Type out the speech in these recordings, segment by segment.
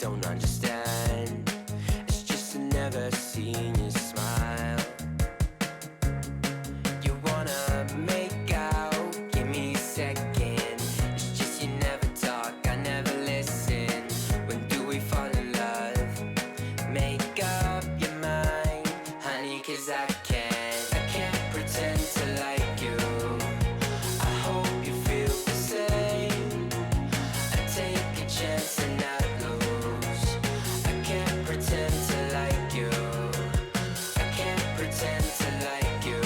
don't understand. It's just I've never seen you smile. You wanna make out, give me a second. It's just you never talk, I never listen. When do we fall in love? Make up your mind, honey, 'cause I can't pretend to like you. I hope you feel the same. I take a chance and not lose. I can't pretend to like you. I can't pretend to like you.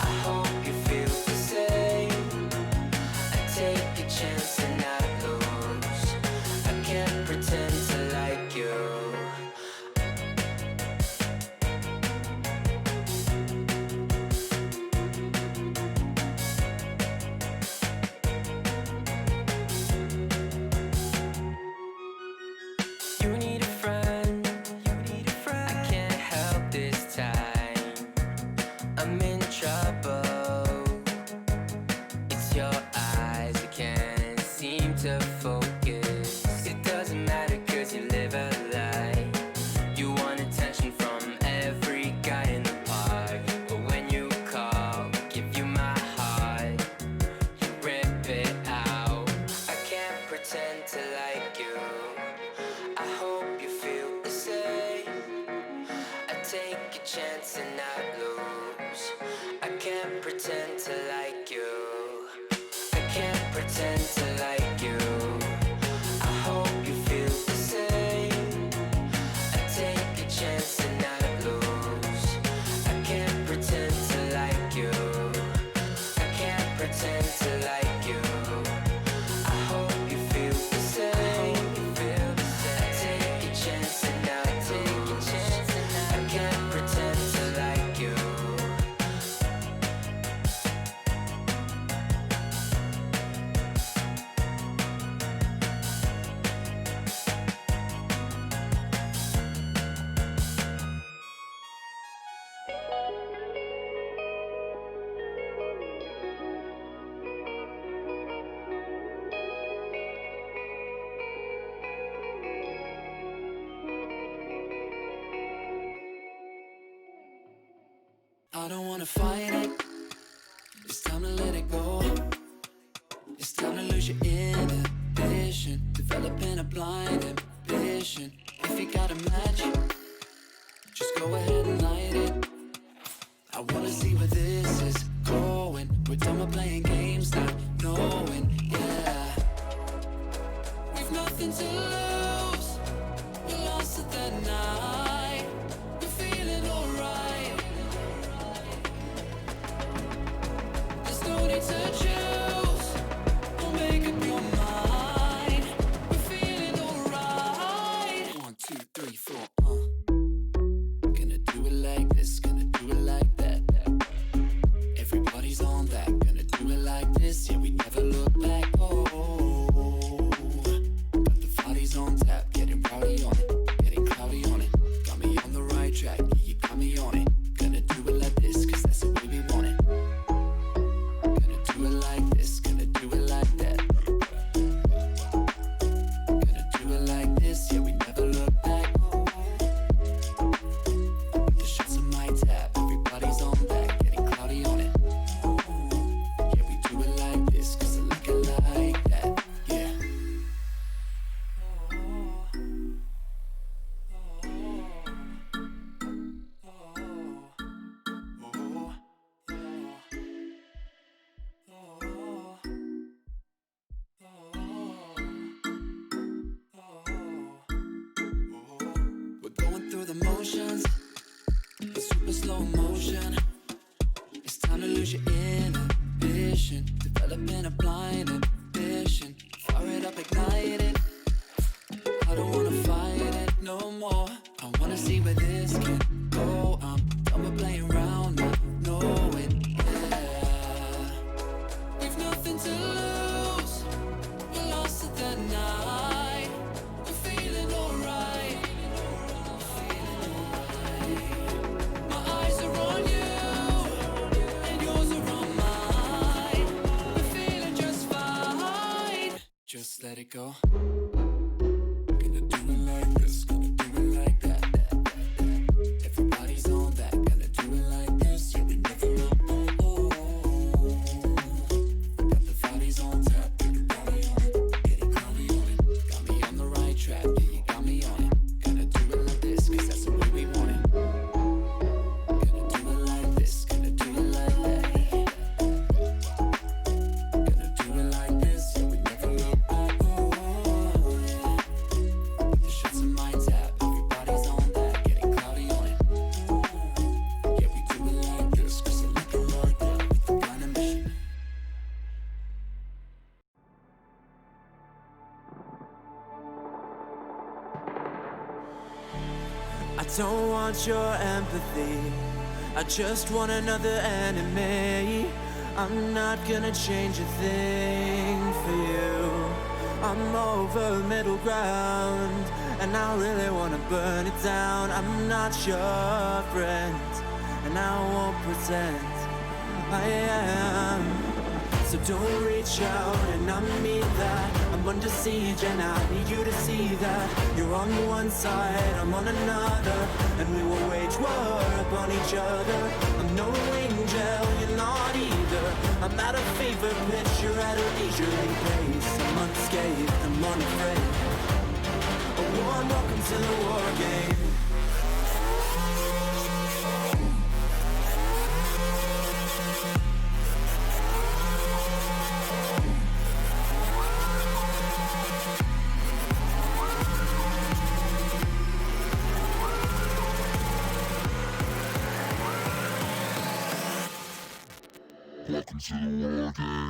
I hope you feel the same. I take a chance and not lose. I can't pretend to like you. You need a friend, I can't help this time. I'm in trouble. It's your eyes, I can't seem to focus. It doesn't matter 'cause you live a lie. You want attention from every guy in the park, but when you call, I give you my heart. You rip it out. I can't pretend to like you. I hope you feel the same. I take a chance and not lose. I can't pretend to like you. I can't pretend to like you. I hope you feel the same. I take a chance and not lose. I can't pretend to like you. I can't pretend to like you. I hope you feel the same. I take a chance and not take a chance and I can't pretend to like you. I don't wanna fight it. It's time to let it go. It's time to lose your inhibition, developing a blind ambition. If you got a match, just go ahead and light it. I wanna see where this is going. We're done with playing games, not knowing, yeah. We've nothing to lose. We're lost at the night. We're feeling alright. There's no need to choose. Don't make up your mind. We're feeling alright. 1, 2, 3, 4. Gonna do it like this. Gonna do it like that. Everybody's on that. Gonna do it like this. Yeah, we never look back. Oh, got the bodies on tap. Getting rowdy on it. Getting cloudy on it. Got me on the right track. Yeah, you got me on it. Gonna do it like this, 'cause that's the way we want it. Gonna do it like this. Gonna do it like that. Gonna do it like this. Yeah, we never look back. The shots on my tab. Everybody's on that. Getting cloudy on it. Yeah, we do it like this, 'cause I like it like that. Yeah. We're going through the motions, in super slow motion. It's time to lose your inhibition, developing a blind ambition. Fire it up, ignite it. I don't wanna fight it no more. I wanna see where this can go. I'm done with playing around, not knowing, yeah. We've nothing to lose. We're lost at the night. We're feeling alright. My eyes are on you, and yours are on mine. We're feeling just fine. Just let it go. Gonna do I don't want your empathy, I just want another enemy. I'm not gonna change a thing for you. I'm over middle ground, and I really wanna burn it down. I'm not your friend, and I won't pretend I am. So don't reach out, and I mean that. I'm under siege, and I need you to see that. You're on one side, I'm on another, and we will wage war upon each other. I'm no angel, you're not either. I'm at a fever pitch, you're at a leisurely pace. I'm unscathed, I'm unafraid. A warm welcome to the war game. Welcome to the war game.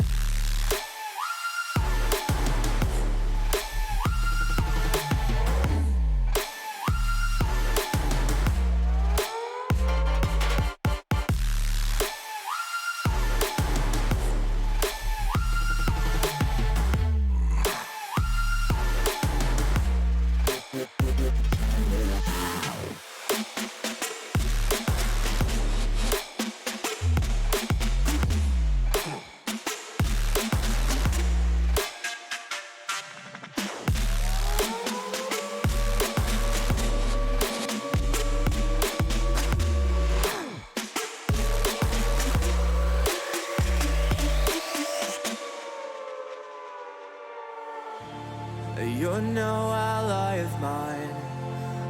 You're no ally of mine.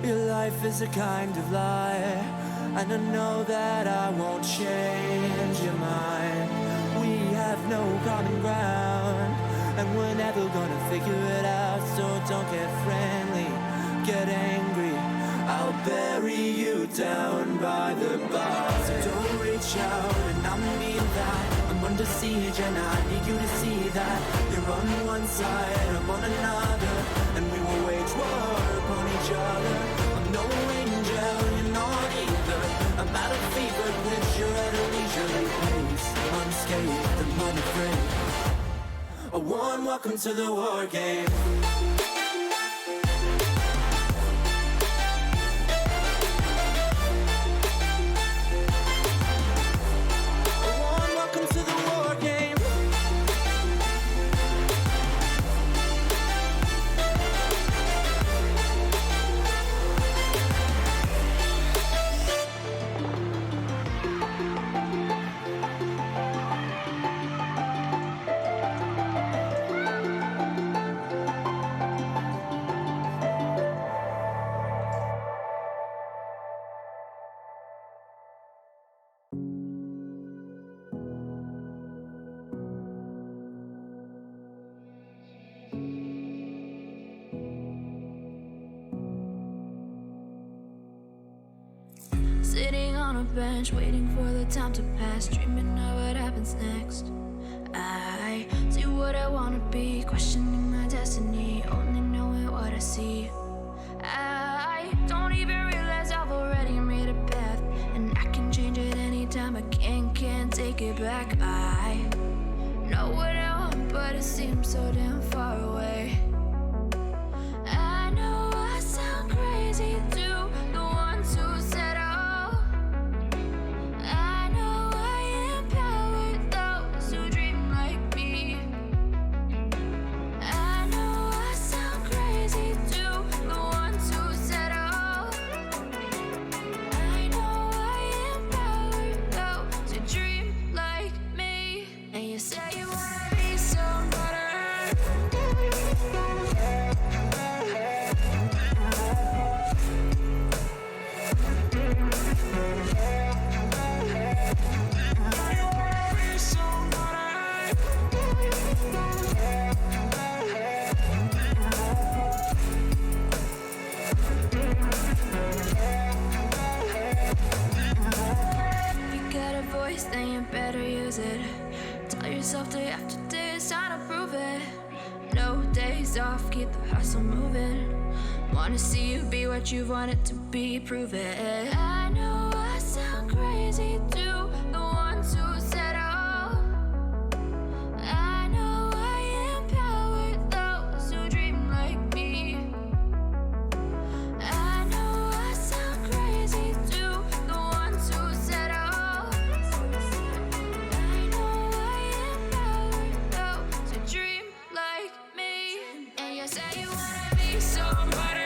Your life is a kind of lie, and I know that I won't change your mind. We have no common ground, and we're never gonna figure it out. So don't get friendly, get angry. I'll bury you down by the bar. So don't reach out, and I mean that. I'm under siege, and I need you to see that. You're on one side, I'm on another, and we will wage war upon each other. I'm no angel, you're not either. I'm at a fever pitch, you're at a leisurely pace. I'm unscathed, I'm unafraid. A warm welcome to the war game. Sitting on a bench, waiting for the time to pass, dreaming of what happens next. I see what I wanna be, questioning my destiny, only knowing what I see. I don't even realize I've already made a path, and I can change it anytime. I can't take it back. I know what I want, but it seems so damn far away. I know I sound crazy to the ones who said then you better use it. Tell yourself day after day it's time to prove it. No days off, keep the hustle moving. Wanna see you be what you wanted to be, prove it. I know I sound crazy to the ones who said all. I know I empower those who dream like me. I know I sound crazy to the ones who said all. I know I empower those who dream like me. And you say you wanna be somebody.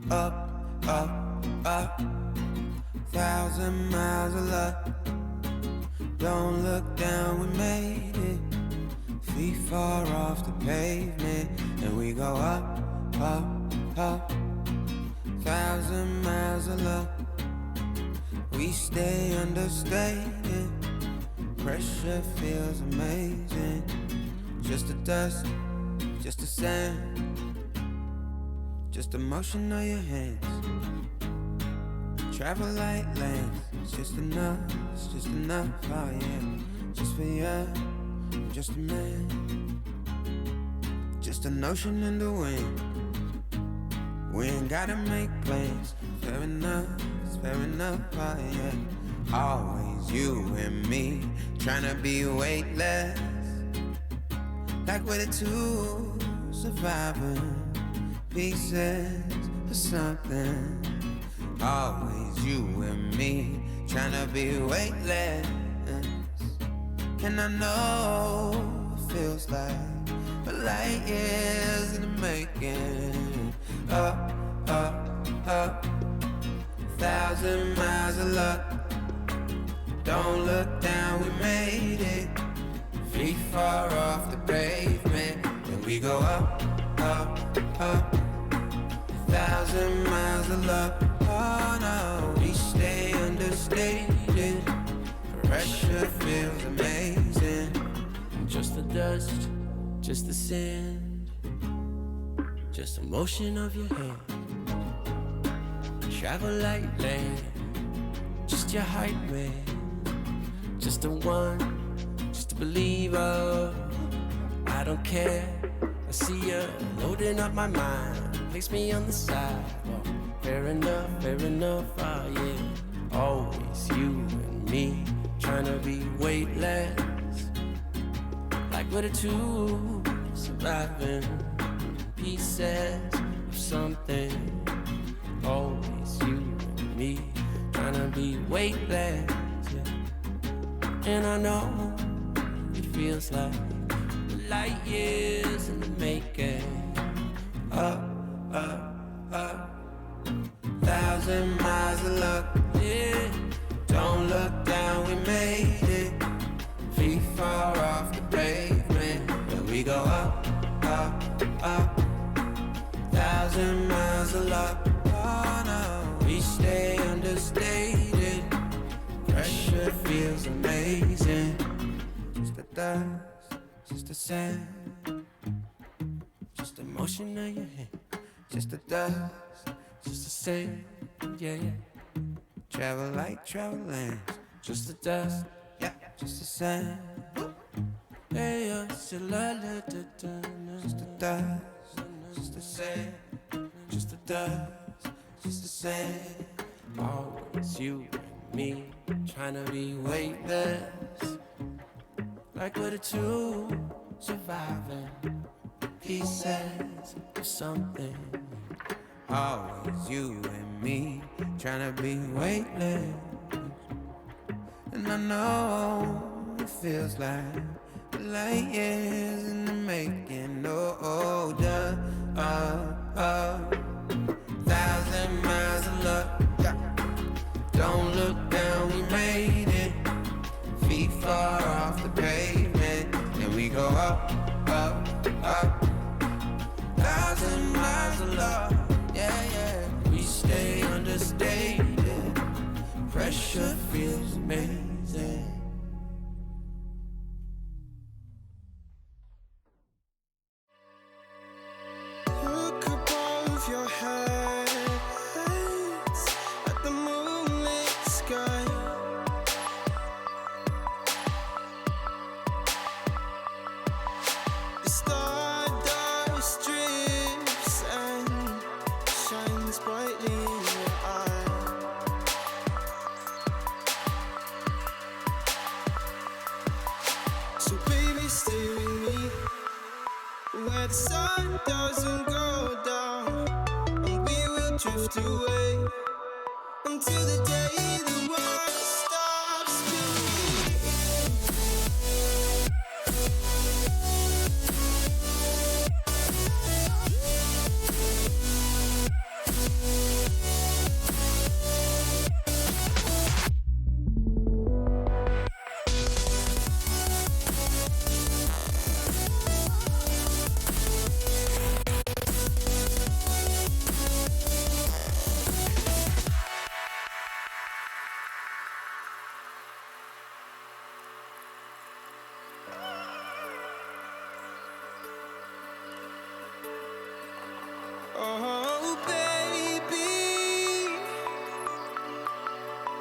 Up, up, up, 1,000 miles of luck. Don't look down, we made it. Feet far off the pavement, and we go up, up, up. 1,000 miles of luck. We stay understated. Pressure feels amazing. Just the dust, just the sand, just the motion of your hands. Travel like lands. It's just enough, oh yeah. Just for you, I'm just a man. Just a notion in the wind. We ain't gotta make plans. Fair enough, it's fair enough, oh yeah. Always you and me, tryna be weightless. Like we're the two surviving pieces of something. Always you and me, tryna be weightless. And I know it feels like a light years in the making. Up, up, up, 1,000 miles of luck. Don't look down, we made it. Feet far off the pavement, and we go up, up, up. 1,000 miles of luck. Oh no, we stay understated. Pressure feels amazing. Just the dust, just the sand, just the motion of your hand. Travel like land, just your hype man. Just the one, just a believer. I don't care, I see you loading up my mind. Place me on the side. Fair enough, oh yeah. Always you and me, tryna be weightless. Like we're the two surviving pieces of something. Always you and me, tryna be weightless, yeah. And I know it feels like light years in the making. Up, up, up, 1,000 miles of luck, yeah. Don't look down, we made it. Feet far off the pavement, and we go up, up, up. 1,000 miles of luck, oh no. We stay understated. Pressure feels amazing. Just the dust, just the sand, just the motion of your hand. Just the dust, just the sand, yeah, yeah. Travel like travel lands. Just the dust, yeah, just the sand. Hey, yeah, just the dust, just the sand. Just the dust, just the sand. Always you and me, tryna be weightless. Like we're the two surviving pieces of something. Always you and me trying to be weightless. And I know it feels like light years in the making. Oh, thousand miles of love. Don't look down, we made it. Feet far off the pavement, and we go up, up, up. Thousand miles of love, yeah, yeah. We stay understated. Pressure feels amazing. Look above your heads at the moonlit sky. The stardust drips and shines brightly in your eye. So baby, stay with me where the sun doesn't go down, and we will drift away until the day the world stops spinning. Oh, baby.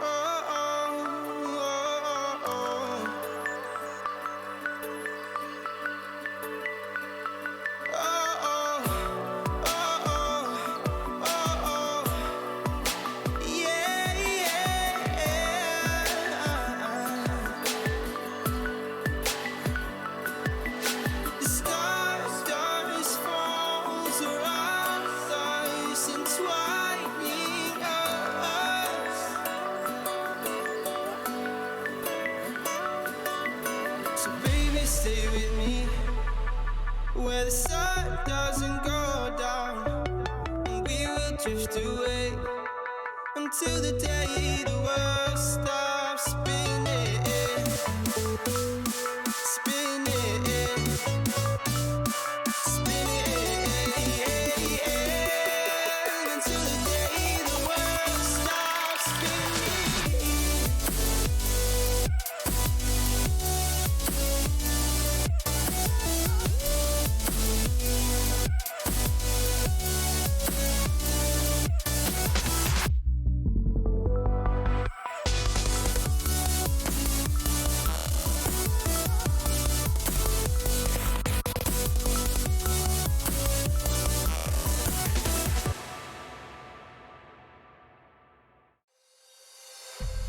Oh, oh, oh, oh. Oh, oh, oh, oh, oh. Yeah, yeah. The stars falls around us, entwining us. So baby, stay with me where the sun doesn't go down, and we will drift away until the day the world stops spinning, spinning, spinning, until the day the world stops spinning.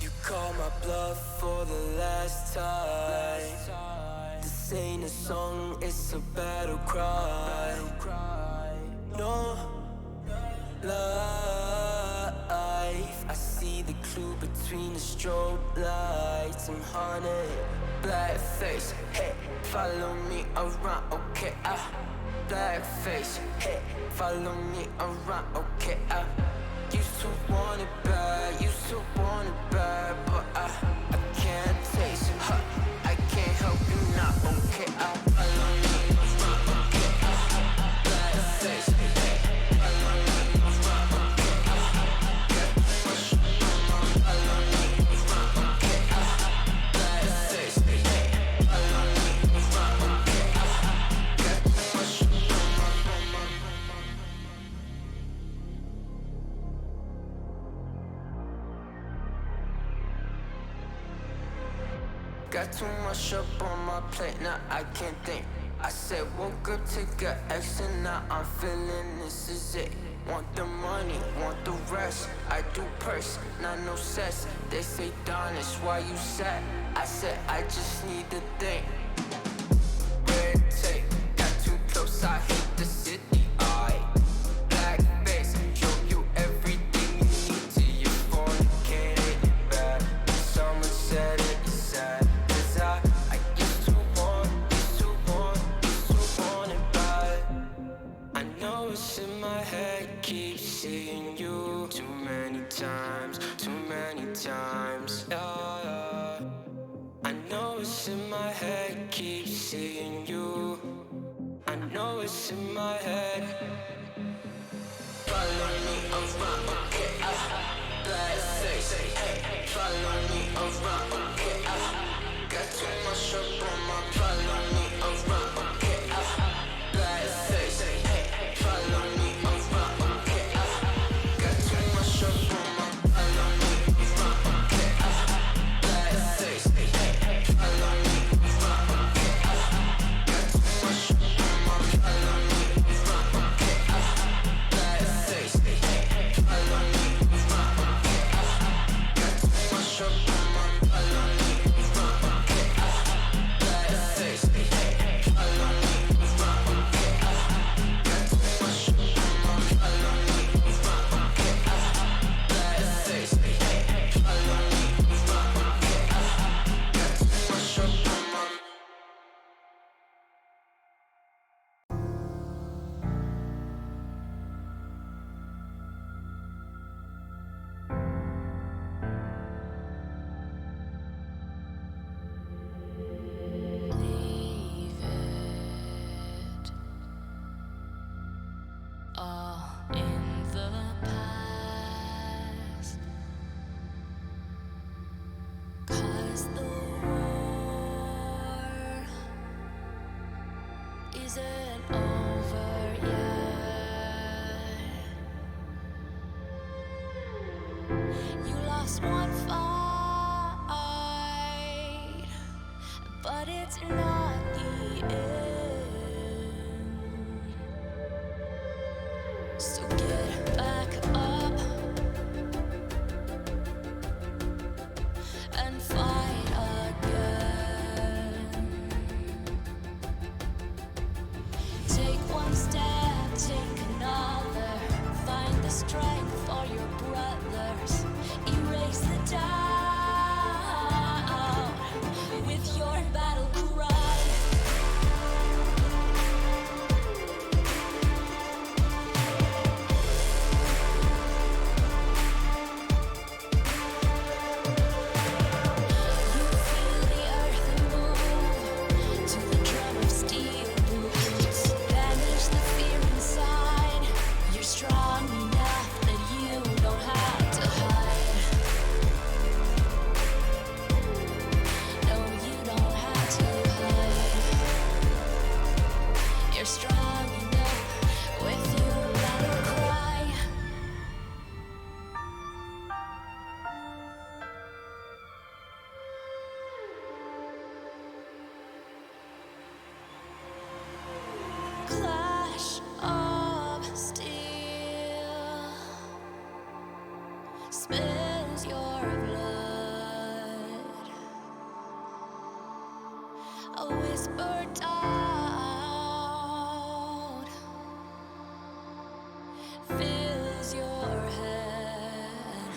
You call my bluff for the last time. This ain't a song, it's a battle cry. No life. I see the clue between the strobe lights. I'm haunted, black face. Hey, follow me around, okay? Black face. Hey, follow me around, okay? Used to want it bad, used to want it bad, but I can't taste it. I can't help you now, okay? Follow me around, okay? Black face. Hey, follow me around, okay? Get push. Follow me around, okay? Black face. Hey, follow me around, okay? Get push. Got too much up on my plate, now I can't think. I said woke up to get extra, now I'm feeling this is it. Want the money, want the rest. I do purse, not no sex. They say Donis, why you sad? I said I just need to think. Red tape, got too close, I hate that. my head keeps seeing you too many times, too many times. Yeah, yeah. I know it's in my head, keep seeing you. I know it's in my head. Follow me around, okay, bad face, hey. Follow me around, okay, got too much up on my. Follow me around, okay, bad face, hey. Follow me around, okay, got too much up on my. Follow me around, okay, bad face, hey. Follow me around, okay, got too much up on my. Follow me around, okay, bad face, hey. Follow me around, okay, got too much up on my. Follow me around, okay, bad face, hey. Follow me around, okay, got too much up on my. Follow me around, okay, bad face, hey. Follow me around, okay, got too much up on my. Leave it all in the past, 'cause the war isn't over yet. You lost one fight, but it's not the end. So get back up and fight again. Take one step, take another. Find the strength for your brothers. Erase the doubt with your battle cry. You feel the earth move to the drum of steel boots. Banish the fear inside. You're strong enough that you don't have to hide. No, you don't have to hide. You're strong enough with your battle cry. Clash of steel spills your blood. A whisper doubt fills your head,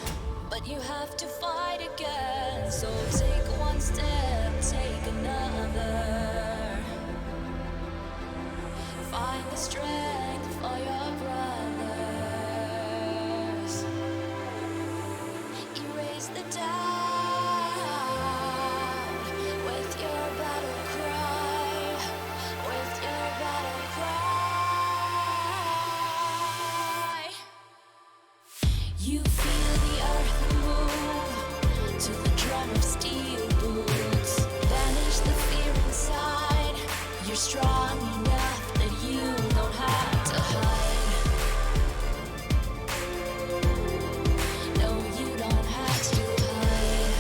but you have to fight again. So take one step, take another. Find the strength for your brothers. Erase the doubt with your battle cry. With your battle cry. You feel the earth move to the drum of steel boots. Banish the fear inside. You're strong enough that you don't have to hide. No, you don't have to hide.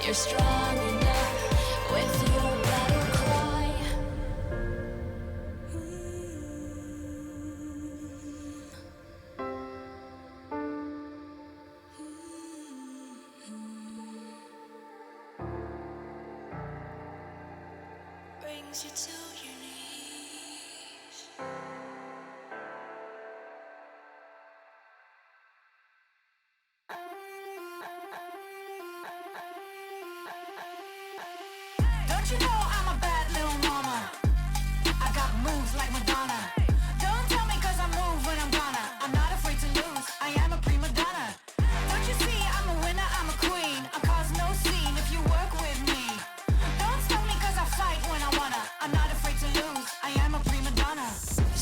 You're strong enough with your battle cry. Brings you to your knees. Don't you know I'm a bad little mama? I got moves like Madonna. Don't tell me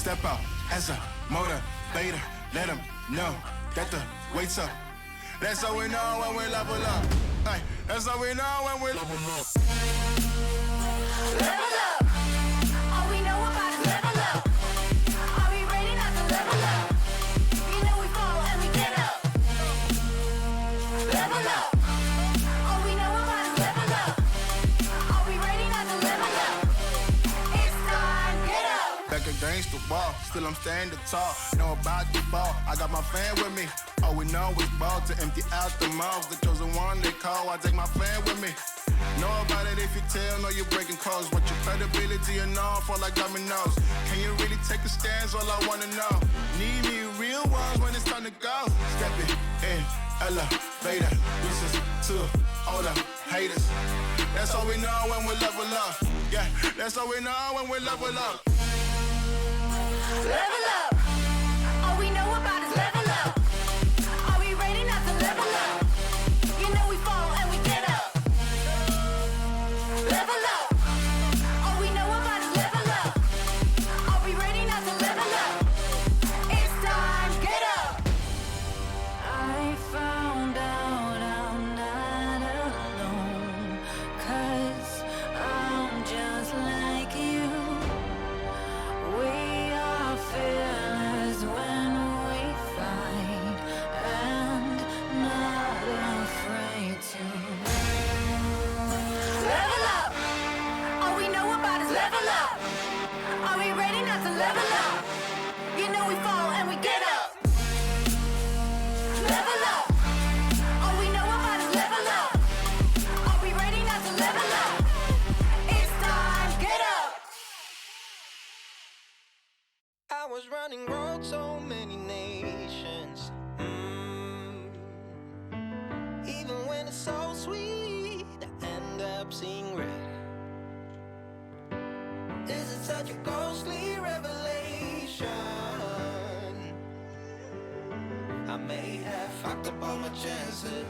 step out as a motivator. Let them know that the weight's up. That's how we know when we level up. Hey, that's how we know when we level up. Level up. All we know about is level up. Are we ready not to level up? You know we fall and we get up. Level up. All we know about is level up. Are we ready not to level up? It's time, get up. Back against the wall, still I'm standing tall. Know about the ball, I got my fan with me. All we know is ball to empty out the mouths. The chosen one they call, I take my fan with me. Know about it if you tell, know you're breaking codes. Want your credibility and all fall like dominoes. Can you really take a stance? All I wanna know. Need me real ones when it's time to go. Stepping in, elevator. Deuces to all the haters. That's all we know when we level up. Yeah, that's all we know when we level up. Level up. All we know about is level up. Are we ready not to level up? You know we fall and we get up. Level up. All we know about is level up. Are we ready not to level up? It's time, get up. I found out I'm not alone, 'cause I'm just like you. We are fearless when we fight and not afraid to level up. All we know about is level up. Are we ready not to level up? You know we fall and we get up. Level up. All we know about is level up. Are we ready not to level up? It's time, get up. I was running road so many nations. Even when it's so sweet, I end up seeing red. Is it such a ghostly revelation? I may have fucked up all my chances.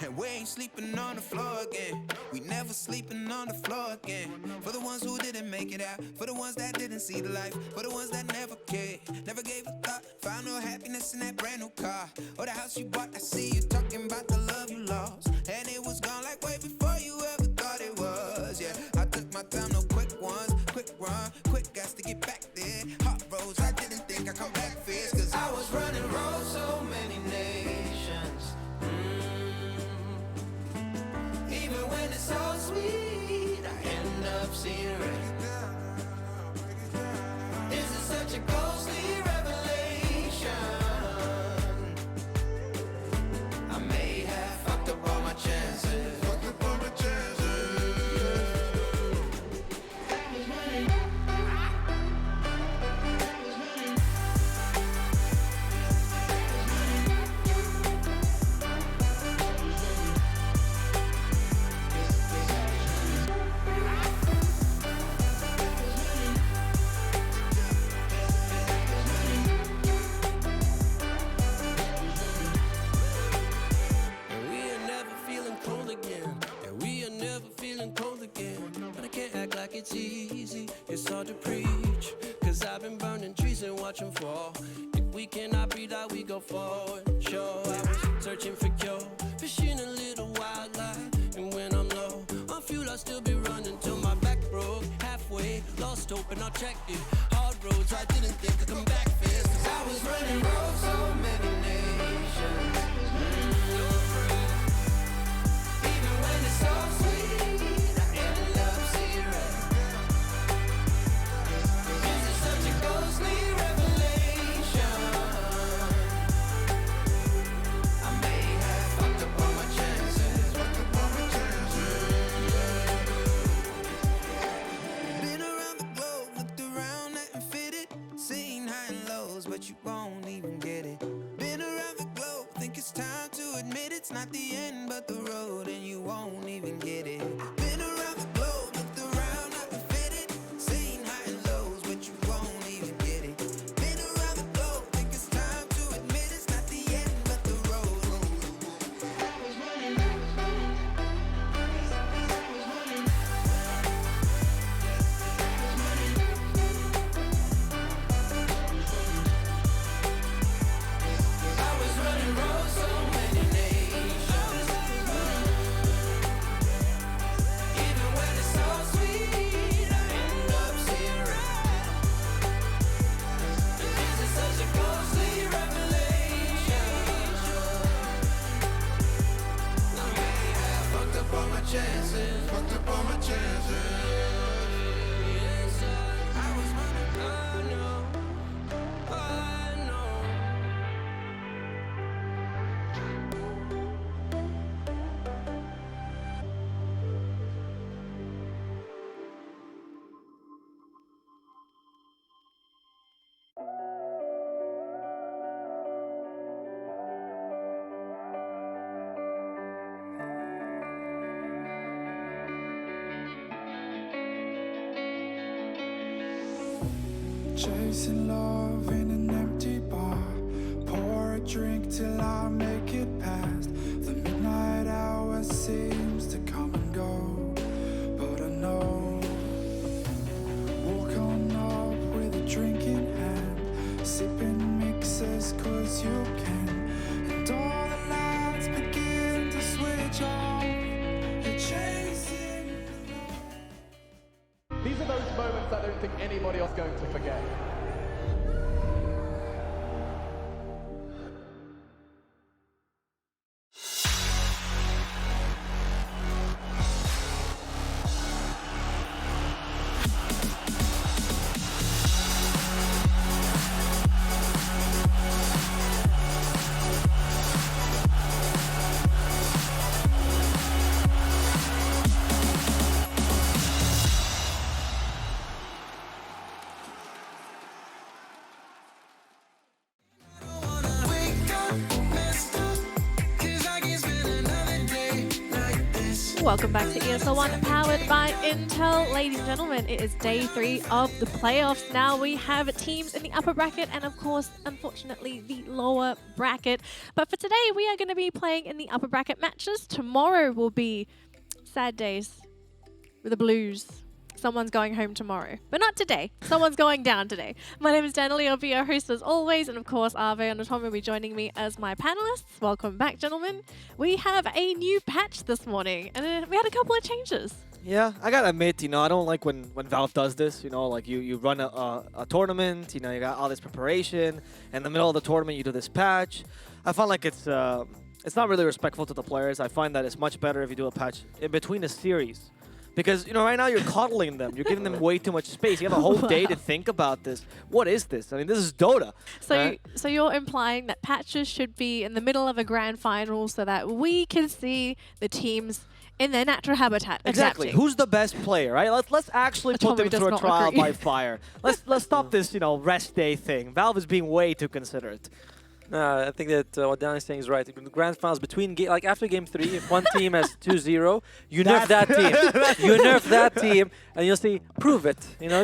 And we ain't sleeping on the floor again. We never sleeping on the floor again. For the ones who didn't make it out, for the ones that didn't see the life, for the ones that never cared, never gave a thought, found no happiness in that brand new car or the house you bought. I see you talking about the love you lost, and it was gone like way before you ever thought it was. Yeah, I took my time, no quick ones, quick run, quick gas to get back there. Hot roads, I didn't think I'd come back fierce, 'cause I was running road so many nations. Even when it's so sweet, I end up seeing red. Is it such a ghostly revelation? I may have fucked up all my chances. And we are never feeling cold again. And we are never feeling cold again. But I can't act like it's easy. It's hard to preach. 'Cause I've been burning trees and watching fall. If we cannot breathe out, we go forward. Sure, I was searching for cure. Fishing a little wildlife. And when I'm low on fuel, I'll still be running till my back broke. Halfway, lost hope and I checked it. Hard roads, I didn't think I'd come back fast. 'Cause I was running road so many nations. Even when it's so sweet, I end up seeing red. Is it such a ghostly revelation? I may have fucked up all my chances. been around the globe, looked around, nothing fitted, seen high and lows, but you won't even get it. Been around the globe, think it's time to admit it's not the end, but the road, and you won't even get it. Been around the globe, looked around, nothing fitted, seen high and lows, but you won't even get it. Been around the globe, think it's time to admit it's not the end, but the road. Chasing love in an empty bar. Pour a drink till I make it past. The midnight hour seems to come and go, but I know. Walk on up with a drink in hand, sipping mixes cause you can. And all the lights begin to switch off. You're chasing. These are those moments I don't think anybody else is going to forget. Welcome back to ESL 1 powered by Intel. Ladies and gentlemen, it is day 3 of the playoffs. Now we have teams in the upper bracket and of course, unfortunately, the lower bracket. But for today, we are going to be playing in the upper bracket matches. Tomorrow will be sad days with the Blues. Someone's going home tomorrow, but not today. Someone's going down today. My name is Danielle, I'll be your host as always, and of course, Ave and Tom will be joining me as my panelists. Welcome back, gentlemen. We have a new patch this morning, and we had a couple of changes. Yeah, I gotta admit, I don't like when Valve does this, like you run a tournament, you got all this preparation, and in the middle of the tournament you do this patch. I find like it's not really respectful to the players. I find that it's much better if you do a patch in between a series. Because, right now you're coddling them. You're giving them way too much space. You have a whole day to think about this. What is this? I mean, this is Dota. So, right? So you're implying that patches should be in the middle of a grand final so that we can see the teams in their natural habitat. Exactly. Adapting. Who's the best player, right? Let's actually put them through a trial by fire. Let's stop this, rest day thing. Valve is being way too considerate. I think that what Dan is saying is right. In the grand finals, like after game 3, if one team has 2-0, you nerf that team. You nerf that team, and you'll see, prove it.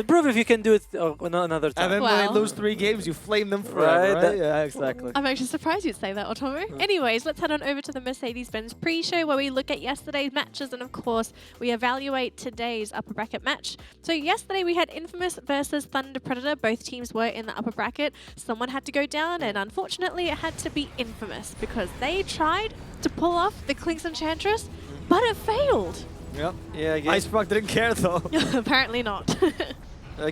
Prove if you can do it another time. And then when they lose 3 games, you flame them forever, right? Yeah, exactly. I'm actually surprised you'd say that, Otomo. Anyways, let's head on over to the Mercedes-Benz pre-show where we look at yesterday's matches, and of course, we evaluate today's upper bracket match. So yesterday we had Infamous versus Thunder Predator. Both teams were in the upper bracket. Someone had to go down, and unfortunately, it had to be Infamous because they tried to pull off the Clinks Enchantress, but it failed. Yep. Yeah, IceFrog didn't care though. Apparently not.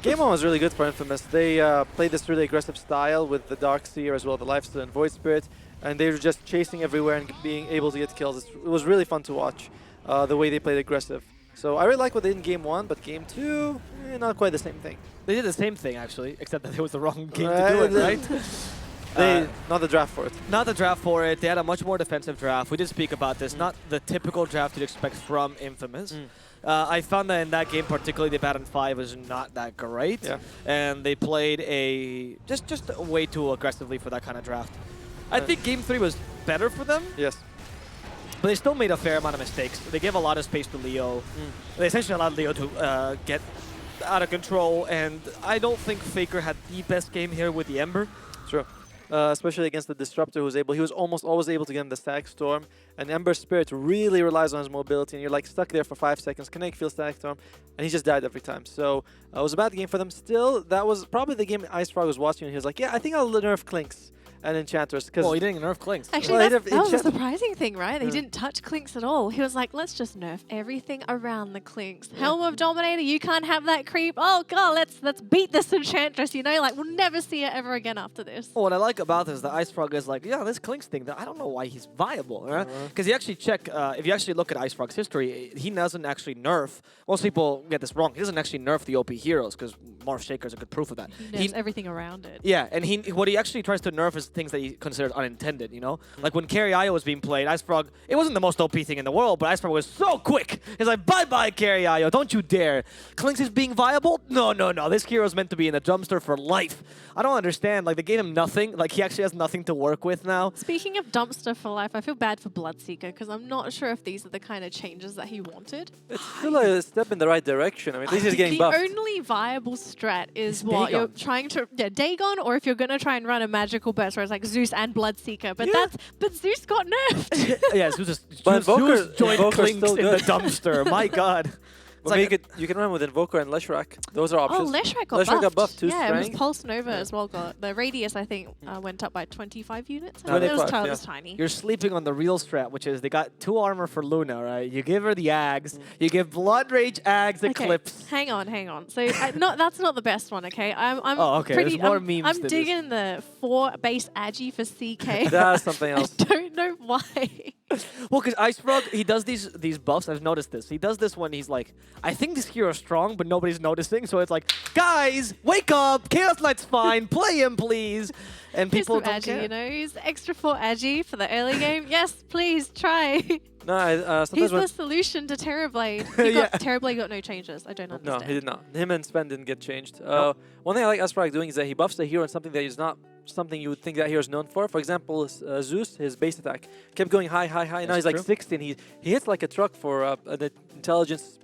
Game 1 was really good for Infamous. They played this really aggressive style with the Darkseer as well, the Lifesteal and Void Spirit, and they were just chasing everywhere and being able to get kills. It was really fun to watch, the way they played aggressive. So I really like what they did in Game 1, but Game 2, not quite the same thing. They did the same thing, actually, except that it was the wrong game to do it, right? Not the draft for it. Not the draft for it. They had a much more defensive draft. We did speak about this. Not the typical draft you'd expect from Infamous. I found that in that game, particularly the Baton 5 was not that great. Yeah. And they played just way too aggressively for that kind of draft. I think Game 3 was better for them. Yes. But they still made a fair amount of mistakes. They gave a lot of space to Leo. They essentially allowed Leo to get out of control. And I don't think Faker had the best game here with the Ember. True. Especially against the Disruptor, he was almost always able to get in the Static Storm. And Ember Spirit really relies on his mobility, and you're like stuck there for 5 seconds. Connect, feel Static Storm, and he just died every time. So it was a bad game for them. Still, that was probably the game IceFrog was watching, and he was like, yeah, I think I'll nerf Clinks and Enchantress. Well, he didn't nerf Clinks. Actually, that was a surprising thing, right? They didn't touch Clinks at all. He was like, let's just nerf everything around the Clinks. Helm of Dominator, you can't have that creep. Oh, God, let's beat this Enchantress, like, we'll never see it ever again after this. Well, what I like about this is that IceFrog is like, yeah, this Clinks thing, I don't know why he's viable, right? Because you actually check, if you actually look at IceFrog's history, he doesn't actually nerf. Most people get this wrong. He doesn't actually nerf the OP heroes, because Morph Shaker is a good proof of that. He nerfs everything around it. Yeah, and what he actually tries to nerf is things that he considers unintended, you know? Like when Carry Io was being played, Ice Frog, it wasn't the most OP thing in the world, but Ice Frog was so quick. He's like, bye-bye, Carry Io, don't you dare. Clinks is being viable? No, no, no. This hero's meant to be in the dumpster for life. I don't understand. Like, they gave him nothing. Like, he actually has nothing to work with now. Speaking of dumpster for life, I feel bad for Bloodseeker because I'm not sure if these are the kind of changes that he wanted. It's still a step in the right direction. I mean, at least he's getting buffed. The only viable strat is what Dagon. you're trying to Dagon, or if you're gonna try and run a magical burst where it's like Zeus and Bloodseeker, but but Zeus got nerfed. Yeah, Zeus But Zeus joined Invoker's Clinks still in the good. dumpster. My God. Well, you can run with Invoker and Leshrac. Those are options. Oh, Leshrac got buffed too. Yeah, it was Strength. Pulse Nova as well. Got the radius, I think, went up by 25 units. No, It was, 25, it was tiny. You're sleeping on the real strat, which is they got 2 armor for Luna, right? You give her the Ags. You give Blood Rage Ags Eclipse. Hang on. So that's not the best one, okay? I'm Oh, okay. pretty. There's more memes I'm than this. digging the 4 base Agi for CK. That's something else. I don't know why. Well, because Ice Frog, he does these buffs. I've noticed this. He does this when he's like, I think this hero's strong, but nobody's noticing. So it's like, guys, wake up. Chaos Knight's fine. Play him, please. And Here's people some don't Agi, care. you know, he's extra 4 Agi for the early game. Yes, please try. No, He's sometimes the when solution to Terrorblade. Terrorblade got no changes. I don't no, understand. he did not. Him and Sven didn't get changed. One thing I like Asprag doing is that he buffs the hero in something that is not something you would think that hero is known for. For example, Zeus, his base attack kept going high. Now he's like 60, and he hits like a truck for an intelligence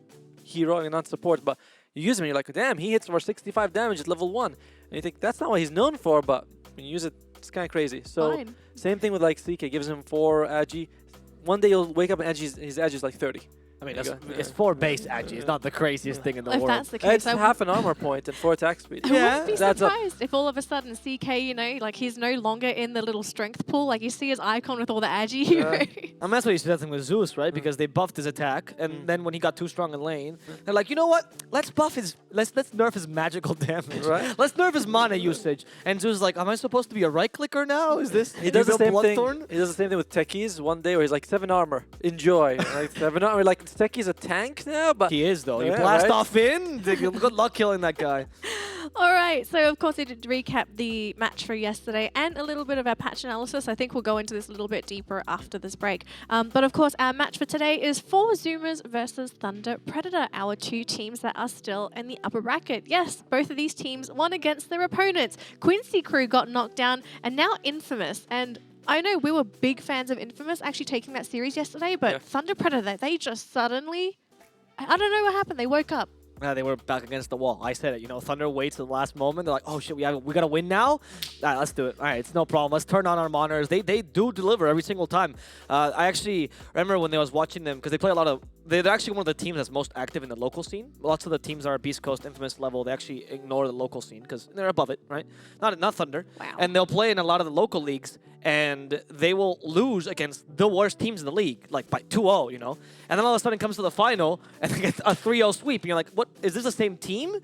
hero and not support. But you use him, and you're like, damn, he hits for 65 damage at level 1. And you think that's not what he's known for, but when you use it, it's kind of crazy. So Fine. same thing with like CK, gives him 4 Agi. One day you'll wake up and his Agi is like 30. I mean, There you it's go. 4 base Agi. It's not the craziest thing in the If world. that's the case, It's half an armor point and 4 attack speed. I wouldn't be That's up. surprised if all of a sudden CK, you know, like he's no longer in the little strength pool. Like you see his icon with all the Agi heroes. I mean, that's what he said with Zeus, right? Because they buffed his attack, and then when he got too strong in lane, they're like, you know what? Let's buff his, let's nerf his magical damage. Right. Let's nerf his mana usage. And Zeus is like, am I supposed to be a right clicker now? Is this? He does the same thing. Bloodthorn? He does the same thing with techies. One day where he's like 7 armor, enjoy. Like 7 armor, like techies a tank now, but He is though. You Yeah, blast right? off in. Good luck killing that guy. All right, so of course we did recap the match for yesterday and a little bit of our patch analysis. I think we'll go into this a little bit deeper after this break. But of course, our match for today is 4 Zoomers versus Thunder Predator, our 2 teams that are still in the upper bracket. Yes, both of these teams won against their opponents. Quincy Crew got knocked down, and now Infamous. And I know we were big fans of Infamous actually taking that series yesterday, but Thunder Predator, they just suddenly, I don't know what happened. They woke up. They were back against the wall. I said it. You know, Thunder waits to the last moment. They're like, oh shit, we got to win now. All right, let's do it. All right, it's no problem. Let's turn on our monitors. They do deliver every single time. I actually remember when I was watching them because they play a lot of. They're actually one of the teams that's most active in the local scene. Lots of the teams are Beast Coast, Infamous level. They actually ignore the local scene because they're above it, right? Not Thunder. Wow. And they'll play in a lot of the local leagues, and they will lose against the worst teams in the league, like by 2-0, you know? And then all of a sudden it comes to the final, and they get a 3-0 sweep, and you're like, what? Is this the same team?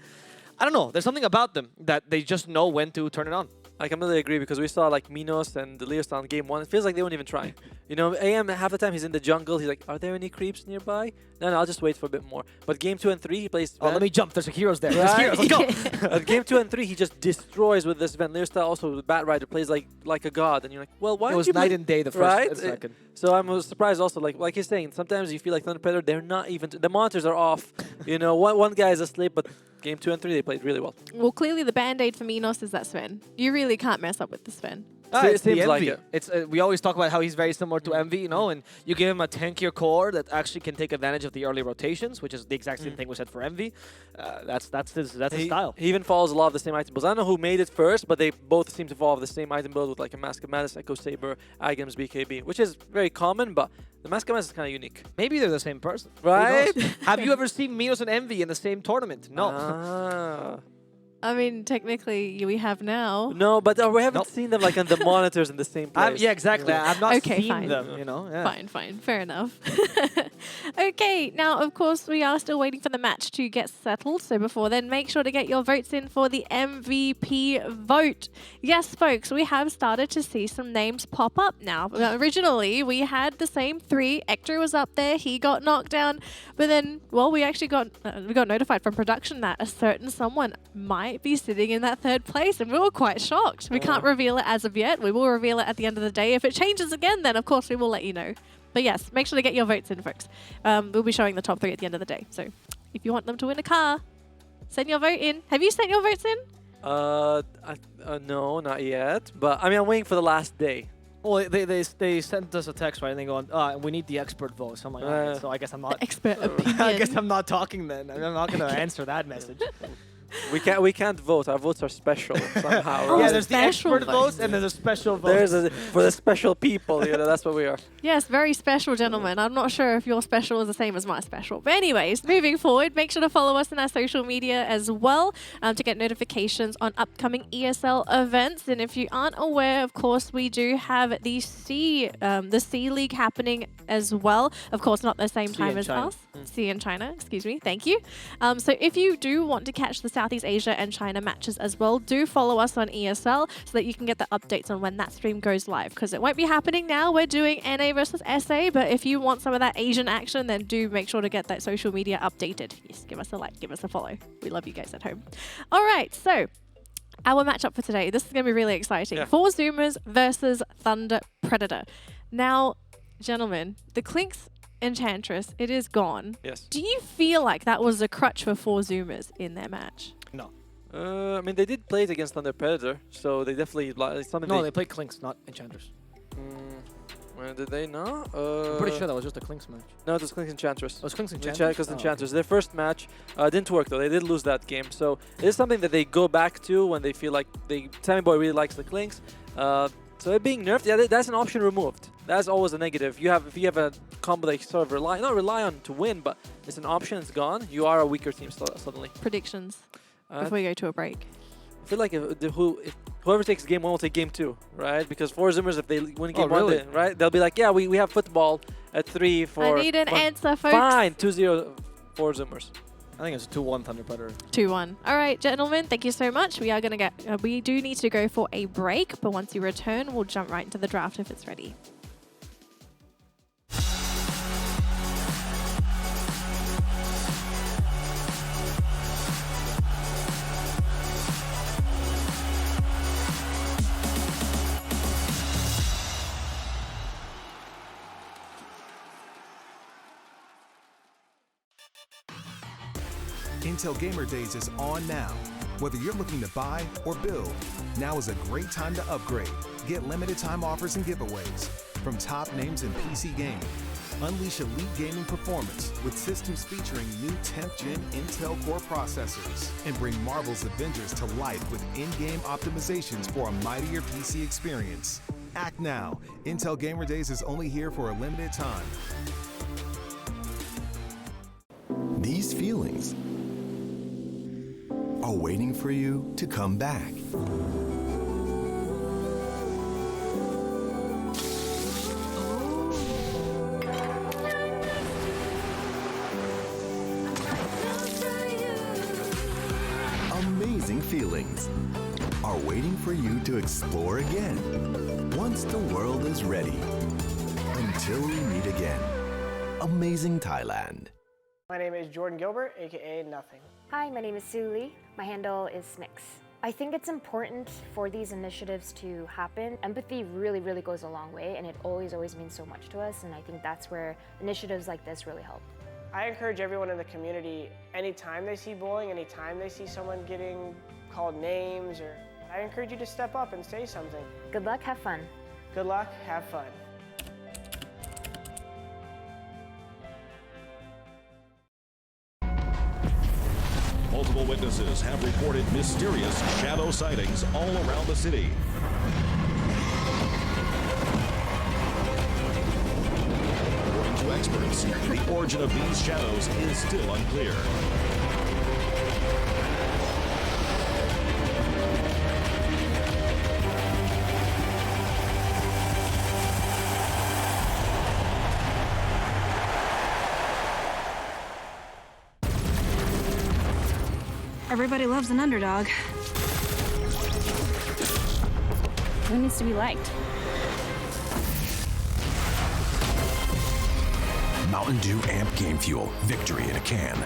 I don't know. There's something about them that they just know when to turn it on. I completely agree because we saw like Minos and Leostan on game 1. It feels like they weren't even trying. You know, AM half the time he's in the jungle. He's like, are there any creeps nearby? No, I'll just wait for a bit more. But game 2 and 3 he plays. Oh, let me jump. There's heroes there. Right? There's heroes. Let's go. Game 2 and 3 he just destroys with this event. Leostan also with Bat Rider plays like a god, and you're like, well, why? It don't was you night play- and day the first right? and second. So I'm surprised also, like he's saying, sometimes you feel like Thunder Predator, they're not even, the monitors are off. You know, one guy is asleep, but game 2 and 3 they played really well. Well, clearly the band-aid for Minos is that Sven. You really can't mess up with the Sven. It's the seems like Envy. it. It's we always talk about how he's very similar to Envy, you know, and you give him a tankier core that actually can take advantage of the early rotations, which is the exact same thing we said for Envy. That's his style. He even follows a lot of the same item builds. I don't know who made it first, but they both seem to follow the same item build with like a Mask of Madness, Echo Saber, Agams, BKB, which is very common, but the Mask of Madness is kind of unique. Maybe they're the same person. Who Right? knows? Have you ever seen Minos and Envy in the same tournament? No. Ah. I mean, technically we have now. No, but we haven't seen them like on the monitors in the same place. Yeah, exactly. I've not Okay, seen fine. them, you know. Yeah. Fine, fair enough. Okay, now of course we are still waiting for the match to get settled. So before then, make sure to get your votes in for the MVP vote. Yes, folks, we have started to see some names pop up now. Originally, we had the same 3. Ector was up there, he got knocked down, but then, well, we actually got notified from production that a certain someone might might be sitting in that third place, and we were quite shocked. We can't reveal it as of yet. We will reveal it at the end of the day. If it changes again, then of course we will let you know. But yes, make sure to get your votes in, folks. We'll be showing the top 3 at the end of the day. So if you want them to win a car, send your vote in. Have you sent your votes in? No, not yet. But I mean, I'm waiting for the last day. Well, they sent us a text, right? And they go, we need the expert vote. So I'm like, "Alright, so I guess I'm not. The expert opinion. I guess I'm not talking then. I'm not gonna answer that message. We can't vote. Our votes are special somehow. Oh, Yeah, right? there's the special expert votes and there's a special vote. For the special people, you know, that's what we are. Yes, very special, gentlemen. I'm not sure if your special is the same as my special. But anyways, moving forward, make sure to follow us on our social media as well to get notifications on upcoming ESL events. And if you aren't aware, of course, we do have the C League happening as well. Of course, not the same time as us. C in China, excuse me. Thank you. So if you do want to catch the Southeast Asia and China matches as well, do follow us on ESL so that you can get the updates on when that stream goes live, because it won't be happening now. We're doing NA versus SA, but if you want some of that Asian action, then do make sure to get that social media updated. Yes, give us a like, give us a follow. We love you guys at home. All right, so our matchup for today, this is going to be really exciting. Yeah. 4 Zoomers versus Thunder Predator. Now, gentlemen, the Clinks Enchantress, it is gone. Yes. Do you feel like that was a crutch for 4 Zoomers in their match? No. I mean, they did play it against Thunder Predator, so they definitely it's something. No, they played Clinks, not Enchanters. Did they not? I'm pretty sure that was just a Clinks match. No, it was Clinks Enchantress. Oh, it was Clinks Enchantress? Because Enchantress. Their first match didn't work, though. They did lose that game. So it is something that they go back to when they feel like Sammy Boy really likes the Clinks. So it being nerfed, yeah, that's an option removed. That's always a negative. If you have a combo that you sort of not rely on to win, but it's an option, it's gone, you are a weaker team suddenly. Predictions before we go to a break. I feel like if whoever takes game 1 will take game 2, right? Because 4 Zoomers, if they win game 1, right, they'll be like, yeah, we have football at 3 for... I need an answer, folks. Fine, 2-0 4 Zoomers. I think it's a 2-1 Thunder Predator. 2-1. All right, gentlemen, thank you so much. We are going to get... we do need to go for a break, but once you return, we'll jump right into the draft if it's ready. Intel Gamer Days is on now. Whether you're looking to buy or build, now is a great time to upgrade. Get limited time offers and giveaways from top names in PC gaming. Unleash elite gaming performance with systems featuring new 10th gen Intel Core processors. And bring Marvel's Avengers to life with in-game optimizations for a mightier PC experience. Act now. Intel Gamer Days is only here for a limited time. These feelings are waiting for you to come back. Amazing feelings are waiting for you to explore again once the world is ready. Until we meet again. Amazing Thailand. My name is Jordan Gilbert, aka Nothing. Hi, my name is Sue Lee. My handle is Snix. I think it's important for these initiatives to happen. Empathy really, really goes a long way, and it always means so much to us, and I think that's where initiatives like this really help. I encourage everyone in the community, anytime they see bullying, anytime they see someone getting called names, I encourage you to step up and say something. Good luck, have fun. Good luck, have fun. Multiple witnesses have reported mysterious shadow sightings all around the city. According to experts, the origin of these shadows is still unclear. Everybody loves an underdog. Who needs to be liked? Mountain Dew Amp Game Fuel. Victory in a can.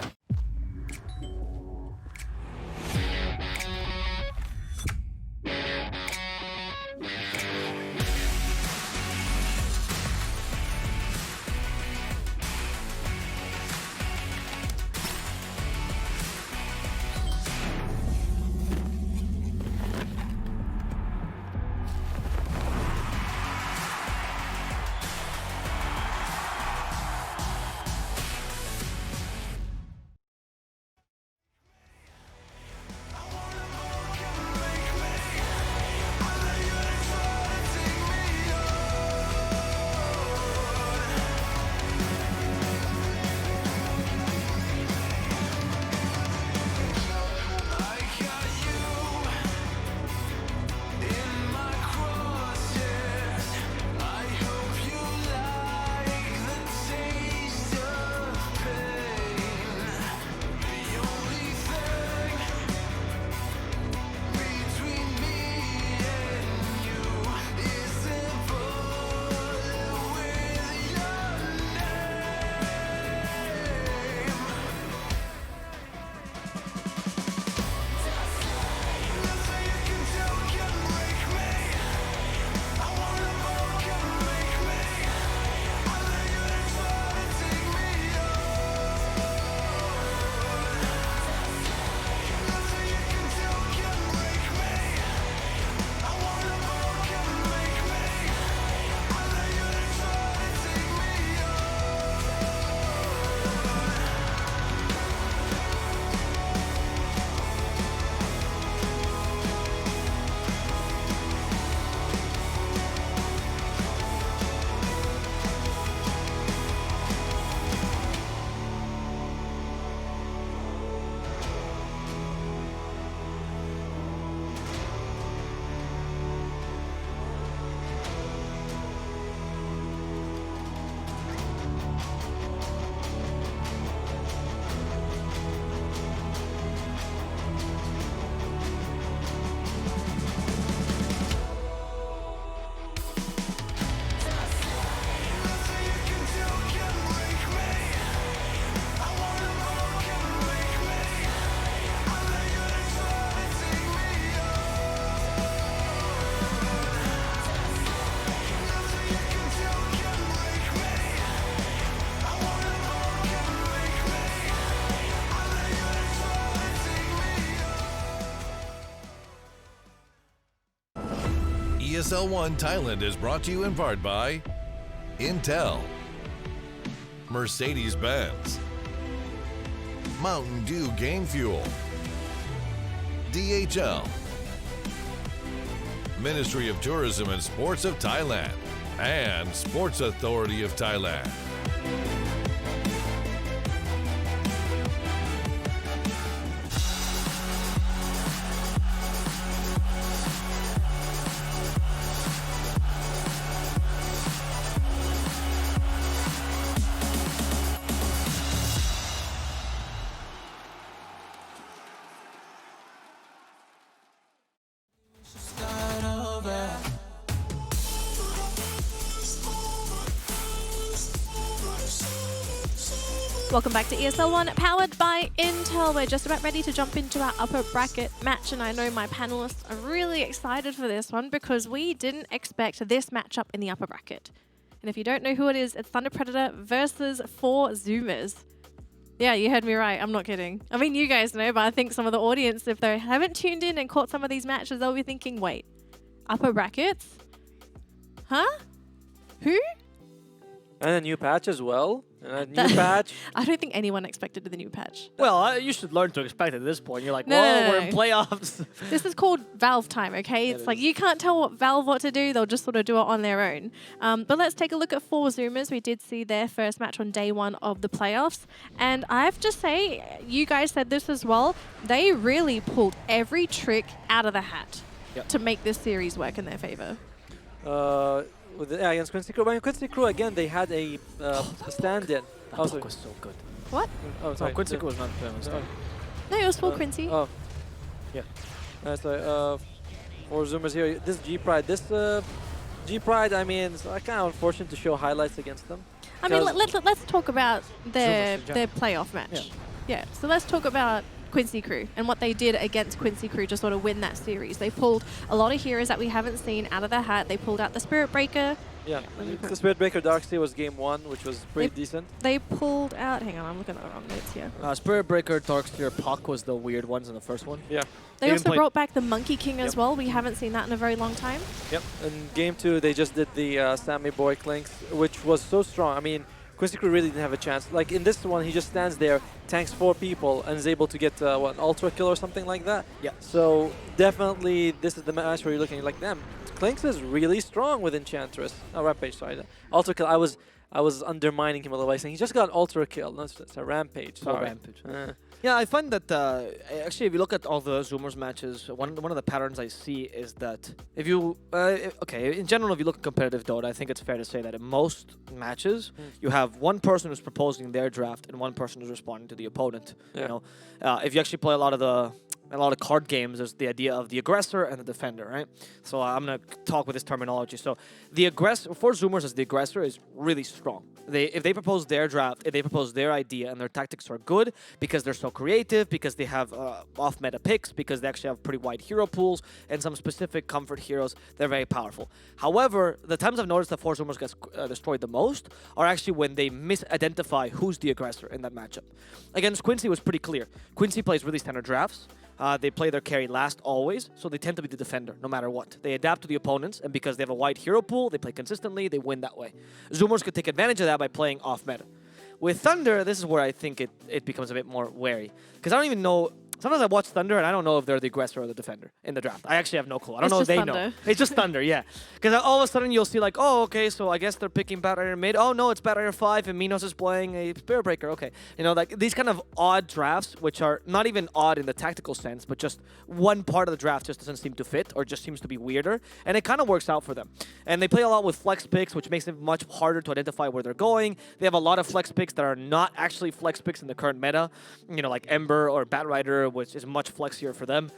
ESL One Thailand is brought to you in part by Intel, Mercedes-Benz, Mountain Dew Game Fuel, DHL, Ministry of Tourism and Sports of Thailand, and Sports Authority of Thailand. Welcome back to ESL One, powered by Intel. We're just about ready to jump into our upper bracket match, and I know my panelists are really excited for this one because we didn't expect this matchup in the upper bracket. And if you don't know who it is, it's Thunder Predator versus 4 Zoomers. Yeah, you heard me right. I'm not kidding. I mean, you guys know, but I think some of the audience, if they haven't tuned in and caught some of these matches, they'll be thinking, wait, upper brackets? Huh? Who? And a new patch as well. And a new patch. I don't think anyone expected the new patch. Well, you should learn to expect it at this point. You're like, No, whoa, no, we're no. in playoffs. This is called Valve time, okay? It's like you can't tell Valve what to do. They'll just sort of do it on their own. But let's take a look at 4 Zoomers. We did see their first match on day 1 of the playoffs. And I have to say, you guys said this as well, they really pulled every trick out of the hat to make this series work in their favor. Against Quincy Crew. But Quincy Crew, again, they had a stand-in. That puck was so good. What? Oh, sorry. Quincy Crew was not playing on stand. No, it was full Quincy. Oh. Yeah. So, 4 Zoomers here. This G-Pride. This G-Pride, I mean, it's kind of unfortunate to show highlights against them. I mean, let's talk about their playoff match. Yeah. So let's talk about Quincy Crew and what they did against Quincy Crew to sort of win that series. They pulled a lot of heroes that we haven't seen out of the hat. They pulled out the Spirit Breaker. Yeah, the Spirit Breaker Darkseid was game 1, which was pretty decent. They pulled out, hang on, I'm looking at the wrong notes here. Spirit Breaker, Darkseer, Puck was the weird ones in the first one. Yeah. They also brought back the Monkey King as well. We haven't seen that in a very long time. Yep. In game 2, they just did the Sammy Boy Clinks, which was so strong. I mean, Quincy Crew really didn't have a chance. Like in this one, he just stands there, tanks 4 people, and is able to get what, an ultra kill or something like that. Yeah. So definitely, this is the match where you're looking like them. Clinks is really strong with Enchantress. Oh, Rampage, sorry. Ultra kill. I was undermining him a little by saying he just got ultra kill. No, it's a Rampage. Sorry. Rampage. Yeah, I find that actually, if you look at all the Zoomers matches, one of the patterns I see is that if you in general, if you look at competitive Dota, I think it's fair to say that in most matches you have one person who's proposing their draft and one person who's responding to the opponent. Yeah. You know, if you actually play a lot of card games, there's the idea of the aggressor and the defender, right? So I'm gonna talk with this terminology. So the aggressor, for Zoomers as the aggressor, is really strong. If they propose their draft, if they propose their idea, and their tactics are good because they're so creative, because they have off-meta picks, because they actually have pretty wide hero pools and some specific comfort heroes, they're very powerful. However, the times I've noticed that 4 Zoomers gets destroyed the most are actually when they misidentify who's the aggressor in that matchup. Against Quincy, it was pretty clear. Quincy plays really standard drafts. They play their carry last always, so they tend to be the defender no matter what. They adapt to the opponents, and because they have a wide hero pool, they play consistently, they win that way. Zoomers could take advantage of that by playing off-meta. With Thunder, this is where I think it becomes a bit more wary. Because I don't even know... Sometimes I watch Thunder and I don't know if they're the aggressor or the defender in the draft. I actually have no clue. I don't know if they know. It's just Thunder, yeah. Because all of a sudden you'll see like, oh, okay, so I guess they're picking Bat Rider mid. Oh, no, it's Bat Rider 5 and Minos is playing a Spirit Breaker. Okay. You know, like these kind of odd drafts, which are not even odd in the tactical sense, but just one part of the draft just doesn't seem to fit or just seems to be weirder. And it kind of works out for them. And they play a lot with flex picks, which makes it much harder to identify where they're going. They have a lot of flex picks that are not actually flex picks in the current meta. You know, like Ember or Bat Rider, which is much flexier for them.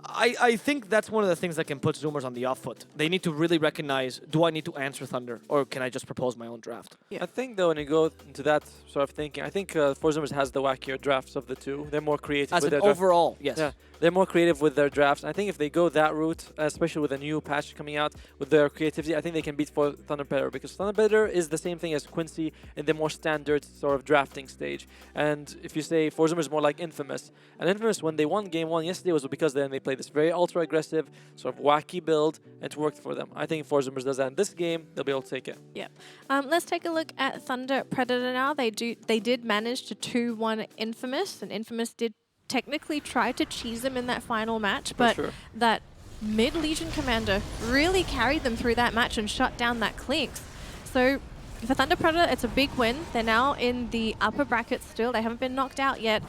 I think that's one of the things that can put Zoomers on the off foot. They need to really recognize, do I need to answer Thunder or can I just propose my own draft? Yeah. I think though when you go into that sort of thinking, I think 4 Zoomers has the wackier drafts of the two. They're more creative as with an their overall, yes. Yeah, they're more creative with their drafts. I think if they go that route, especially with a new patch coming out, with their creativity, I think they can beat for Thunder Predator because Thunder Predator is the same thing as Quincy in the more standard sort of drafting stage. And if you say 4 Zoomers is more like Infamous, and Infamous when they won game 1 yesterday was because then they played play this very ultra aggressive, sort of wacky build, and it's worked for them. I think if Four Zoomers does that in this game, they'll be able to take it. Yeah. Let's take a look at Thunder Predator now. They did manage to 2-1 Infamous, and Infamous did technically try to cheese them in that final match, but that mid-Legion commander really carried them through that match and shut down that Clinks. So for Thunder Predator, it's a big win. They're now in the upper bracket still. They haven't been knocked out yet.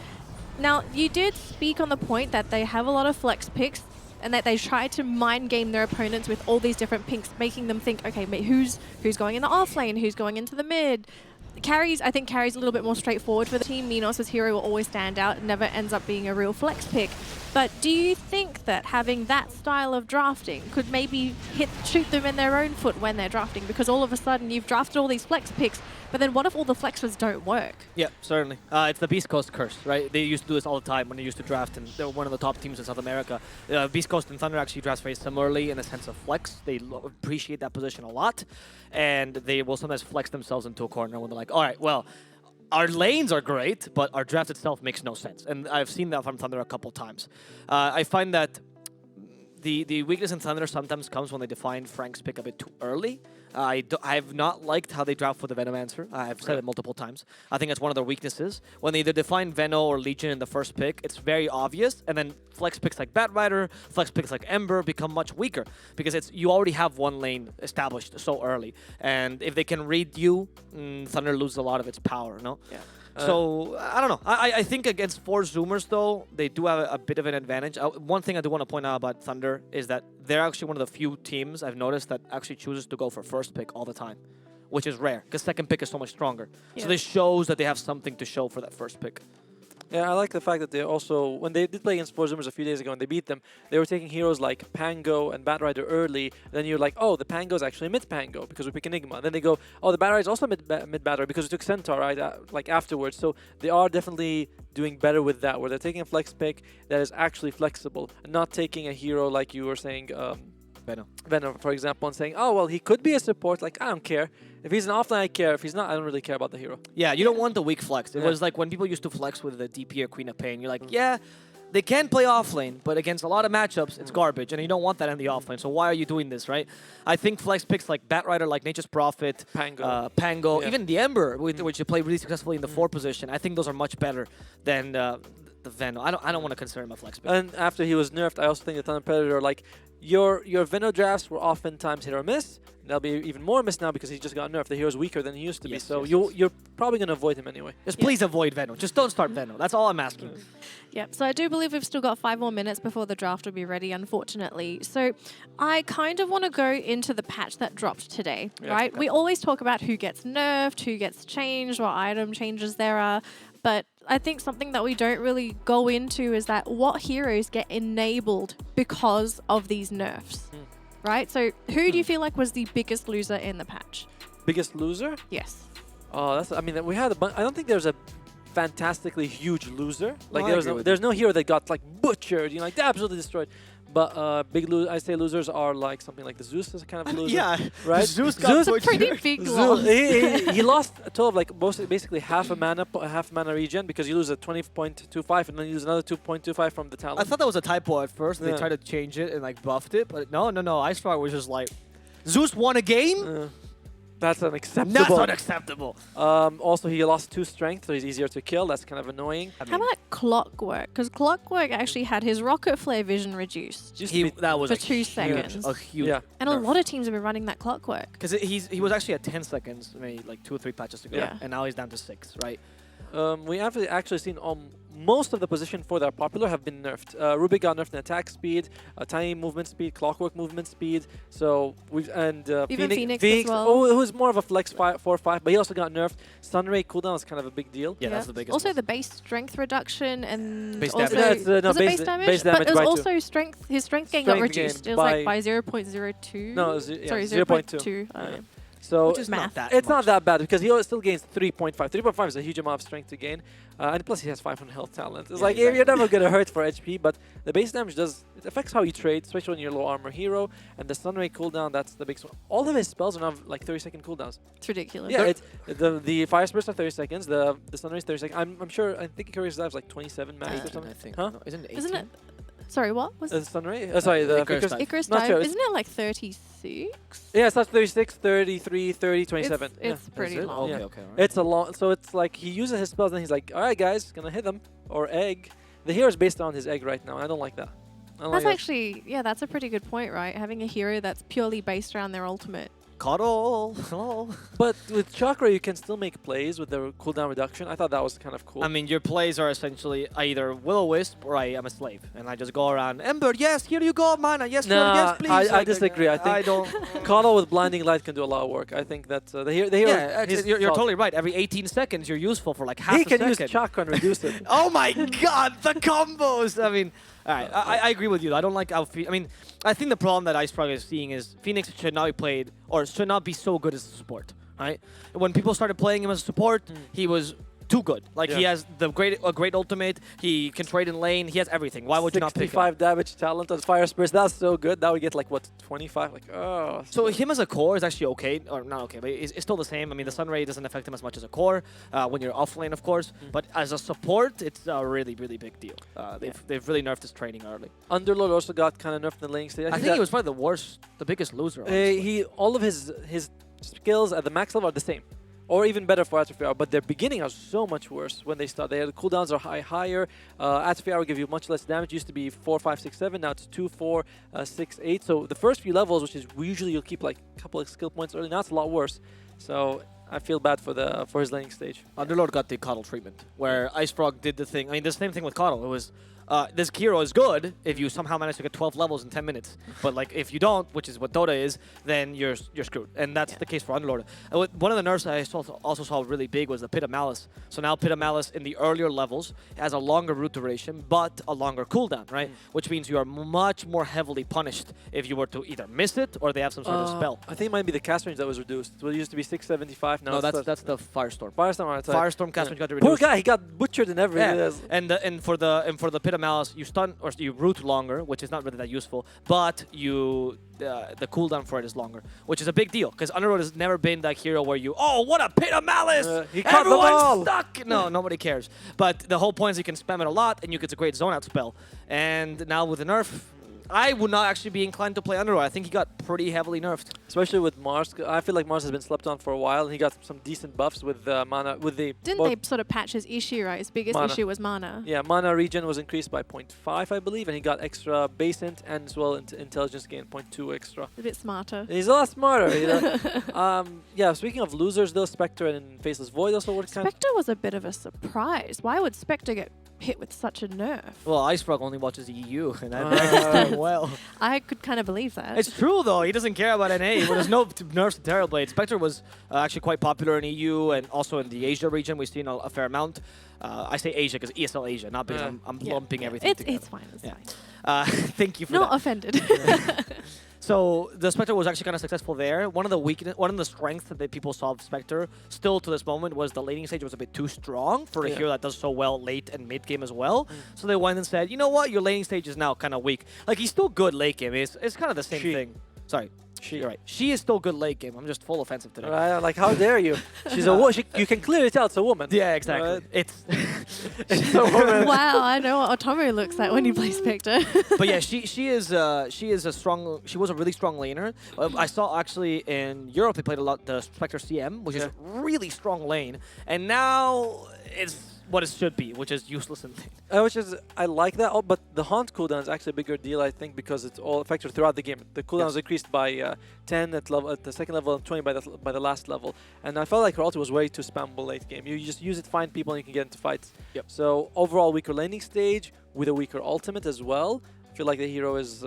Now, you did speak on the point that they have a lot of flex picks and that they try to mind game their opponents with all these different picks, making them think, okay, who's going in the off lane, who's going into the mid. I think Carrie's a little bit more straightforward for the team. Minos' hero will always stand out. It never ends up being a real flex pick. But do you think that having that style of drafting could maybe shoot them in their own foot when they're drafting? Because all of a sudden you've drafted all these flex picks, but then what if all the flexes don't work? Yeah, certainly. It's the Beast Coast curse, right? They used to do this all the time when they used to draft, and they were one of the top teams in South America. Beast Coast and Thunder actually drafts very similarly in the sense of flex. They appreciate that position a lot, and they will sometimes flex themselves into a corner when they're like, all right, well, our lanes are great, but our draft itself makes no sense. And I've seen that from Thunder a couple times. I find that the weakness in Thunder sometimes comes when they define Frank's pick a bit too early. I've not liked how they draft for the Venomancer. I've said it multiple times. I think it's one of their weaknesses. When they either define Veno or Legion in the first pick, it's very obvious, and then flex picks like Batrider, flex picks like Ember become much weaker because you already have one lane established so early. And if they can read you, Thunder loses a lot of its power, no? Yeah. So, I don't know. I think against Four Zoomers, though, they do have a bit of an advantage. One thing I do want to point out about Thunder is that they're actually one of the few teams I've noticed that actually chooses to go for first pick all the time, which is rare because second pick is so much stronger. Yeah. So this shows that they have something to show for that first pick. Yeah, I like the fact that they also, when they did play against Four Zoomers a few days ago and they beat them, they were taking heroes like Pango and Batrider early. Then you're like, oh, the Pango is actually mid Pango because we pick Enigma. And then they go, oh, the Batrider is also mid Batrider because we took Centaur, right? Like afterwards. So they are definitely doing better with that, where they're taking a flex pick that is actually flexible and not taking a hero like you were saying, Venom, for example, and saying, oh, well, he could be a support. Like, I don't care. If he's an offline, I care. If he's not, I don't really care about the hero. Yeah, you don't want the weak flex. It was like when people used to flex with the DP or Queen of Pain. You're like, yeah, they can play offlane, but against a lot of matchups, it's garbage, and you don't want that in the offlane. So why are you doing this, right? I think flex picks like Batrider, like Nature's Prophet, Pango, even the Ember, which you play really successfully in the 4 position, I think those are much better than the Veno. I don't want to consider him a flex pick. And after he was nerfed, I also think the Thunder Predator, like, your Veno drafts were oftentimes hit or miss. They'll be even more miss now because he just got nerfed. The hero's weaker than he used to be. So you're probably going to avoid him anyway. Just please avoid Veno. Just don't start Veno. That's all I'm asking. Yep, so I do believe we've still got 5 more minutes before the draft will be ready, unfortunately. So I kind of want to go into the patch that dropped today, right? We always talk about who gets nerfed, who gets changed, what item changes there are. But I think something that we don't really go into is that what heroes get enabled because of these nerfs, right? So who do you feel like was the biggest loser in the patch? Biggest loser? Yes. Oh, I mean, we had a bunch. I don't think there's a fantastically huge loser. Like, No, there's no hero that got, like, butchered, you know, like, absolutely destroyed. But I say losers are like something like the Zeus is a kind of loser. Yeah, right. Zeus got a pretty big loss. He lost a total of like basically half a mana regen because you lose a 20.25 and then you lose another 2.25 from the talent. I thought that was a typo at first. They tried to change it and like buffed it, but no. Icefire was just like, Zeus won a game. That's unacceptable. That's unacceptable. Also, he lost 2 strength, so he's easier to kill. That's kind of annoying. How about Clockwork? Because Clockwork actually had his rocket flare vision reduced That was for 2 seconds. A huge And a lot of teams have been running that Clockwork. Because he was actually at 10 seconds, maybe like 2 or 3 patches ago, and now he's down to 6, right? We have actually seen most of the position that are popular have been nerfed. Rubik got nerfed in attack speed, tiny movement speed, Clockwork movement speed. So even Phoenix as well. Who's more of a flex 4/5, but he also got nerfed. Sunray cooldown is kind of a big deal. Yeah, that's the biggest. Also, the base strength reduction and base also damage. Was it base damage? Base damage but it was also strength. His strength gain got reduced. It was like by 0.02. No, sorry, 0.2. So which is not that bad because he still gains 3.5. 3.5 is a huge amount of strength to gain, and plus he has 500 health talent. It's like you're never gonna hurt for HP, but the base damage it affects how you trade, especially when you're a low armor hero. And the Sunray cooldown, that's the big one. All of his spells are now like 30-second cooldowns. It's ridiculous. Yeah, the Fire Spirits are 30 seconds. The Sunray is 30 seconds. I'm sure. I think Icarus Dive is like 27 max or something. I think. Huh? No, isn't it 18? Isn't it? Sorry, what was The Sunray? Sorry, the Icarus not dive? sure. Isn't it like 36? Yeah, it's not 36, 33, 30, 27. It's yeah. pretty long. Okay, okay. All right. It's a long, so it's like he uses his spells and he's like, all right, guys, gonna hit them. Or egg. The hero is based on his egg right now. I don't like that. I don't That's like actually, yeah, that's a pretty good point, right? Having a hero that's purely based around their ultimate. Cuddle. Hello. But with Chakra, you can still make plays with the cooldown reduction. I thought that was kind of cool. I mean, your plays are essentially either Will-O-Wisp or I am a slave, and I just go around. Ember, yes, here you go, mana. Yes, nah, yes, please. I disagree. I think I don't. Cuddle with Blinding Light can do a lot of work. I think that the hero. Yeah, you're totally right. Every 18 seconds, you're useful for like half a he second. can use Chakra and reduce it. Oh my God, the combos! I mean, all right, I agree with you. I don't like how. I mean, I think the problem that iSprog is seeing is Phoenix should not be played or should not be so good as a support. Right? When people started playing him as a support, he was too good. Like he has a great ultimate. He can trade in lane. He has everything. Why would you not pick him? 65 damage talent on Fire Spirits. That's so good. That would get like what 25. Like So him as a core is actually okay, or not okay, but it's still the same. I mean, the Sunray doesn't affect him as much as a core when you're off lane, of course. But as a support, it's a really big deal. They've really nerfed his training early. Underlord also got kind of nerfed in the laning stage. I think he was probably the biggest loser. All of his skills at the max level are the same. Or even better for Atrophy Hour, but their beginning are so much worse when they start. Their cooldowns are higher. Atrophy Hour will give you much less damage. It used to be 4, 5, 6, 7. Now it's 2, 4, 6, 8. So the first few levels, which is usually you'll keep like a couple of skill points early, now it's a lot worse. So I feel bad for his laning stage. Underlord got the Coddle treatment, where IceFrog did the thing. I mean, the same thing with Coddle. It was this hero is good if you somehow manage to get 12 levels in 10 minutes. But like if you don't, which is what Dota is, then you're screwed. And that's the case for Underlord. One of the nerfs I also saw really big was the Pit of Malice. So now Pit of Malice in the earlier levels has a longer root duration, but a longer cooldown, right? Which means you are much more heavily punished if you were to either miss it or they have some sort of spell. I think it might be the cast range that was reduced. It used to be 675. Now no, that's the Firestorm. Firestorm, Firestorm cast range got reduced. Poor guy, he got butchered in everything. Yeah. And for the Pit of Malice, you stun or you root longer, which is not really that useful, but the cooldown for it is longer, which is a big deal because Underlord has never been that hero where you, oh, what a Pit of Malice! He caught them all! Stuck! No, nobody cares. But the whole point is you can spam it a lot and you get a great zone out spell. And now with the nerf, I would not actually be inclined to play Underlord. I think he got pretty heavily nerfed. Especially with Mars. I feel like Mars has been slept on for a while, and he got some decent buffs with mana. Didn't they sort of patch his issue, right? His biggest issue was mana. Yeah, mana regen was increased by 0.5, I believe, and he got extra base int and as well intelligence gain 0.2 extra. A bit smarter. He's a lot smarter, you know. Yeah, speaking of losers, though, Spectre and Faceless Void also worked kind of... Spectre was a bit of a surprise. Why would Spectre get hit with such a nerf? Well, IceFrog only watches EU, and that is well. I could kind of believe that. It's true, though. He doesn't care about NA. Well, there's no nerfs to Terrorblade. Spectre was actually quite popular in EU and also in the Asia region. We've seen a fair amount. I say Asia because ESL Asia, not because I'm lumping everything together. It's fine. It's fine. Thank you for Not that. offended. So the Spectre was actually kind of successful there. One of the strengths that people saw of Spectre still to this moment was the laning stage was a bit too strong for a hero that does so well late and mid game as well. So they went and said, you know what, your laning stage is now kind of weak. Like he's still good late game. It's kind of the same thing. Sorry. You're right. She is still good late game. I'm just full offensive today. Like, how dare you? She's a woman. You can clearly tell it's a woman. Yeah, exactly. It's a woman. Wow, I know what Otomo looks like when he plays Spectre. But yeah, she was a really strong laner. I saw actually in Europe they played a lot the Spectre CM, which is a really strong lane, and now it's what it should be, which is useless in lane. I like that, but the Haunt cooldown is actually a bigger deal, I think, because it's all effective throughout the game. The cooldown is increased by 10 at the second level and 20 by the last level. And I felt like her ulti was way too spammable late game. You just use it, find people, and you can get into fights. So overall, weaker laning stage with a weaker ultimate as well. I feel like the hero is...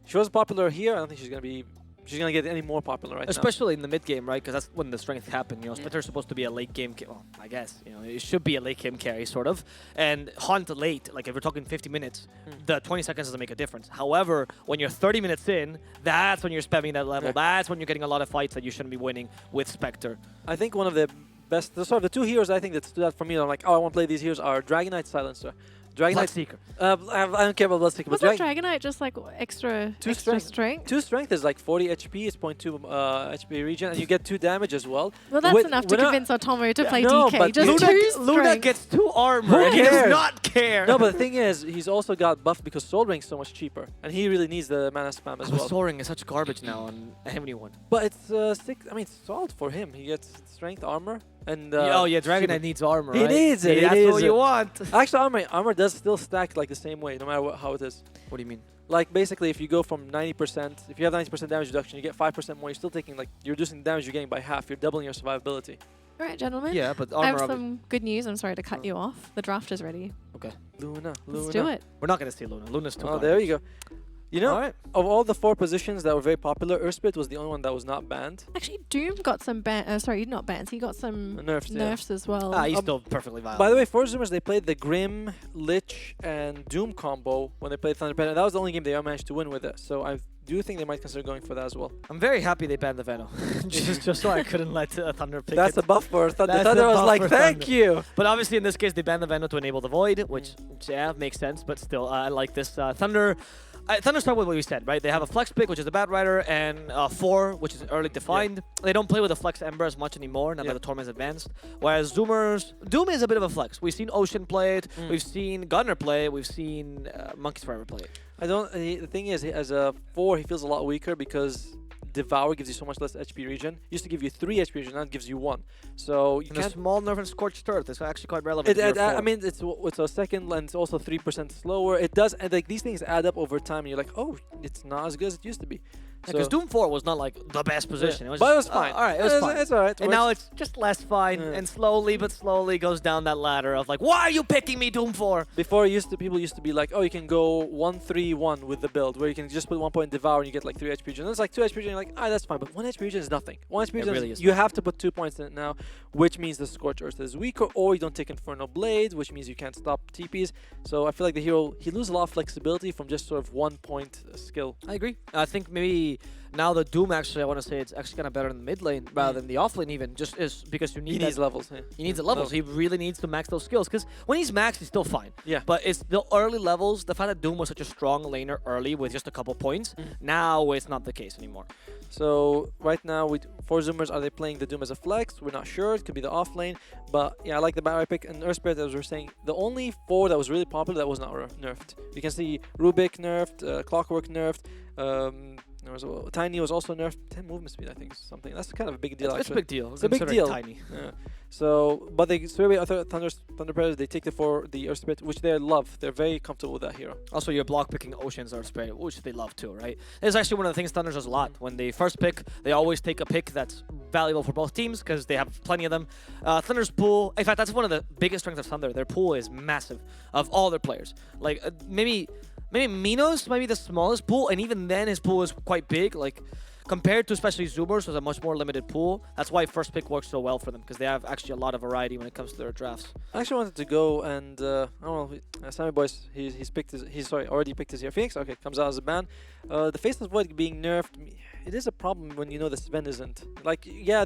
she was popular here. I don't think she's going to be... She's going to get any more popular right now. Especially in the mid game, right? Because that's when the strength happen. You know, Spectre's supposed to be a late game... Well, I guess. You know, it should be a late game carry, sort of. And Haunt late, like if we're talking 50 minutes, the 20 seconds doesn't make a difference. However, when you're 30 minutes in, that's when you're spamming that level. That's when you're getting a lot of fights that you shouldn't be winning with Spectre. I think one of the best... the two heroes I think that stood out for me, I'm like, oh, I want to play these heroes, are Dragon Knight Silencer. Dragonite. Bloodseeker. I don't care about Bloodseeker, but Wasn't Dragonite just like extra strength? 2 strength is like 40 HP. It's 0.2 HP region, and you get 2 damage as well. Well, that's enough to convince Otomo to play no, DK. but Just Luna gets 2 armor. Who He does cares? not care. No, but the thing is, he's also got buffed because Soul Ring's so much cheaper, and he really needs the mana spam as well. Soul Ring is such garbage now on anyone. But it's 6. I mean, it's solid for him. He gets strength, armor, and oh yeah, Dragonite needs armor. He right? needs it. That's what you want. Actually, armor does still stack like the same way, no matter how it is. What do you mean? Like basically, if you go from 90%, if you have 90% damage reduction, you get 5% more. You're still taking like you're reducing the damage you're getting by half. You're doubling your survivability. All right, gentlemen. Yeah, but I have armor some good news. I'm sorry to cut you off. The draft is ready. Okay. Luna. Let's do it. We're not gonna see Luna. Luna's too. Oh, there you go. You know, Alright. of all the 4 positions that were very popular, Earthspit was the only one that was not banned. Actually, Doom got some sorry, not bans. He got some nerfs as well. Ah, he's still perfectly viable. By the way, for Zoomers, they played the Grim, Lich, and Doom combo when they played Thunder Pen, and that was the only game they ever managed to win with it. So I do think they might consider going for that as well. I'm very happy they banned the Venom. just so I couldn't let Thunder pick That's it. a buff for Thunder. That's Thunder a was buff like, for thank Thunder. you. But obviously in this case they banned the Venom to enable the Void, which yeah, makes sense. But still, I like this Thunder. Thunder start with what we said, right? They have a Flex pick, which is the Bat Rider, and 4, which is early defined. Yeah. They don't play with the Flex Ember as much anymore now that the tournament's advanced. Whereas Zoomers, Doom is a bit of a flex. We've seen Ocean play it, we've seen Gunner play it, we've seen Monkeys Forever play it. I don't. The thing is, as a 4, he feels a lot weaker because Devour gives you so much less HP region. Used to give you 3 HP region, now it gives you 1. So you can't. A small nerf and Scorched Earth is actually quite relevant. I mean, it's a second, and it's also 3% slower. It does, and like these things add up over time. And you're like, oh, it's not as good as it used to be. Because Doom 4 was not like the best position. Yeah. It was but it was fine. All right, it was fine. It's all right. And now it's just less fine, and slowly but slowly goes down that ladder of like, why are you picking me Doom 4? Before people used to be like, oh, you can go 1-3-1 with the build, where you can just put 1 point in Devour and you get like 3 HP region. And it's like 2 HP region, you're like, ah, that's fine. But 1 HP region is nothing. 1 HP region really is you have to put 2 points in it now, which means the Scorch Earth is weaker, or you don't take Infernal Blades, which means you can't stop TPs. So I feel like the hero, he loses a lot of flexibility from just sort of 1 point skill. I agree. I think maybe now the Doom actually, I want to say it's actually kind of better in the mid lane rather than the off lane even, just is because you need He needs levels. Yeah. He needs the levels. He really needs to max those skills because when he's maxed, he's still fine. Yeah. But it's the early levels, the fact that Doom was such a strong laner early with just a couple points, now it's not the case anymore. So right now, for Zoomers, are they playing the Doom as a flex? We're not sure. It could be the off lane. But yeah, I like the Battery pick. And Earth Spirit, as we were saying, the only 4 that was really popular that was not nerfed. You can see Rubik nerfed, Clockwork nerfed. Tiny was also nerfed. 10 movement speed, I think, is something. That's kind of a big deal. It's a big deal. It's a big deal. Tiny. Yeah. So, but they survey other Thunder Predators. They take the Earth Spirit, which they love. They're very comfortable with that hero. Also, you're block picking Ocean's Earth Spirit, which they love too, right? It's actually one of the things Thunder does a lot. When they first pick, they always take a pick that's valuable for both teams because they have plenty of them. Thunder's pool, in fact, that's one of the biggest strengths of Thunder. Their pool is massive of all their players. Like maybe Minos might be the smallest pool, and even then his pool is quite big. Like compared to especially Zoomers, who's a much more limited pool. That's why first pick works so well for them because they have actually a lot of variety when it comes to their drafts. I actually wanted to go and I don't know. Sammy Boys, already picked his hero. Phoenix, okay, comes out as a ban. The Faceless Void being nerfed, it is a problem when you know the Sven isn't. Like, yeah,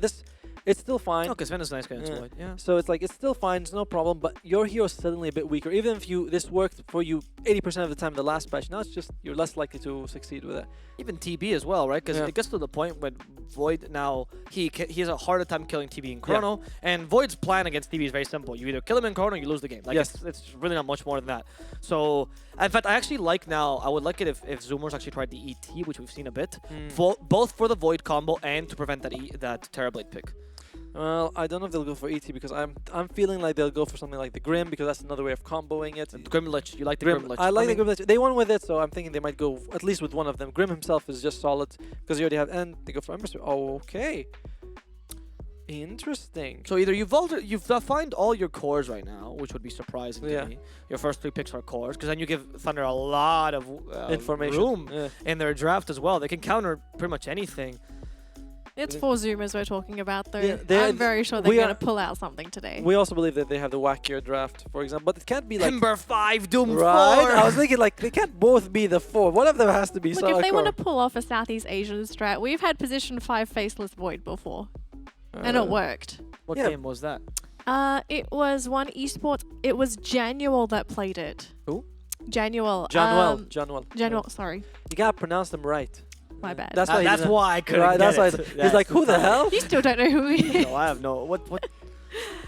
it's still fine. Okay, Sven is a nice guy. Yeah. So it's like, it's still fine, it's no problem, but your hero is suddenly a bit weaker. Even if this worked for you 80% of the time in the last patch, now it's just, you're less likely to succeed with it. Even TB as well, right? Because it gets to the point when Void now, he has a harder time killing TB in Chrono, and Void's plan against TB is very simple. You either kill him in Chrono or you lose the game. Like, it's really not much more than that. So, in fact, I actually like now, I would like it if Zoomers actually tried the ET, which we've seen a bit, both for the Void combo and to prevent that Terrorblade pick. Well, I don't know if they'll go for ET because I'm feeling like they'll go for something like the Grim because that's another way of comboing it. Grim Lich, you like the Grim Lich? I like the Grim Lich. They won with it, so I'm thinking they might go at least with one of them. Grim himself is just solid because you already have, and they go for Ember Spirit. Oh, okay. Interesting. So either you've defined all your cores right now, which would be surprising to me. Your first 3 picks are cores, because then you give Thunder a lot of information room in their draft as well. They can counter pretty much anything. It's 4 Zoomers we're talking about, though. Yeah, I'm very sure they're going to pull out something today. We also believe that they have the wackier draft, for example. But it can't be like... Ember 5, Doom 4! I was thinking, like, they can't both be the 4. One of them has to be Look, if they want to pull off a Southeast Asian strat, we've had position 5 Faceless Void before. And it worked. What game was that? It was one esports. It was Janual that played it. Who? Janual. Janual. Sorry. You gotta pronounce them right. My bad. That's why I couldn't Right, that's get why it. he's like, who the hell? You still don't know who he is. No, I have no. What?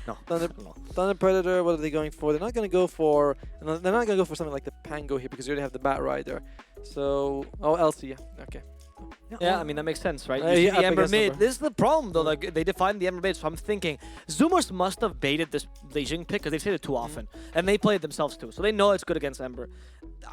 No. Thunder Predator. What are they going for? They're not gonna go for. They're not gonna go for something like the Pango here because you already have the Bat Rider. So LC. Yeah. Okay. Yeah, I mean that makes sense, right? Yeah, You see up the Ember against mid. Ember. This is the problem though. Like they defined the Ember mid, so I'm thinking Zoomers must have baited this Legion pick because they've said it too often, and they play it themselves too, so they know it's good against Ember.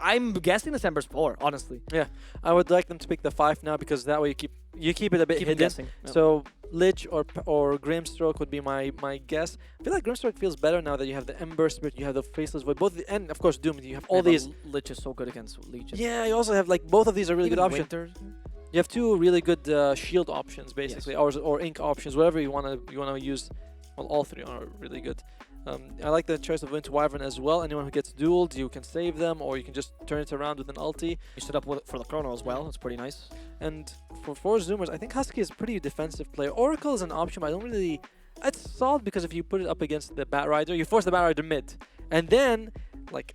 I'm guessing this Ember's 4, honestly. Yeah, I would like them to pick the 5 now because that way you keep it a bit Keep it hidden. guessing, yeah. So Lich or Grimstroke would be my guess. I feel like Grimstroke feels better now that you have the Ember Spirit, you have the Faceless Void, and of course Doom. You have all these. Lich is so good against Legion. Yeah, you also have like both of these are really Even good options. Winter. You have 2 really good shield options basically, or ink options, whatever you wanna use. Well, all 3 are really good. I like the choice of Winter Wyvern as well. Anyone who gets dueled, you can save them, or you can just turn it around with an ulti. You set up for the Chrono as well. It's pretty nice. And for Zoomers, I think Husky is a pretty defensive player. Oracle is an option, but I don't really. It's solid because if you put it up against the Bat Rider, you force the Bat Rider mid, and then like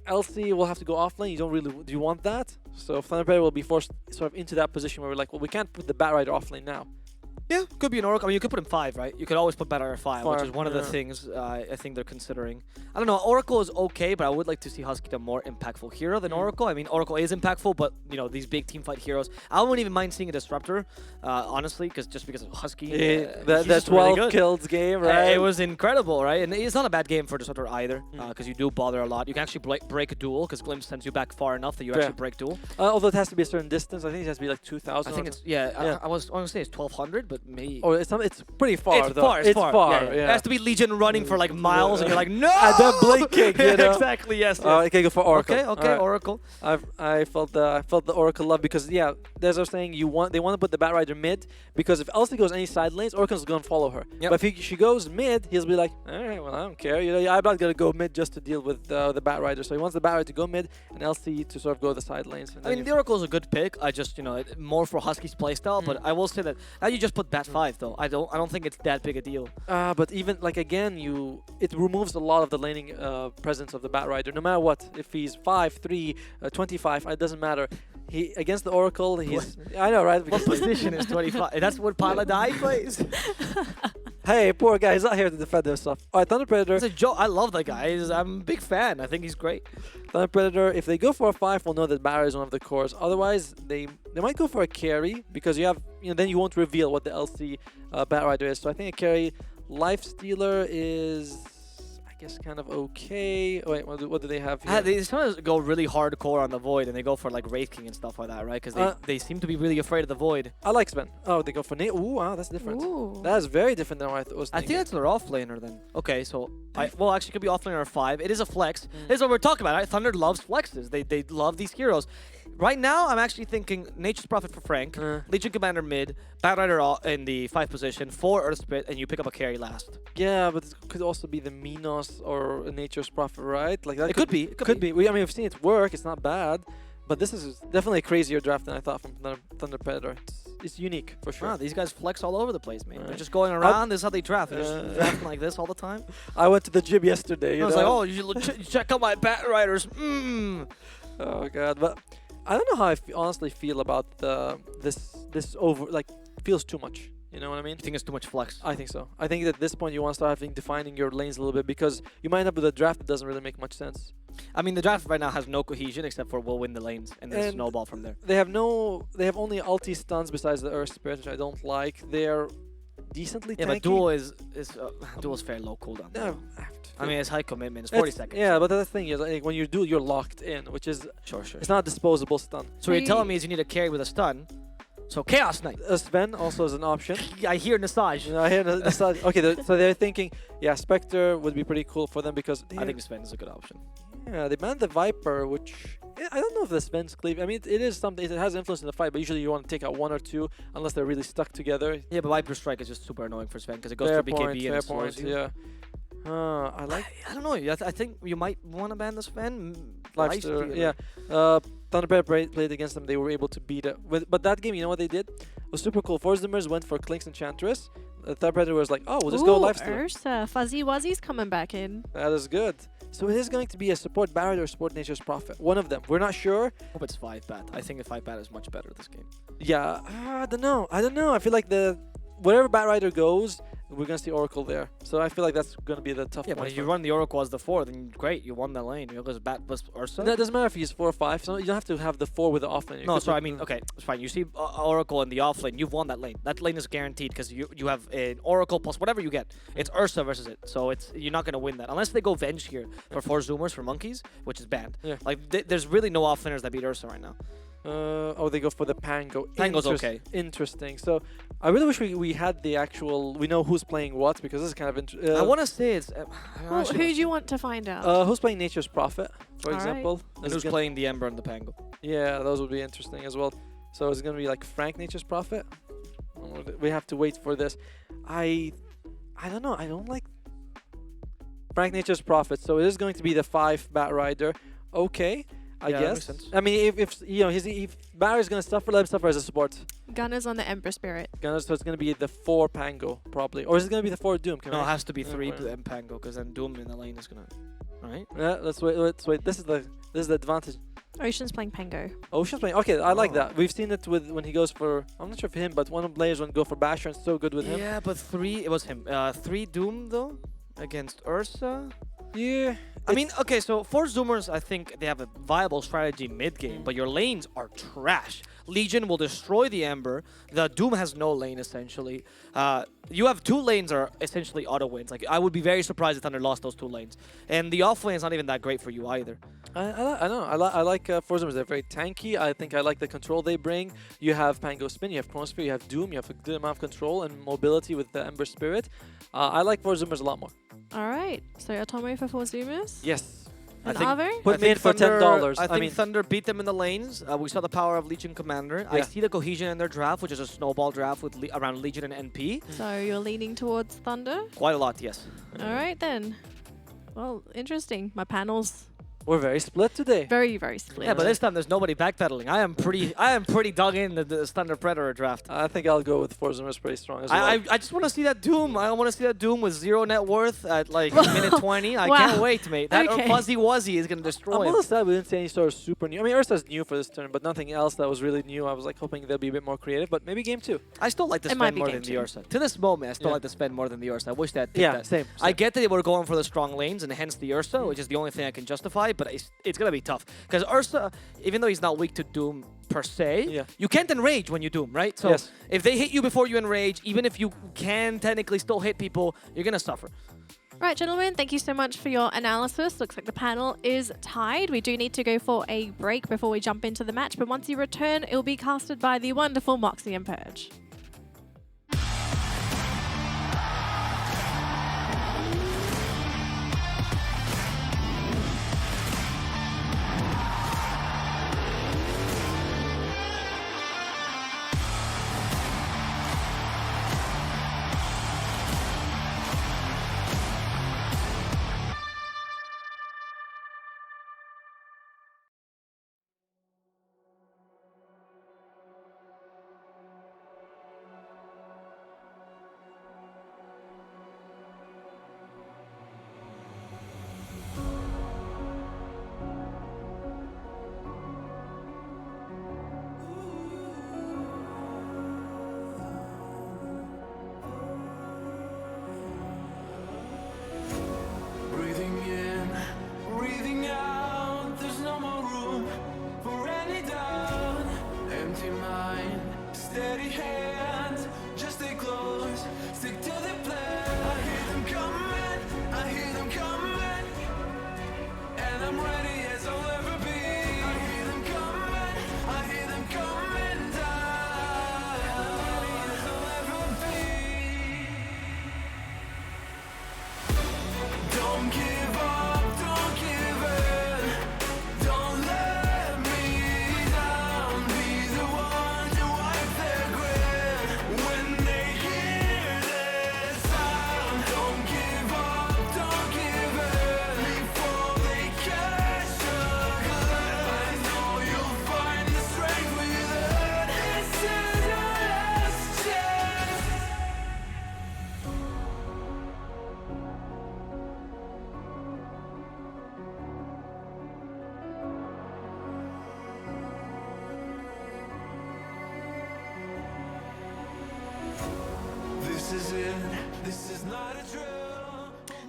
LC will have to go offlane. You don't really do you want that? So Thunder Predator will be forced sort of into that position where we're like, well, we can't put the Bat Rider offlane now. Yeah, could be an Oracle. I mean, you could put him 5, right? You could always put Bat Rider 5, which Fire, is one of the yeah. things I think they're considering. I don't know. Oracle is okay, but I would like to see Husky the more impactful hero than Oracle. I mean, Oracle is impactful, but you know these big team fight heroes. I wouldn't even mind seeing a Disruptor, honestly, just because of Husky. That 12 kills game, right? It was incredible, right? And it's not a bad game for Disruptor either, because you do bother a lot. You can actually break a duel because Glimpse sends you back far enough that you actually break duel. Although it has to be a certain distance. I think it has to be like 2,000. I think it's I was going to say it's 1,200, but maybe. Oh, it's pretty far. It's though. far. It's far. Yeah. It has to be Legion running for like miles, and you're like, no. And then blinking. You know? Exactly. Yes. Okay, go for Oracle. Okay. Right. Oracle. I felt the Oracle love because as I was saying, they want to put the Bat Rider mid because if Elsie goes any side lanes, Oracle's gonna follow her. Yep. But if she goes mid, he'll be like, all right, well I don't care. You know, I'm not gonna go mid just to deal with the Bat Rider. So he wants the Bat Rider to go mid and Elsie to sort of go the side lanes. I mean, the Oracle is a good pick. I just more for Husky's playstyle, but I will say that now you just put Bat 5 though. I don't think it's that big a deal. But even like again, it removes a lot of the laning presence of the Bat Rider. No matter what, if he's 5'3", 25, it doesn't matter. He against the Oracle, he's I know, right? What position is 25? That's what Paladai plays. Hey, poor guy, he's not here to defend himself. All right, Thunder Predator. It's a joke. I love that guy. I'm a big fan. I think he's great. Thunder Predator, if they go for a 5, we'll know that Barrier is one of the cores. Otherwise, they might go for a carry because you have, then you won't reveal what the LC Bat Rider is. So I think a carry. Life Stealer is, I guess, kind of okay. Oh, wait, what do they have here? They sometimes go really hardcore on the Void, and they go for like Wraith King and stuff like that, right? Because they seem to be really afraid of the Void. I like Sven. Oh, they go for Nate. Ooh, wow, that's different. Ooh. That's very different than what I was thinking. I think that's their offlaner then. Okay, so well, actually, it could be offlaner 5. It is a flex. This is what we're talking about. Right? Thunder loves flexes. They love these heroes. Right now, I'm actually thinking Nature's Prophet for Frank, Legion Commander mid, Bat Rider in the 5 position, 4 Earth Spirit, and you pick up a carry last. Yeah, but it could also be the Minos or Nature's Prophet, right? Like that It could be. It could be. I mean, we've seen it work. It's not bad. But this is definitely a crazier draft than I thought from Thunder Predator. It's unique, for sure. Wow, these guys flex all over the place, man. They're just going around. This is how they draft. They're just drafting like this all the time. I went to the gym yesterday. I was like, oh, you check out my Bat Riders. Oh, God. But I don't know how I honestly feel about this over, like, feels too much. You know what I mean? You think it's too much flex? I think so. I think that at this point you want to start defining your lanes a little bit because you might end up with a draft that doesn't really make much sense. I mean, the draft right now has no cohesion except for we'll win the lanes and then snowball from there. They have only ulti stuns besides the Earth Spirit, which I don't like. They're decently tanky. But duel is fairly low cooldown. No, I mean, it's high commitment. It's 40 seconds. Yeah, but the thing is, like, when you duel, you're locked in, which is sure. It's not a disposable stun. So what you're telling me is you need a carry with a stun. So Chaos Knight. Sven also is an option. I hear Nasaj. I hear Nasaj. Okay, so they're thinking, yeah, Spectre would be pretty cool for them because I think Sven is a good option. Yeah, they banned the Viper, which I don't know if the Sven's cleave. I mean, it is something. It has influence in the fight, but usually you want to take out 1 or 2 unless they're really stuck together. Yeah, but Viper Strike is just super annoying for Sven because it goes fair through BKB and it slows you. Yeah. I don't know. I think you might want to ban the Sven. Lifestealer, yeah. Thunder Predator played against them. They were able to beat it. But that game, you know what they did? It was super cool. Force Dimmers went for Klink's Enchantress. The third Predator was like, oh, we'll just go Ooh, Lifesteal. Ursa. Fuzzy Wuzzy's coming back in. That is good. So it is going to be a support Barret or support Nature's Prophet. One of them. We're not sure. I hope it's 5-bat. I think a 5-bat is much better this game. Yeah, I don't know. I feel like wherever Bat Rider goes, we're going to see Oracle there. So I feel like that's going to be the tough Yeah, point. but if you run the Oracle as the 4, then great, you won the lane. You goes Bat plus Ursa. No, it doesn't matter if he's 4 or 5. So you don't have to have the 4 with the off lane. No, sorry, I mean, okay, it's fine. You see Oracle in the off lane, you've won that lane. That lane is guaranteed because you have an Oracle plus whatever you get. It's Ursa versus it, so you're not going to win that. Unless they go Venge here for 4 Zoomers for Monkeys, which is banned. Yeah. Like, there's really no off laners that beat Ursa right now. They go for the Pango. Pango's okay. Interesting. So I really wish we had the actual. We know who's playing what because this is kind of interesting. I want to say it's. Well, who do you want to find out? Who's playing Nature's Prophet, for All example? right. And who's playing the Ember and the Pango? Yeah, those would be interesting as well. So is it going to be like Frank Nature's Prophet? We have to wait for this. I don't know. I don't like Frank Nature's Prophet. So it is going to be the 5 Bat Rider. Okay. I Yeah, that makes guess. sense. I mean, if you know, if Barry's gonna suffer, let him suffer as a support. Gunners on the Emperor Spirit. Gunners, so it's gonna be the 4 Pango probably, or is it gonna be the 4 Doom? No, it has to be 3 Pango because then Doom in the lane is gonna. Right? Yeah, let's wait. Let's wait. This is the advantage. Ocean's playing Pango. Ocean's playing. Okay, I like that. We've seen it with when he goes for. I'm not sure for him, but one of the players when go for Basher and so good with him. Yeah, but 3. It was him. 3 Doom though against Ursa. Yeah. I mean, okay, so for Zoomers, I think they have a viable strategy mid-game, but your lanes are trash. Legion will destroy the Ember. The Doom has no lane, essentially. You have 2 lanes are essentially auto-wins. Like, I would be very surprised if Thunder lost those 2 lanes. And the off lane is not even that great for you either. I know. I like four Zoomers. They're very tanky. I think I like the control they bring. You have Pango Spin, you have Chronosphere, you have Doom, you have a good amount of control and mobility with the Ember Spirit. I like four Zoomers a lot more. All right. So Atomo for 4 Zoomers. Yes. And Avo? Put me in for $10. I think Thunder beat them in the lanes. We saw the power of Legion Commander. I see the cohesion in their draft, which is a snowball draft with around Legion and NP. So you're leaning towards Thunder? Quite a lot, yes. All right, then. Well, interesting. My panels... We're very split today. Very, very split. Yeah, but this time there's nobody backpedaling. I am pretty dug in the Thunder Predator draft. I think I'll go with four Zoomers pretty strong as well. I just want to see that Doom. I want to see that Doom with 0 net worth at like minute 20. I can't wait, mate. That Fuzzy Wuzzy is going to destroy I'm him. almost sad we didn't see any sort of super new. I mean, Ursa's new for this turn, but nothing else that was really new. I was like hoping they'll be a bit more creative, but maybe game 2. I still like the spend more than the Ursa. To this moment, I still like the spend more than the Ursa. I wish that. Yeah, same. I get that they were going for the strong lanes and hence the Ursa, which is the only thing I can justify, but it's going to be tough. Because Ursa, even though he's not weak to Doom per se, you can't enrage when you Doom, right? So if they hit you before you enrage, even if you can technically still hit people, you're going to suffer. Right, gentlemen, thank you so much for your analysis. Looks like the panel is tied. We do need to go for a break before we jump into the match, but once you return, it will be casted by the wonderful Moxie and Purge.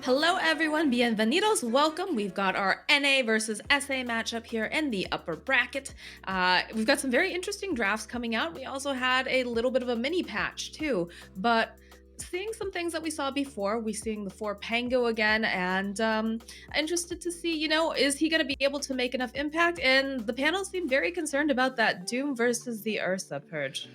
Hello everyone, bienvenidos, welcome. We've got our NA versus SA matchup here in the upper bracket. We've got some very interesting drafts coming out. We also had a little bit of a mini patch too, but seeing some things that we saw before, we're seeing the 4 Pango again, and interested to see, you know, is he going to be able to make enough impact? And the panel seemed very concerned about that Doom versus the Ursa purge.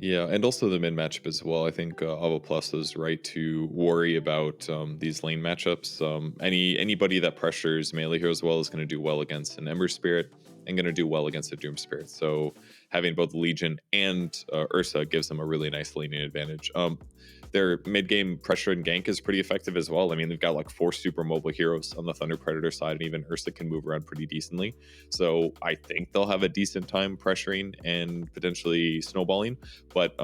Yeah, and also the mid matchup as well. I think Avo Plus is right to worry about these lane matchups. Anybody that pressures melee heroes well is going to do well against an Ember Spirit and going to do well against a Doom Spirit. So having both Legion and Ursa gives them a really nice laning advantage. Their mid-game pressure and gank is pretty effective as well. I mean, they've got like 4 super mobile heroes on the Thunder Predator side, and even Ursa can move around pretty decently. So I think they'll have a decent time pressuring and potentially snowballing. But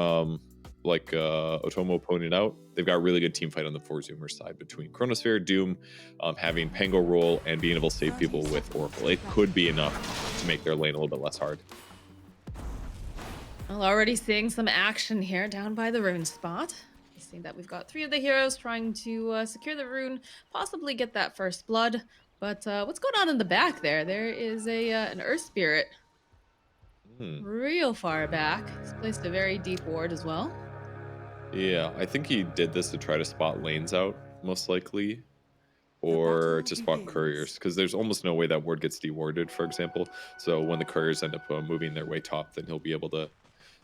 like Otomo pointed out, they've got a really good team fight on the 4-Zoomer side between Chronosphere, Doom, having Pango roll, and being able to save people with Oracle. It could be enough to make their lane a little bit less hard. Well, already seeing some action here down by the rune spot. Seeing that we've got 3 of the heroes trying to secure the rune, possibly get that first blood. But what's going on in the back there? There is an Earth Spirit real far back. He's placed a very deep ward as well. Yeah, I think he did this to try to spot lanes out, most likely, or to spot couriers, because there's almost no way that ward gets dewarded, for example. So when the couriers end up moving their way top, then he'll be able to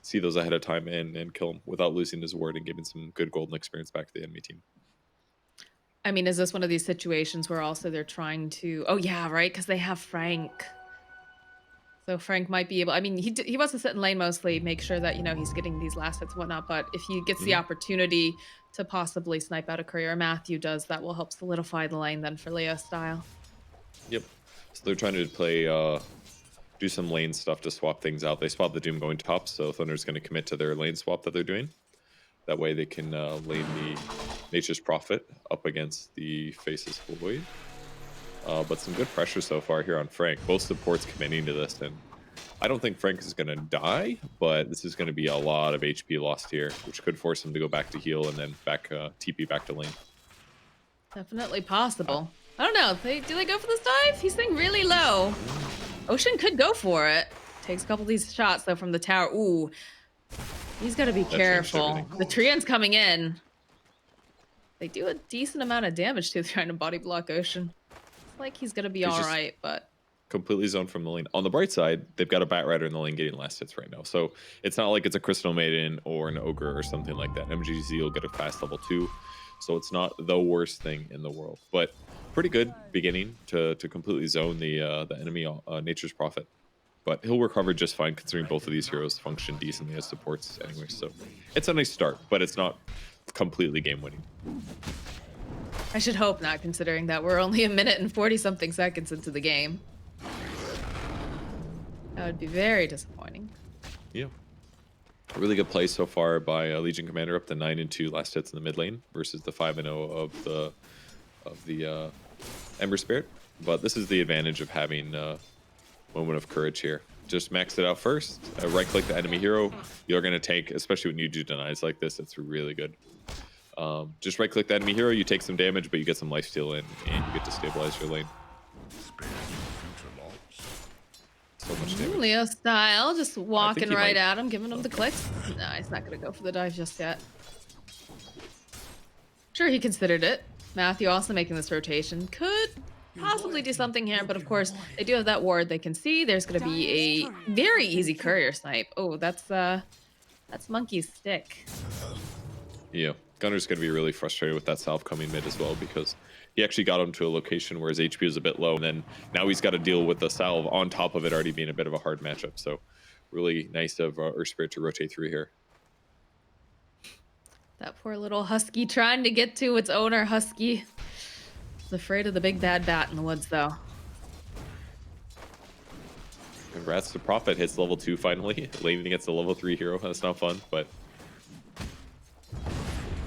see those ahead of time and kill him without losing his ward and giving some good golden experience back to the enemy team. I mean, is this one of these situations where also they're trying to... Oh, yeah, right? Because they have Frank. So Frank might be able... I mean, he wants to sit in lane mostly, make sure that, you know, he's getting these last hits and whatnot. But if he gets the opportunity to possibly snipe out a courier, Matthew does, that will help solidify the lane then for Leo style. Yep. So they're trying to play... do some lane stuff to swap things out. They spot the Doom going top, so Thunder's going to commit to their lane swap that they're doing. That way they can lane the Nature's Prophet up against the Faceless Void. But some good pressure so far here on Frank. Both supports committing to this, and I don't think Frank is going to die, but this is going to be a lot of HP lost here, which could force him to go back to heal and then back TP back to lane. Definitely possible. I don't know. Do they go for this dive? He's staying really low. Ocean could go for it. Takes a couple of these shots, though, from the tower. Ooh. He's got to be careful. The Treant's coming in. They do a decent amount of damage to trying to body block Ocean. It's like he's going to be all right, but... Completely zoned from the lane. On the bright side, they've got a Bat Rider in the lane getting last hits right now. So it's not like it's a Crystal Maiden or an Ogre or something like that. MGZ will get a fast level 2. So it's not the worst thing in the world. But... pretty good beginning to completely zone the enemy Nature's Prophet, but he'll recover just fine considering both of these heroes function decently as supports anyway. So it's a nice start, but it's not completely game winning. I should hope not, considering that we're only 1 minute and 40 something seconds into the game. That would be very disappointing. Yeah, a really good play so far by Legion Commander, up to 9-2 last hits in the mid lane versus the 5-0 of the Ember Spirit. But this is the advantage of having Moment of Courage here. Just max it out first, right click the enemy hero. You're going to take, especially when you do denies like this, it's really good. Just right click the enemy hero, you take some damage, but you get some lifesteal in and you get to stabilize your lane. So much damage. Leo style, just walking right at him, giving him the clicks. No, he's not going to go for the dive just yet. Sure, he considered it. Matthew also making this rotation. Could possibly do something here, but of course, they do have that ward they can see. There's going to be a very easy courier snipe. Oh, that's Monkey's stick. Yeah, Gunner's going to be really frustrated with that salve coming mid as well, because he actually got him to a location where his HP is a bit low, and then now he's got to deal with the salve on top of it already being a bit of a hard matchup. So really nice of Earth Spirit to rotate through here. That poor little husky trying to get to its owner, Husky. It's afraid of the big bad bat in the woods, though. Congrats to Prophet, hits level 2 finally. Laning against a level 3 hero. That's not fun, but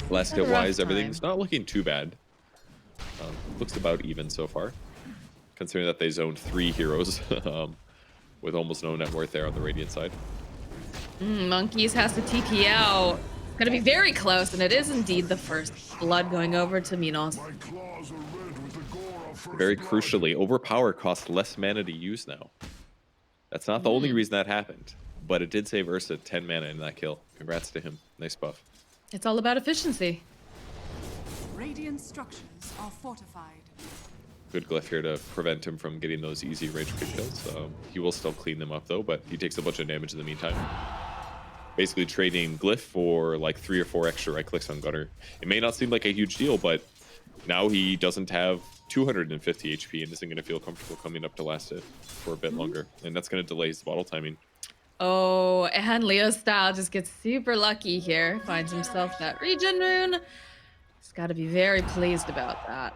last hit wise, everything's not looking too bad. Looks about even so far, considering that they zoned 3 heroes with almost no net worth there on the Radiant side. Monkeys has to TP out. Gonna be very close, and it is indeed the first blood going over to Minos. Very crucially, Overpower costs less mana to use now. That's not the only reason that happened, but it did save Ursa 10 mana in that kill. Congrats to him. Nice buff. It's all about efficiency. Radiant structures are fortified. Good glyph here to prevent him from getting those easy range creep kills. He will still clean them up though, but he takes a bunch of damage in the meantime. Basically trading glyph for like 3 or 4 extra right clicks on Gunner. It may not seem like a huge deal, but now he doesn't have 250 HP and isn't going to feel comfortable coming up to last it for a bit longer. And that's going to delay his bottle timing. Oh, and Leo Style just gets super lucky here. Finds himself that regen rune. He's got to be very pleased about that.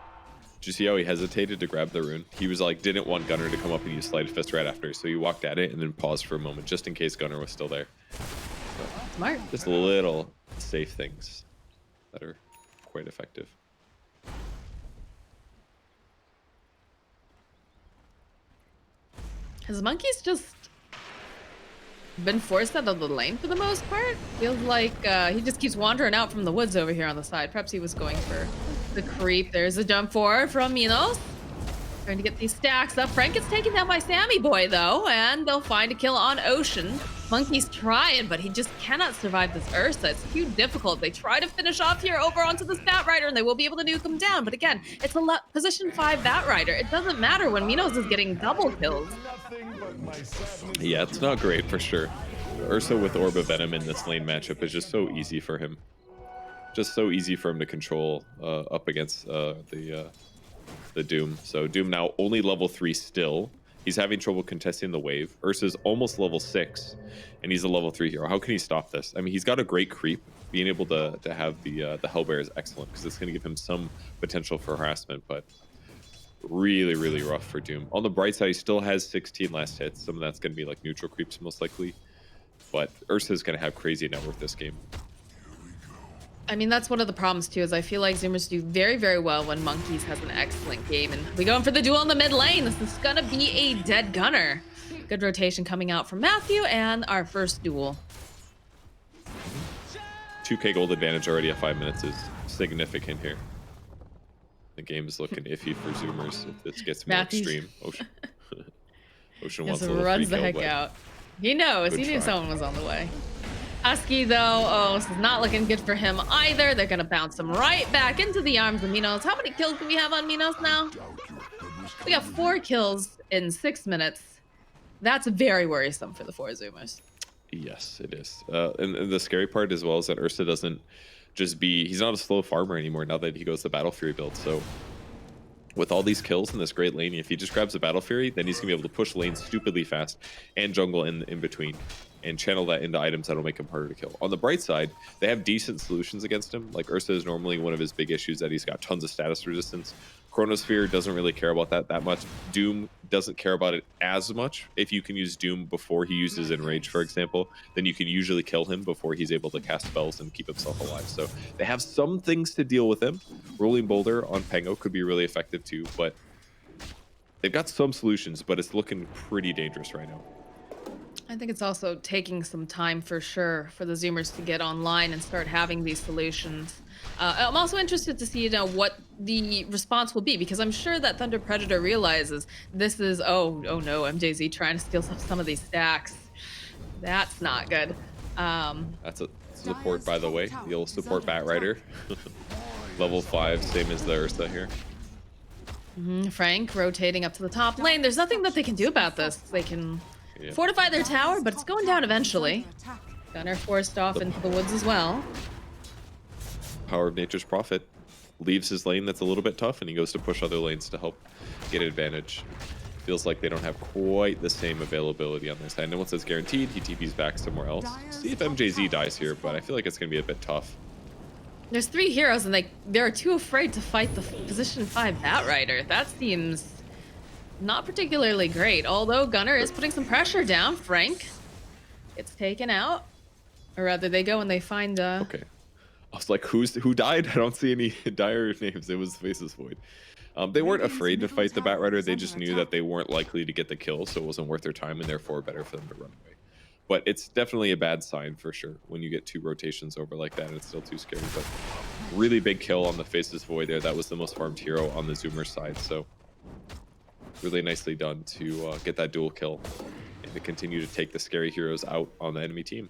Did you see how he hesitated to grab the rune? He was like, didn't want Gunner to come up and use Sleight of Fist right after. So he walked at it and then paused for a moment just in case Gunner was still there. Smart. Just little safe things that are quite effective. Has Monkey's just been forced out of the lane for the most part? Feels like he just keeps wandering out from the woods over here on the side. Perhaps he was going for the creep. There's a jump forward from Minos. Trying to get these stacks up. Frank gets taken down by Sammy Boy though, and they'll find a kill on Ocean. Monkey's trying, but he just cannot survive this Ursa. It's too difficult. They try to finish off here over onto this Bat Rider, and they will be able to nuke him down. But again, it's a position 5 Bat Rider. It doesn't matter when Minos is getting double kills. Yeah, it's not great for sure. Ursa with Orb of Venom in this lane matchup is just so easy for him. Just so easy for him to control up against the Doom. So Doom now only level 3 still. He's having trouble contesting the wave. Ursa's almost level 6, and he's a level 3 hero. How can he stop this? I mean, he's got a great creep. Being able to have the Hellbear is excellent because it's going to give him some potential for harassment, but really, really rough for Doom. On the bright side, he still has 16 last hits. Some of that's going to be like neutral creeps most likely, but Ursa's going to have crazy net worth this game. I mean, that's one of the problems too, is I feel like Zoomers do very, very well when Monkeys has an excellent game. And we going for the duel in the mid lane. This is gonna be a dead Gunner. Good rotation coming out from Matthew, and our first duel. 2k gold advantage already at 5 minutes is significant here. The game is looking iffy for Zoomers if this gets more extreme. Ocean wants a little runs free the kill, heck out. He knows. He knew someone was on the way. Husky though, oh, this is not looking good for him either. They're gonna bounce him right back into the arms of Minos. How many kills do we have on Minos now? We got 4 kills in 6 minutes. That's very worrisome for the 4 Zoomers. Yes, it is. And the scary part as well is that Ursa doesn't just he's not a slow farmer anymore now that he goes the Battle Fury build. So with all these kills in this great lane, if he just grabs the Battle Fury, then he's gonna be able to push lanes stupidly fast and jungle in between and channel that into items that'll make him harder to kill. On the bright side, they have decent solutions against him. Like Ursa is normally one of his big issues that he's got tons of status resistance. Chronosphere doesn't really care about that much. Doom doesn't care about it as much. If you can use Doom before he uses Enrage, for example, then you can usually kill him before he's able to cast spells and keep himself alive. So they have some things to deal with him. Rolling Boulder on Pango could be really effective too, but they've got some solutions, but it's looking pretty dangerous right now. I think it's also taking some time for sure for the Zoomers to get online and start having these solutions. I'm also interested to see, what the response will be, because I'm sure that Thunder Predator realizes this is, oh no, MJZ trying to steal some of these stacks. That's not good. That's a support, by the way. You'll support Bat Rider. Level 5, same as the Ursa here. Frank rotating up to the top lane. There's nothing that they can do about this. They can fortify their tower, but it's going down eventually. Gunner forced off into the woods as well. Power of Nature's Prophet leaves his lane that's a little bit tough, and he goes to push other lanes to help get advantage. Feels like they don't have quite the same availability on their side. No one says guaranteed. He TP's back somewhere else. See if MJZ dies here, but I feel like it's going to be a bit tough. There's 3 heroes, and they're too afraid to fight the position 5 Bat Rider. That seems not particularly great, although Gunner is putting some pressure down. Frank gets taken out, or rather they go and they find Okay. I was like, who died? I don't see any dire names. It was Faceless Void. They weren't afraid to fight the Bat Rider. They just knew that they weren't likely to get the kill, so it wasn't worth their time, and therefore better for them to run away. But it's definitely a bad sign for sure when you get 2 rotations over like that and it's still too scary. But really big kill on the Faceless Void there. That was the most farmed hero on the Zoomer side. So really nicely done to get that dual kill and to continue to take the scary heroes out on the enemy team.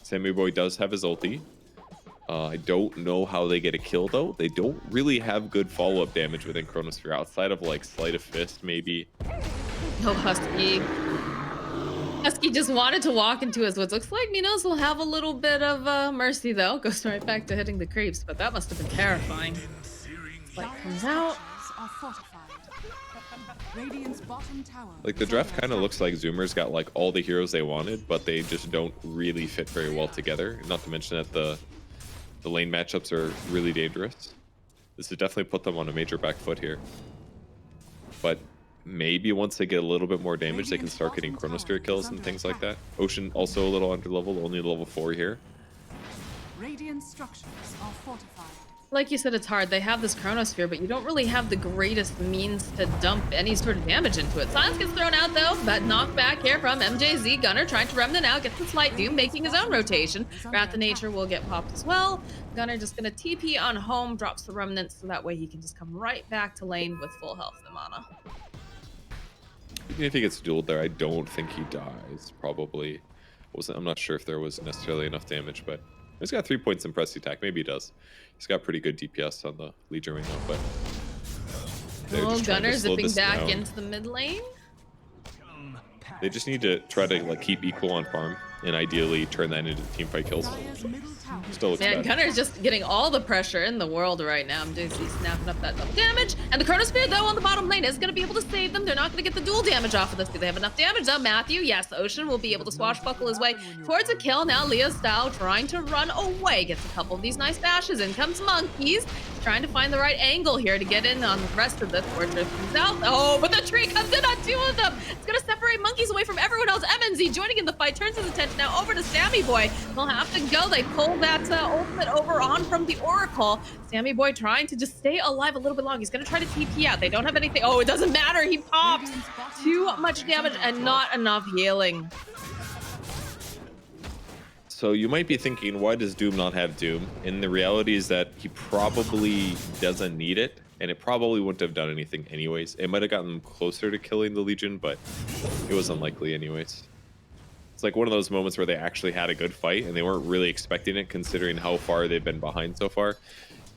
Sammy Boy does have his ulti. I don't know how they get a kill though. They don't really have good follow-up damage within Chronosphere outside of like Sleight of Fist maybe. Oh, Husky. Husky just wanted to walk into his woods. Looks like Minos will have a little bit of mercy though. Goes right back to hitting the creeps, but that must have been terrifying. Light comes out. Like the draft kind of looks like Zoomers got like all the heroes they wanted, but they just don't really fit very well together. Not to mention that the lane matchups are really dangerous. This has definitely put them on a major back foot here. But maybe once they get a little bit more damage, they can start getting Chronosphere kills and things like that. Ocean also a little under level, only level 4 here. Radiant structures are fortified. Like you said, it's hard. They have this Chronosphere, but you don't really have the greatest means to dump any sort of damage into it. Silence gets thrown out, though. That knockback here from MJZ. Gunner trying to remnant out, gets the Slight Doom, making his own rotation. Wrath of Nature will get popped as well. Gunner just going to TP on home, drops the Remnant, so that way he can just come right back to lane with full health and mana. Even if he gets dueled there, I don't think he dies, probably. I'm not sure if there was necessarily enough damage, but he's got 3 points in press attack. Maybe he does. He's got pretty good DPS on the Legion right now, but Oh, Gunner zipping back into the mid lane. They just need to try to like keep equal on farm and ideally turn that into team fight kills. Still looks Man, bad. Gunner's just getting all the pressure in the world right now. MJZ snapping up that double damage. And the Chronosphere, though, on the bottom lane is going to be able to save them. They're not going to get the dual damage off of this. Do they have enough damage, though? Matthew, yes, the Ocean will be able to swashbuckle his way towards a kill. Now Leo Style trying to run away. Gets a couple of these nice bashes. In comes Monkeys. Trying to find the right angle here to get in on the rest of the Fortress South. Oh, but the tree comes in on 2 of them. It's going to separate Monkeys away from everyone else. MNZ joining in the fight, turns his attention now over to Sammy Boy. They'll have to go. They pull that ultimate over on from the Oracle. Sammy Boy trying to just stay alive a little bit long. He's going to try to TP out. They don't have anything. Oh, it doesn't matter. He pops. Too much damage and not enough healing. So you might be thinking, why does Doom not have Doom? And the reality is that he probably doesn't need it, and it probably wouldn't have done anything anyways. It might have gotten them closer to killing the Legion, but it was unlikely anyways. It's like one of those moments where they actually had a good fight, and they weren't really expecting it considering how far they've been behind so far.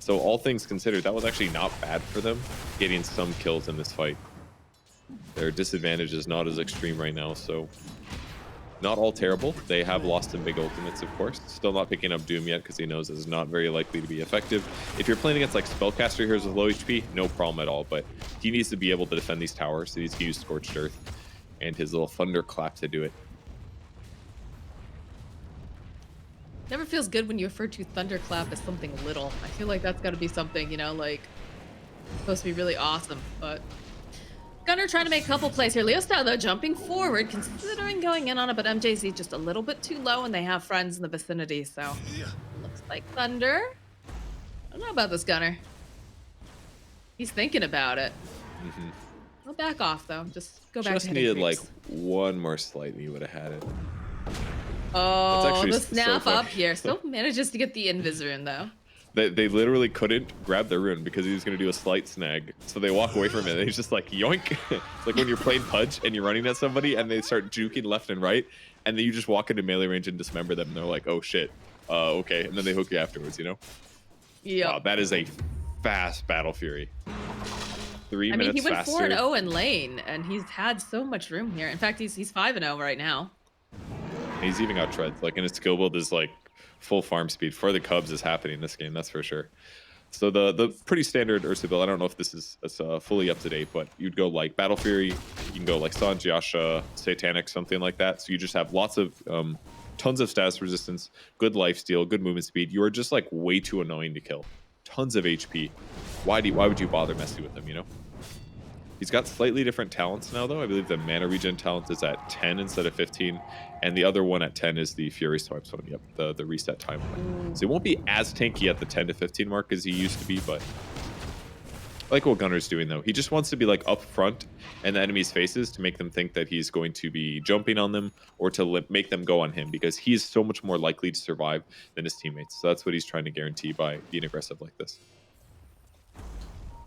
So all things considered, that was actually not bad for them, getting some kills in this fight. Their disadvantage is not as extreme right now, so not all terrible. They have lost some big ultimates, of course. Still not picking up Doom yet because he knows it's not very likely to be effective. If you're playing against like spellcaster heroes with low HP, no problem at all. But he needs to be able to defend these towers. So he needs to use Scorched Earth and his little thunderclap to do it. Never feels good when you refer to Thunderclap as something little. I feel like that's got to be something, you know, like supposed to be really awesome, but Gunner trying to make a couple plays here. Leo Style, though, jumping forward, considering going in on it, but MJZ just a little bit too low, and they have friends in the vicinity, so looks like Thunder. I don't know about this Gunner. He's thinking about it. I'll back off, though. Just go back Just to needed hitting like creeps. one more slight and he would have had it. Oh, actually the so snap funny. up here. Still manages to get the Invis rune, though. They literally couldn't grab the rune because he was going to do a slight snag. So they walk away from it and he's just like, yoink. It's like when you're playing Pudge and you're running at somebody and they start juking left and right. And then you just walk into melee range and dismember them. And they're like, oh shit. Okay. And then they hook you afterwards, you know? Yeah. Wow, that is a fast Battle Fury. 3 I mean, minutes he went faster. 4-0 in lane, and he's had so much room here. In fact, he's 5-0 right now. He's even got treads. Like, and his skill build is like full farm speed for the Cubs is happening in this game, that's for sure. So the pretty standard Ursa build, I don't know if this is fully up to date, but you'd go like Battle Fury, you can go like Sanj, Yasha, Satanic, something like that. So you just have lots of tons of status resistance, good lifesteal, good movement speed. You are just like way too annoying to kill. Tons of HP. Why would you bother messing with him, you know? He's got slightly different talents now, though. I believe the mana regen talent is at 10 instead of 15, and the other one at 10 is the Fury Swipes one. Yep, the reset time one. So he won't be as tanky at the 10 to 15 mark as he used to be, but I like what Gunner's doing though. He just wants to be like up front in the enemy's faces to make them think that he's going to be jumping on them or to make them go on him, because he's so much more likely to survive than his teammates. So that's what he's trying to guarantee by being aggressive like this.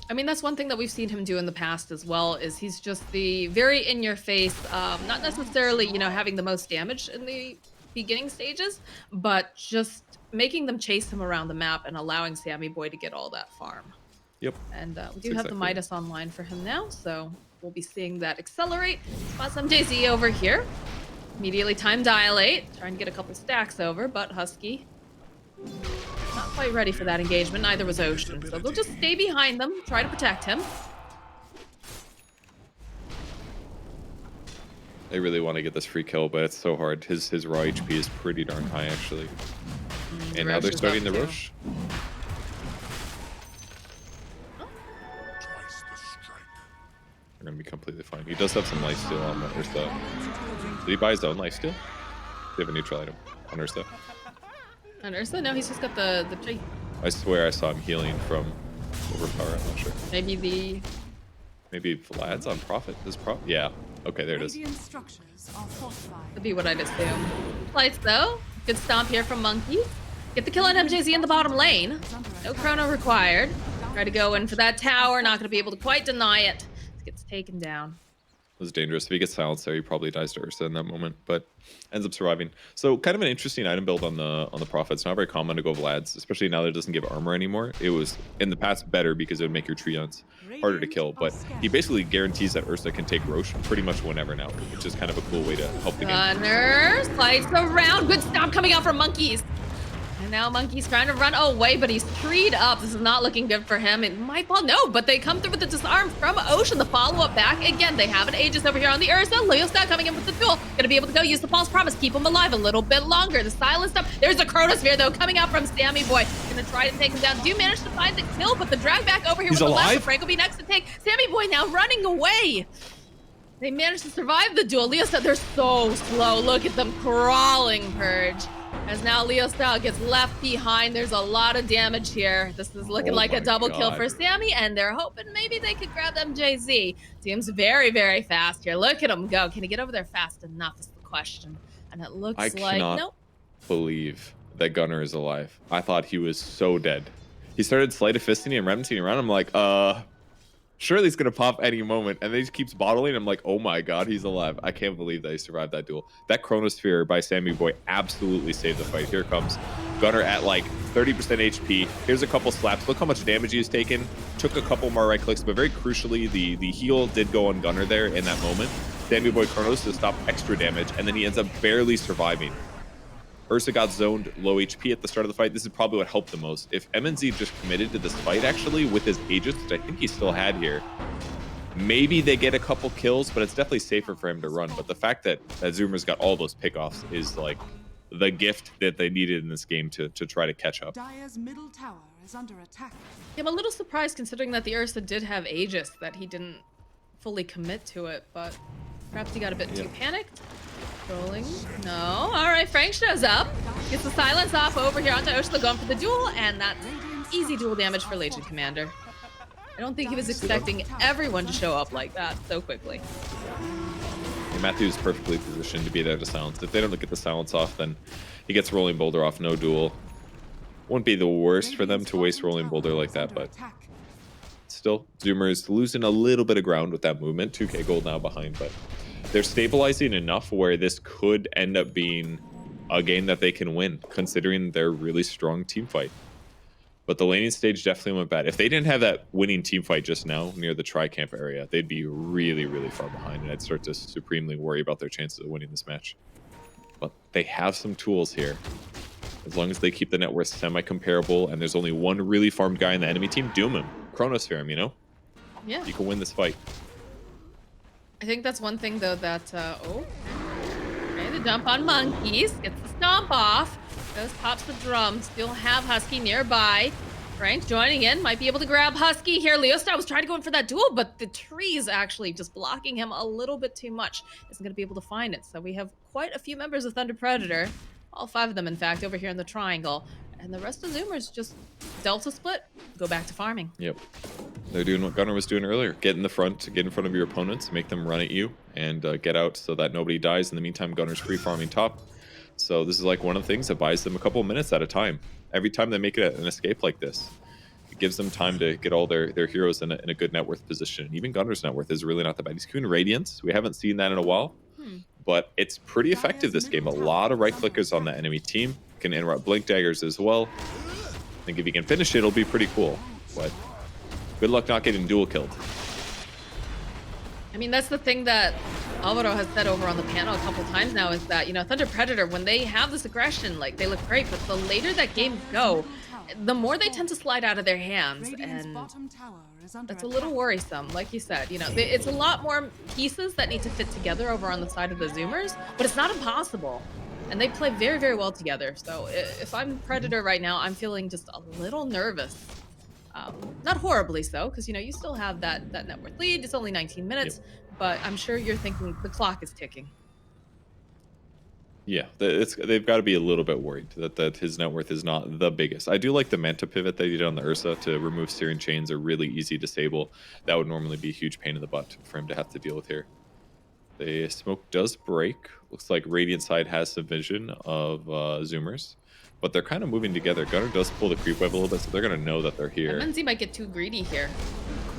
I mean, that's one thing that we've seen him do in the past as well, is he's just the very in-your-face, not necessarily, you know, having the most damage in the beginning stages, but just making them chase him around the map and allowing Sammy Boy to get all that farm. Yep. And we do have the Midas online for him now, so we'll be seeing that accelerate. Spot some JZ over here. Immediately time dilate, trying to get a couple stacks over, but Husky not quite ready for that engagement. Neither was Ocean, so they'll just stay behind them, try to protect him. They really want to get this free kill, but it's so hard. His raw HP is pretty darn high, actually. And now they're starting the rush. They're going to be completely fine. He does have some lifesteal on that Ursa. Did he buy his own lifesteal? They have a neutral item on Ursa. On Ursa? No, he's just got the tree. I swear I saw him healing from Overpower. I'm not sure. Maybe Vlad's on Prophet. Yeah. Okay, there it is. Could be what I'd assume. Lights though. Good stomp here from Monkey. Get the kill on MJZ in the bottom lane. No chrono required. Try to go in for that tower. Not going to be able to quite deny it. Gets taken down. It was dangerous. If he gets silenced there, he probably dies to Ursa in that moment, but ends up surviving. So kind of an interesting item build on the Prophet. It's not very common to go Vlad's, especially now that it doesn't give armor anymore. It was in the past better because it would make your Treants harder to kill, but he basically guarantees that Ursa can take Roche pretty much whenever now, which is kind of a cool way to help the game. Gunners lights around. Good stomp coming out from Monkeys. And now Monkey's trying to run away, but he's treed up. This is not looking good for him. It might fall. No, but they come through with the disarm from Ocean. The follow-up back again. They have an Aegis over here on the Ursa. Leostar coming in with the duel. Gonna be able to go use the false promise. Keep him alive a little bit longer. The silence up. There's a Chronosphere, though, coming out from Sammy Boy. Gonna try to take him down. Do manage to find the kill, but the drag back over here with the left. Frank will be next to take. Sammy Boy now running away. They managed to survive the duel. Leostar, they're so slow. Look at them crawling, Purge. As now Leostar gets left behind. There's a lot of damage here. This is looking like a double kill for Sammy, and they're hoping maybe they could grab MJZ. Seems very, very fast here. Look at him go. Can he get over there fast enough is the question. And it looks like, nope. Believe that Gunner is alive. I thought he was so dead. He started sleight of fisting and remnanting around. I'm like, surely he's gonna pop any moment, and then he just keeps bottling. I'm like, oh my god, he's alive. I can't believe that he survived that duel. That Chronosphere by Sammy Boy absolutely saved the fight. Here comes Gunner at like 30% HP. Here's a couple slaps. Look how much damage he's taken. Took a couple more right clicks, but very crucially, the heal did go on Gunner there in that moment. Sammy Boy Chronos to stop extra damage, and then he ends up barely surviving. Ursa got zoned low HP at the start of the fight. This is probably what helped the most. If MNZ just committed to this fight, actually, with his Aegis, which I think he still had here, maybe they get a couple kills, but it's definitely safer for him to run. But the fact that Zoomer's got all those pickoffs is like the gift that they needed in this game to try to catch up. Dire's middle tower is under attack. Yeah, I'm a little surprised considering that the Ursa did have Aegis, that he didn't fully commit to it, but perhaps he got a bit too panicked. Rolling. No. All right, Frank shows up. Gets the silence off over here onto Ocean. Going for the duel, and that's easy duel damage for Legion Commander. I don't think he was expecting everyone to show up like that so quickly. Yeah, Matthew's perfectly positioned to be there to silence. If they don't get the silence off, then he gets Rolling Boulder off, no duel. Wouldn't be the worst for them to waste Rolling Boulder like that, but still, Zoomer's losing a little bit of ground with that movement. 2k gold now behind, but they're stabilizing enough where this could end up being a game that they can win, considering their really strong team fight. But the laning stage definitely went bad. If they didn't have that winning team fight just now near the tri-camp area, they'd be really, really far behind, and I'd start to supremely worry about their chances of winning this match. But they have some tools here. As long as they keep the net worth semi-comparable, and there's only one really farmed guy in the enemy team, doom him. Chronosphere him, you know? Yeah. You can win this fight. I think that's one thing, though, that, okay, the jump on Monkeys, gets the stomp off, goes, pops the drum, still have Husky nearby. Frank joining in, might be able to grab Husky here. Leostar was trying to go in for that duel, but the tree's actually just blocking him a little bit too much. Isn't going to be able to find it, so we have quite a few members of Thunder Predator, all 5 of them, in fact, over here in the triangle. And the rest of Zoomers just Delta split, go back to farming. Yep. They're doing what Gunnar was doing earlier. Get in the front, get in front of your opponents, make them run at you, and get out so that nobody dies. In the meantime, Gunnar's free farming top. So this is like one of the things that buys them a couple of minutes at a time. Every time they make it an escape like this, it gives them time to get all their heroes in a good net worth position. Even Gunnar's net worth is really not that bad. He's queuing Radiance. We haven't seen that in a while, but it's pretty effective this game. A lot of right clickers on the enemy team. Can interrupt blink daggers as well. I think if you can finish it, it'll be pretty cool. But good luck not getting dual killed. I mean, that's the thing that Alvaro has said over on the panel a couple times now is that, you know, Thunder Predator, when they have this aggression, like, they look great, but the later that games go, the more they tend to slide out of their hands, and that's a little worrisome. Like you said, you know, it's a lot more pieces that need to fit together over on the side of the Zoomers, but it's not impossible. And they play very, very well together. So if I'm Predator right now, I'm feeling just a little nervous. Not horribly so, because, you know, you still have that net worth lead. It's only 19 minutes, but I'm sure you're thinking the clock is ticking. Yeah, they've got to be a little bit worried that his net worth is not the biggest. I do like the Manta pivot that he did on the Ursa to remove Searing Chains, a really easy disable. That would normally be a huge pain in the butt for him to have to deal with here. The smoke does break. Looks like Radiant side has some vision of Zoomers, but they're kind of moving together. Gunnar does pull the creep wave a little bit, so they're going to know that they're here. MNZ might get too greedy here.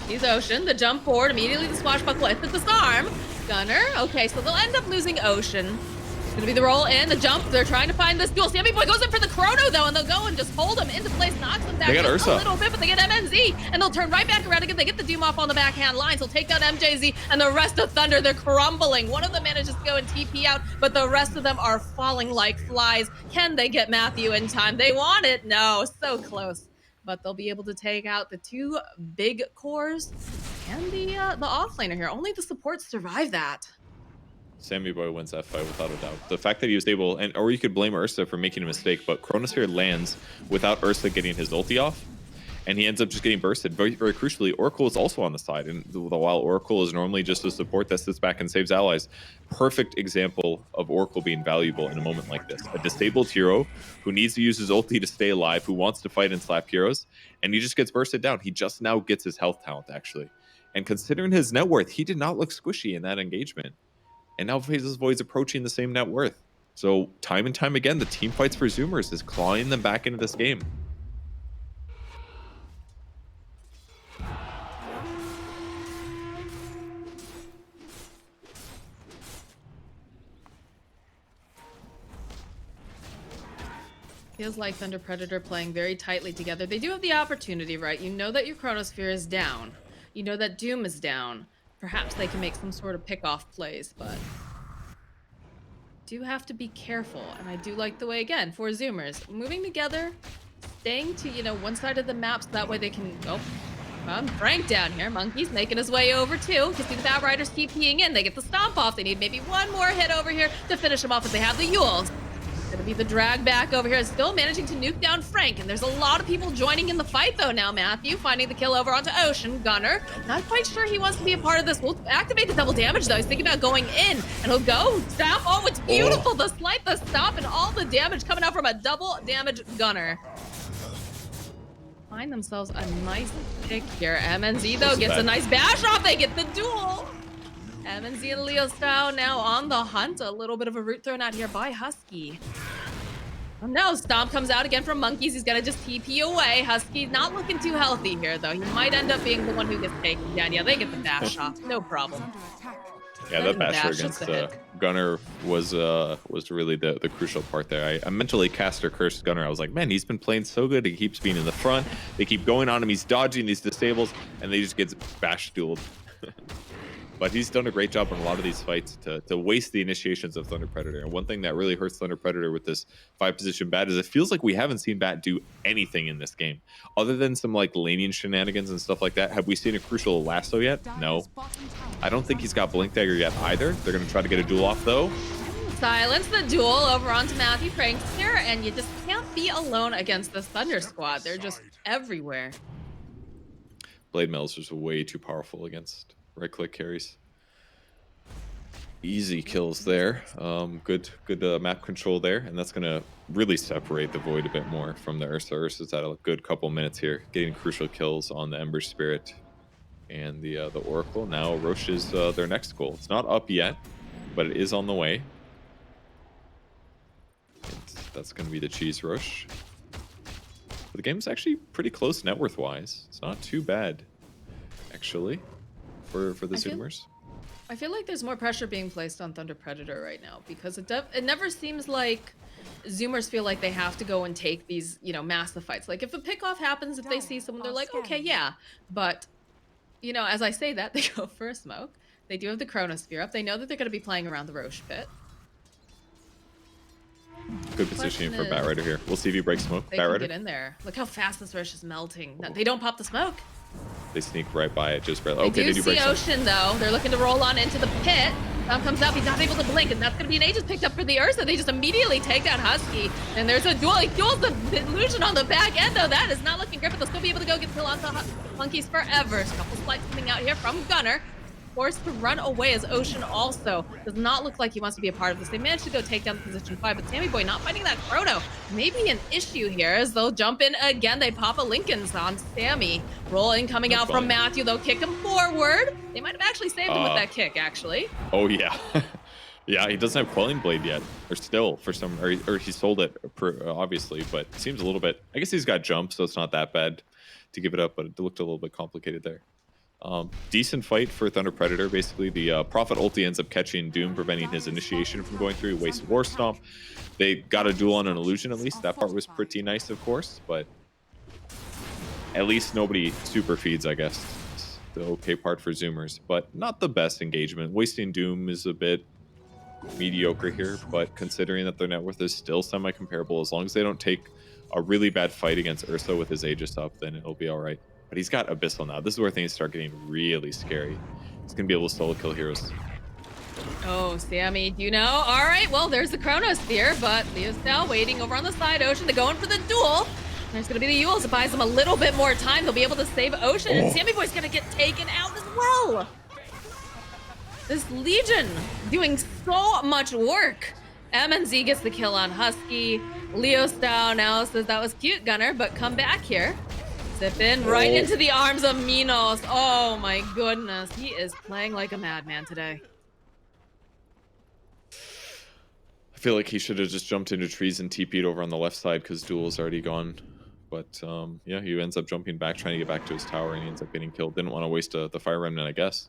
He's Ocean, the jump forward, immediately the swashbuckle with the disarm. Gunnar, okay, so they'll end up losing Ocean. It's gonna be the roll in, the jump. They're trying to find this duel. Sammy Boy goes in for the chrono though, and they'll go and just hold him into place, knocks him back They got just Ursa. a little bit, but they get MNZ, and they'll turn right back around again. They get the Doom off on the backhand lines. They'll take down MJZ, and the rest of Thunder, they're crumbling. One of them manages to go and TP out, but the rest of them are falling like flies. Can they get Matthew in time? They want it. No, so close. But they'll be able to take out the two big cores and the offlaner here. Only the supports survive that. Sammy Boy wins that fight without a doubt. The fact that he was able, or you could blame Ursa for making a mistake, but Chronosphere lands without Ursa getting his ulti off, and he ends up just getting bursted. Very, very crucially, Oracle is also on the side, and while Oracle is normally just a support that sits back and saves allies, perfect example of Oracle being valuable in a moment like this. A disabled hero who needs to use his ulti to stay alive, who wants to fight and slap heroes, and he just gets bursted down. He just now gets his health talent, actually. And considering his net worth, he did not look squishy in that engagement. And now Phases Void's approaching the same net worth. So time and time again, the team fights for Zoomers is clawing them back into this game. Feels like Thunder Predator playing very tightly together. They do have the opportunity, right? You know that your Chronosphere is down. You know that Doom is down. Perhaps they can make some sort of pick-off plays, but do have to be careful. And I do like the way, again, for Zoomers, moving together, staying to, you know, one side of the map so that way they can go. Frank down here. Monkey's making his way over too. Because the Outriders TPing in. They get the stomp off. They need maybe one more hit over here to finish them off if they have the Yules. Gonna be the drag back over here. Still managing to nuke down Frank, and there's a lot of people joining in the fight though now. Matthew finding the kill over onto Ocean. Gunnar, not quite sure he wants to be a part of this. We'll activate the double damage though. He's thinking about going in, and he'll go stomp. Oh, it's beautiful. The slight, the stomp, and all the damage coming out from a double damage Gunnar. Find themselves a nice pick here. MNZ though gets a nice bash off. They get the duel. MNZ and Leo Style now on the hunt. A little bit of a root thrown out here by Husky. Oh no, Stomp comes out again from Monkeys. He's gonna just TP away. Husky not looking too healthy here though. He might end up being the one who gets taken down. Yeah, they get the bash off. No problem. Yeah, that basher against Gunnar was really the crucial part there. I mentally cast or cursed Gunnar. I was like, man, he's been playing so good. He keeps being in the front. They keep going on him. He's dodging these disables, and they just gets bash dueled. But he's done a great job on a lot of these fights to waste the initiations of Thunder Predator. And one thing that really hurts Thunder Predator with this 5-position bat is it feels like we haven't seen Bat do anything in this game. Other than some like laning shenanigans and stuff like that, have we seen a crucial lasso yet? No. I don't think he's got Blink Dagger yet either. They're going to try to get a duel off though. Silence the duel over onto Matthew Franks here, and you just can't be alone against this Thunder squad. They're just everywhere. Blade Mail is just way too powerful against right click carries. Easy kills there. Good map control there, and that's gonna really separate the Void a bit more from the Ursa. Ursa's had a good couple minutes here, getting crucial kills on the Ember Spirit. and the Oracle. Now Roche is their next goal. It's not up yet, but it is on the way. And that's going to be the Cheese Roche. But the game's actually pretty close net worth wise. It's not too bad, actually, for the Zoomers. I feel like there's more pressure being placed on Thunder Predator right now because it never seems like Zoomers feel like they have to go and take these, you know, massive fights. Like if a pick-off happens, if they see someone, they're like, okay, yeah. But, you know, as I say that, they go for a smoke. They do have the Chronosphere up. They know that they're going to be playing around the Roche pit. Good positioning for Batrider here. We'll see if he breaks smoke. They can Batrider. get in there. Look how fast this Roche is melting. No, they don't pop the smoke. They sneak right by it just barely. They Okay, do they do see break smoke. Ocean though. They're looking to roll on into the pit. Tom comes up. He's not able to blink, and that's going to be an Aegis picked up for the Ursa. They just immediately take down Husky, and there's a duel. He duels the illusion on the back end though. That is not looking great, but they'll still be able to go get kill onto Monkeys forever. A couple slides coming out here from Gunner. Forced to run away as Ocean also does not look like he wants to be a part of this. They managed to go take down the position 5, but Sammy Boy not finding that Chrono. Maybe an issue here as they'll jump in again. They pop a Lincoln's on Sammy. Rolling coming out from Matthew. They'll kick him forward. They might have actually saved him with that kick, actually. Oh, yeah. Yeah, he doesn't have Quelling Blade yet. Or still, for some... Or he sold it, obviously, but it seems a little bit... I guess he's got jump, so it's not that bad to give it up, but it looked a little bit complicated there. Decent fight for Thunder Predator. Basically, the Prophet ulti ends up catching Doom, preventing his initiation from going through. Wasted War Stomp. They got a duel on an illusion, at least. That part was pretty nice, of course, but at least nobody super feeds, I guess. It's the okay part for Zoomers, but not the best engagement. Wasting Doom is a bit mediocre here, but considering that their net worth is still semi-comparable, as long as they don't take a really bad fight against Ursa with his Aegis up, then it'll be all right. But he's got Abyssal now. This is where things start getting really scary. He's going to be able to solo kill heroes. Oh, Sammy, you know? All right, well, there's the Chronosphere, but Leo's now waiting over on the side. Ocean to go in for the duel. There's going to be the Yules. It buys them a little bit more time. They'll be able to save Ocean, and Sammy Boy's going to get taken out as well. This Legion doing so much work. MNZ gets the kill on Husky. Leo Style now says that was cute, Gunner, but come back here. Zip in right into the arms of Minos. Oh my goodness. He is playing like a madman today. I feel like he should have just jumped into trees and TP'd over on the left side because Duel's already gone. But yeah, he ends up jumping back, trying to get back to his tower, and he ends up getting killed. Didn't want to waste the Fire Remnant, I guess.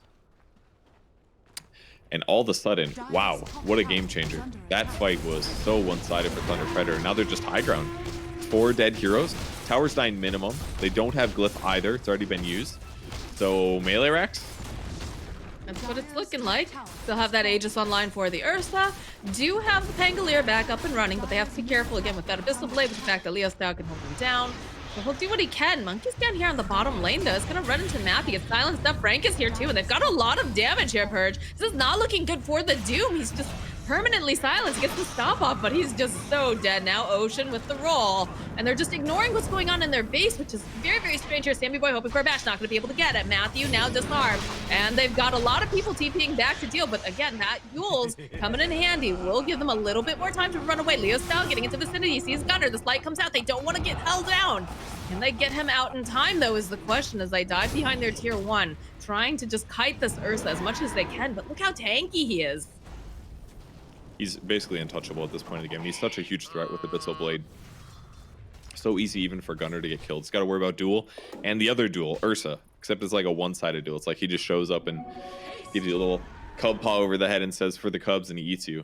And all of a sudden, wow, what a game changer. That fight was so one-sided for Thunder Predator. Now they're just high ground. 4 dead heroes. Tower's dying minimum. They don't have Glyph either. It's already been used. So melee racks. That's what it's looking like. They'll have that Aegis online for the Ursa. Do have the Pangolier back up and running, but they have to be careful again with that Abyssal Blade, with the fact that Leo Style can hold them down. So he'll do what he can. Monkey's down here on the bottom lane, though. It's going to run into Matthew. It's silenced up. Frank is here, too, and they've got a lot of damage here, Purge. This is not looking good for the Doom. He's just permanently silenced. He gets the stop off, but he's just so dead now. Ocean with the roll. And they're just ignoring what's going on in their base, which is very, very strange here. Sammy Boy hoping for a bash. Not going to be able to get it. Matthew now disarmed. And they've got a lot of people TPing back to deal. But again, that Yules coming in handy will give them a little bit more time to run away. Leo Style getting into vicinity. He sees Gunner. This light comes out. They don't want to get held down. Can they get him out in time, though, is the question as they dive behind their tier 1, trying to just kite this Ursa as much as they can. But look how tanky he is. He's basically untouchable at this point in the game. He's such a huge threat with the Abyssal Blade. So easy even for Gunner to get killed. He's got to worry about Duel and the other Duel, Ursa. Except it's like a one-sided duel. It's like he just shows up and gives you a little cub paw over the head and says, for the cubs, and he eats you.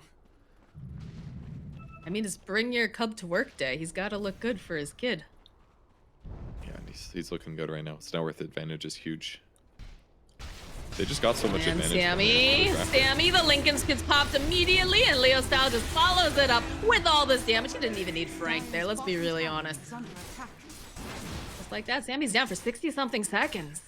I mean, it's bring your cub to work day. He's got to look good for his kid. Yeah, and he's looking good right now. It's net worth advantage is huge. They just got so much and advantage. Sammy, the Lincoln's gets popped immediately, and Leo Style just follows it up with all this damage. He didn't even need Frank there, let's be really honest. Just like that, Sammy's down for 60-something seconds.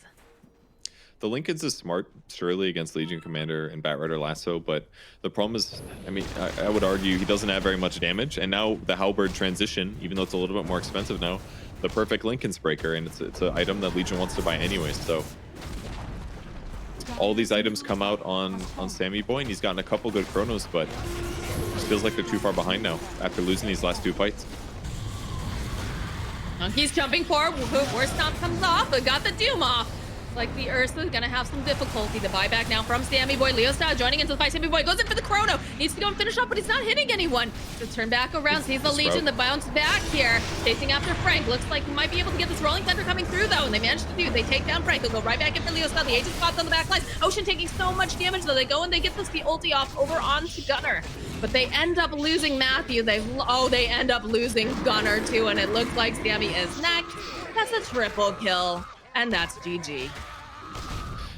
The Lincoln's is smart, surely, against Legion Commander and Batrider Lasso, but the problem is, I mean, I would argue he doesn't have very much damage, and now the Halberd transition, even though it's a little bit more expensive now, the perfect Lincoln's Breaker, and it's an item that Legion wants to buy anyways, so all these items come out on Sammy Boy, and he's gotten a couple good chronos, but it just feels like they're too far behind now after losing these last 2 fights. Monkey's jumping forward. War Stomp comes off, but got the Doom off. Like the Ursa is gonna have some difficulty. The buyback now from Sammy Boy. Leo Style joining into the fight. Sammy Boy goes in for the chrono. Needs to go and finish off, but he's not hitting anyone. To turn back around, sees the Legion, the bounce back here. Chasing after Frank. Looks like he might be able to get this Rolling Thunder coming through though, and they managed to do. They take down Frank. They'll go right back in for Leo Style. The agent spots on the back lines. Ocean taking so much damage though. They go and they get this the ulti off over onto Gunner. But they end up losing Matthew. They end up losing Gunner too, and it looks like Sammy is next. That's a triple kill, and that's GG.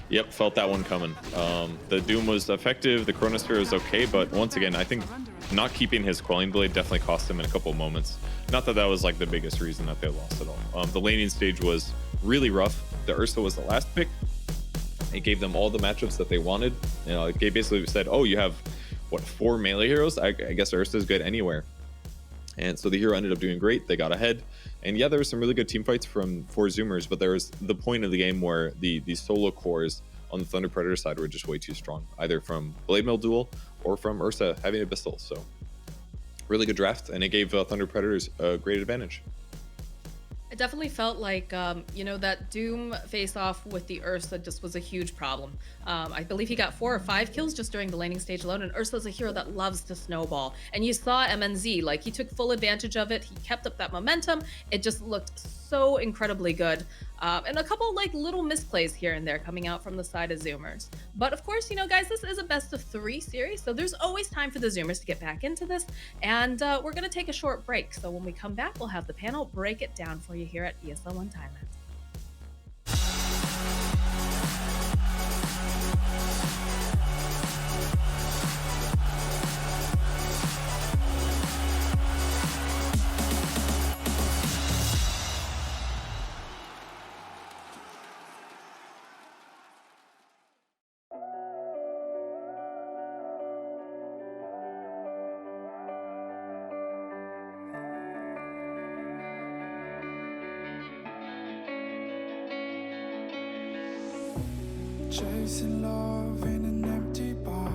Yep, felt that one coming. The Doom was effective, the Chronosphere was okay, but once again, I think not keeping his Quelling Blade definitely cost him in a couple moments. Not that that was like the biggest reason that they lost at all. The laning stage was really rough. The Ursa was the last pick. It gave them all the matchups that they wanted. You know, it basically said, oh, you have, what, 4 melee heroes? I guess Ursa is good anywhere. And so the hero ended up doing great. They got ahead. And yeah, there were some really good team fights from 4 Zoomers, but there was the point of the game where the solo cores on the Thunder Predator side were just way too strong, either from Blade Mill Duel or from Ursa having a pistol. So really good draft, and it gave Thunder Predators a great advantage. It definitely felt like, you know, that Doom face-off with the Ursa just was a huge problem. I believe he got 4 or 5 kills just during the laning stage alone, and Ursa's a hero that loves to snowball. And you saw MNZ, like, he took full advantage of it. He kept up that momentum. It just looked so incredibly good. And a couple, like, little misplays here and there coming out from the side of Zoomers. But of course, you know, guys, this is a best of 3 series, so there's always time for the Zoomers to get back into this. And we're going to take a short break. So when we come back, we'll have the panel break it down for you here at ESL One Thailand. Chasing love in an empty bar.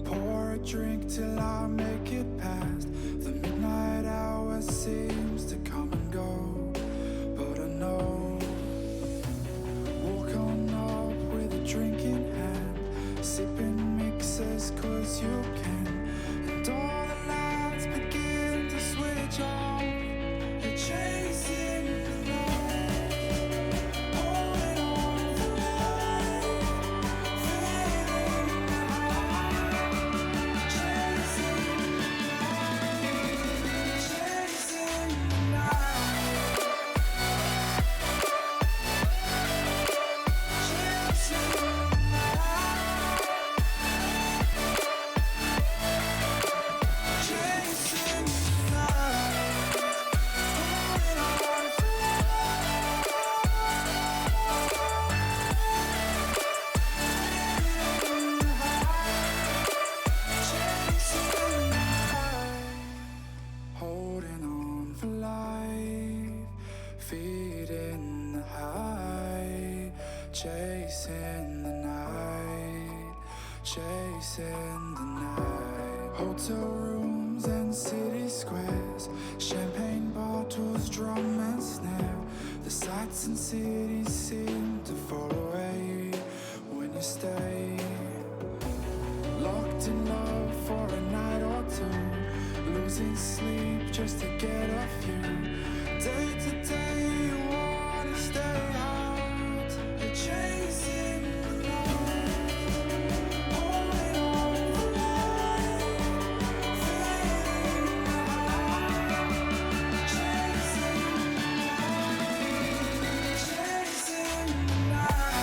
Pour a drink till I make it past. The midnight hour seems to come and go, but I know. Walk on up with a drink in hand, sipping mixes cause you can. And all the lights begin to switch off. You're chasing the night, holding on for chasing the night, chasing the night. Hotel rooms and city squares, champagne bottles, drum and snare. The sights and cities seem to fall away when you stay. Locked in love for a night or two, losing sleep just to get off you. Day to day you wanna stay out. You're chasing the night, holding on for life, feeling the high. Chasing the night, chasing the night, chasing the night,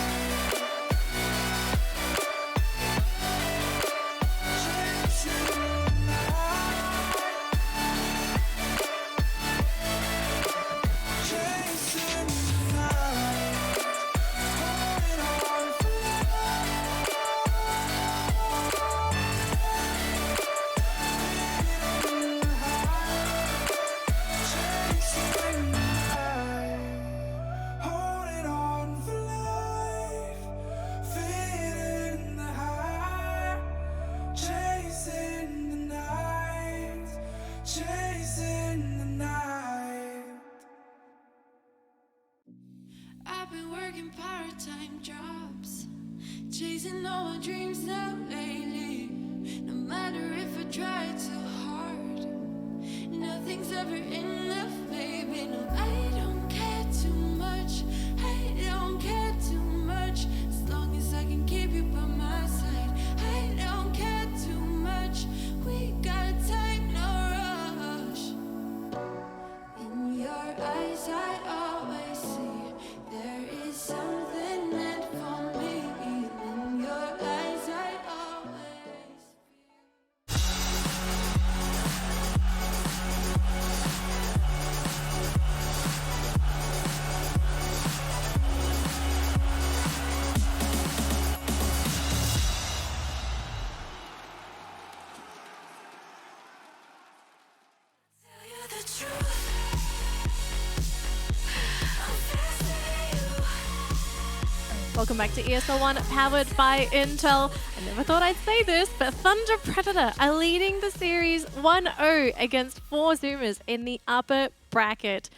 chasing working part-time jobs, chasing all my dreams now lately. No matter if I try too hard, nothing's ever enough, baby. No, I don't care too much. I don't care too much. As long as I can keep you by my side, I don't care too much. We got time, no rush. In your eyes, I always see there is something meant for me. In your eyes, I always. Tell you the truth. Welcome back to ESL 1, powered by Intel. I never thought I'd say this, but Thunder Predator are leading the series 1-0 against 4 Zoomers in the upper bracket.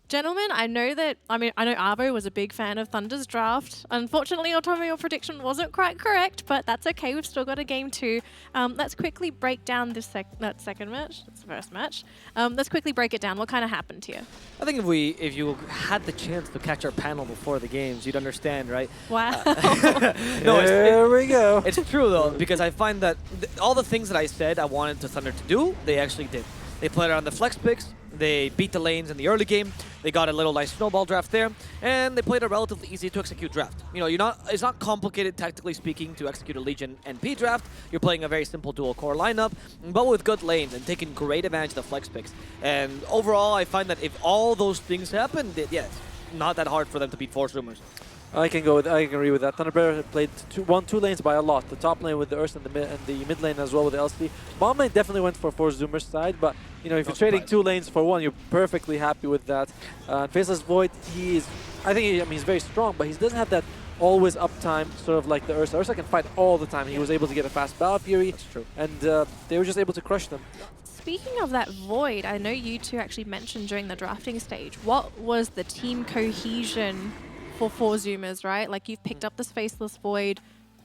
Gentlemen, I know Arvo was a big fan of Thunder's draft. Unfortunately, Otomo, your prediction wasn't quite correct, but that's okay. We've still got a game 2. Let's quickly break down this second match. That's the first match. Let's quickly break it down. What kind of happened here? I think if you had the chance to catch our panel before the games, you'd understand, right? Wow. No, there we go. It's true, though, because I find that all the things that I said I wanted to Thunder to do, they actually did. They played on the flex picks. They beat the lanes in the early game. They got a little nice snowball draft there, and they played a relatively easy to execute draft. You know, it's not complicated tactically speaking to execute a Legion NP draft. You're playing a very simple dual core lineup, but with good lanes and taking great advantage of the flex picks. And overall, I find that if all those things happen, yeah, it's not that hard for them to beat 4 Zoomers. I can agree with that. Thunder Predator played won 2 lanes by a lot. The top lane with the Ursa and the mid lane as well with the LCD. Bottom lane definitely went for Zoomer's side, but you know, if you're trading 2 lanes for 1, you're perfectly happy with that. Faceless Void, he's very strong, but he doesn't have that always uptime, sort of like the Ursa. Ursa can fight all the time. He was able to get a fast Battle Fury. That's true. And they were just able to crush them. Speaking of that Void, I know you two actually mentioned during the drafting stage, what was the team cohesion for 4 Zoomers, right? Like, you've picked up this Faceless Void.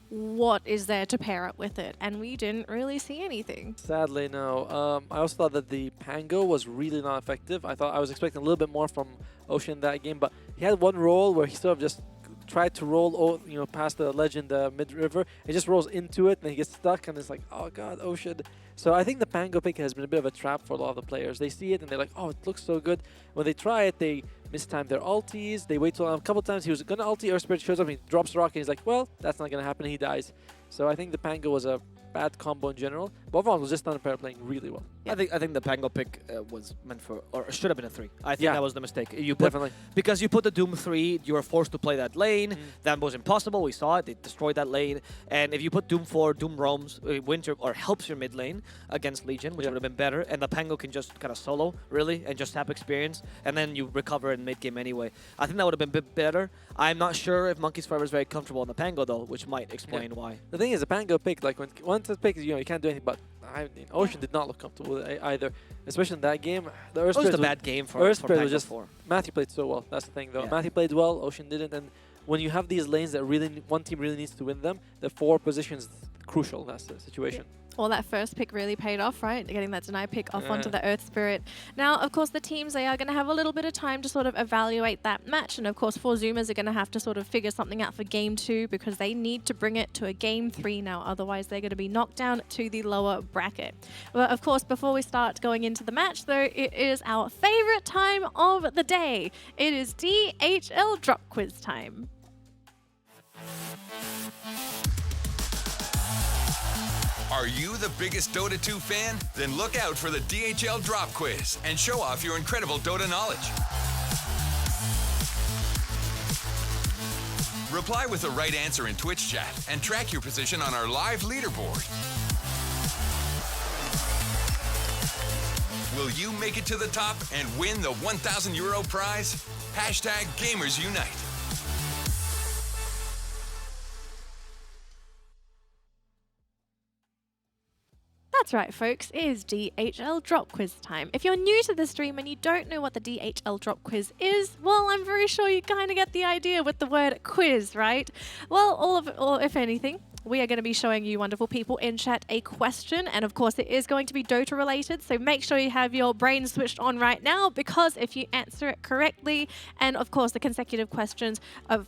What is there to pair up with it? And we didn't really see anything. Sadly, no. I also thought that the Pango was really not effective. I was expecting a little bit more from Ocean in that game, but he had one roll where he sort of just tried to roll, past the ledge in the mid-river. He just rolls into it, and he gets stuck, and it's like, oh god, Ocean. So I think the Pango pick has been a bit of a trap for a lot of the players. They see it, and they're like, oh, it looks so good. When they try it, they mistime their ultis. They wait till a couple times. He was going to ulti, Earth Spirit shows up, he drops rock, and he's like, well, that's not going to happen, he dies. So I think the Pango was a bad combo in general. But overall, it was just Thunder Predator playing really well. I think the Pango pick was meant for, or should have been a 3. I think that was the mistake. Definitely. Because you put the Doom 3, you were forced to play that lane. That was impossible. We saw it. They destroyed that lane. And if you put Doom 4, Doom roams, winter, or helps your mid lane against Legion, which would have been better. And the Pango can just kind of solo, really, and just have experience. And then you recover in mid game anyway. I think that would have been a bit better. I'm not sure if Monkeys Forever is very comfortable on the Pango, though, which might explain why. The thing is, the Pango pick, like, once it's picked, you can't do anything, but Ocean did not look comfortable with it either, especially in that game. The Earth Spirit was a bad game for Spirit was Pango just 4. Matthew played so well. That's the thing, though. Matthew played well. Ocean didn't. And when you have these lanes that one team really needs to win them, the 4 positions crucial in that situation. Well, that first pick really paid off, right? Getting that deny pick off onto the Earth Spirit. Now, of course, the teams, they are going to have a little bit of time to sort of evaluate that match. And, of course, 4 Zoomers are going to have to sort of figure something out for Game 2 because they need to bring it to a Game 3 now. Otherwise, they're going to be knocked down to the lower bracket. Well, of course, before we start going into the match, though, it is our favorite time of the day. It is DHL Drop Quiz time. Are you the biggest Dota 2 fan? Then look out for the DHL Drop Quiz and show off your incredible Dota knowledge. Reply with the right answer in Twitch chat and track your position on our live leaderboard. Will you make it to the top and win the €1,000 prize? Hashtag Gamers Unite. That's right, folks. It is DHL Drop Quiz time. If you're new to the stream and you don't know what the DHL Drop Quiz is, well, I'm very sure you kind of get the idea with the word quiz, right? Well, or if anything, we are going to be showing you wonderful people in chat a question, and of course it is going to be Dota related, so make sure you have your brain switched on right now, because if you answer it correctly, and of course the consecutive questions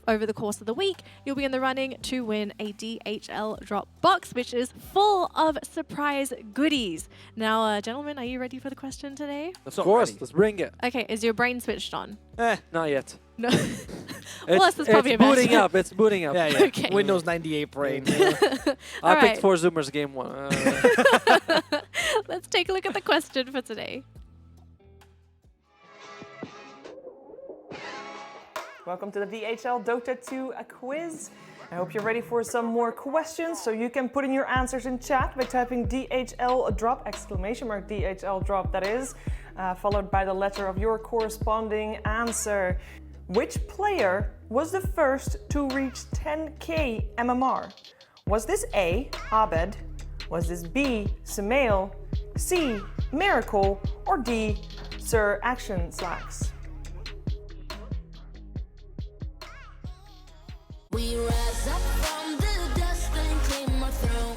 over the course of the week, you'll be in the running to win a DHL drop box, which is full of surprise goodies. Now, gentlemen, are you ready for the question today? Of course, let's bring it. Okay, is your brain switched on? Not yet. No. Well, that's probably it's a booting up. It's booting up. Yeah. Okay. Windows 98 brain. I picked 4 Zoomers game 1. Let's take a look at the question for today. Welcome to the DHL Dota 2 quiz. I hope you're ready for some more questions, so you can put in your answers in chat by typing DHL drop, DHL drop that is, followed by the letter of your corresponding answer. Which player was the first to reach 10k MMR? Was this A, Abed? Was this B, Sumail? C, Miracle? Or D, Sir Action Slacks? We rise up from the dust and claim our throne.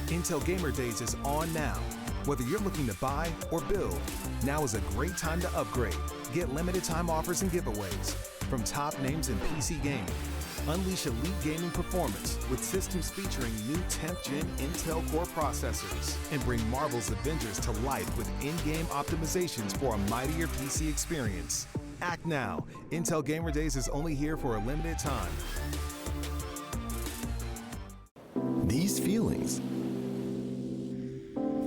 Intel Gamer Days is on now. Whether you're looking to buy or build, now is a great time to upgrade. Get limited time offers and giveaways from top names in PC gaming. Unleash elite gaming performance with systems featuring new 10th gen Intel Core processors, and bring Marvel's Avengers to life with in-game optimizations for a mightier PC experience. Act now. Intel Gamer Days is only here for a limited time. These feelings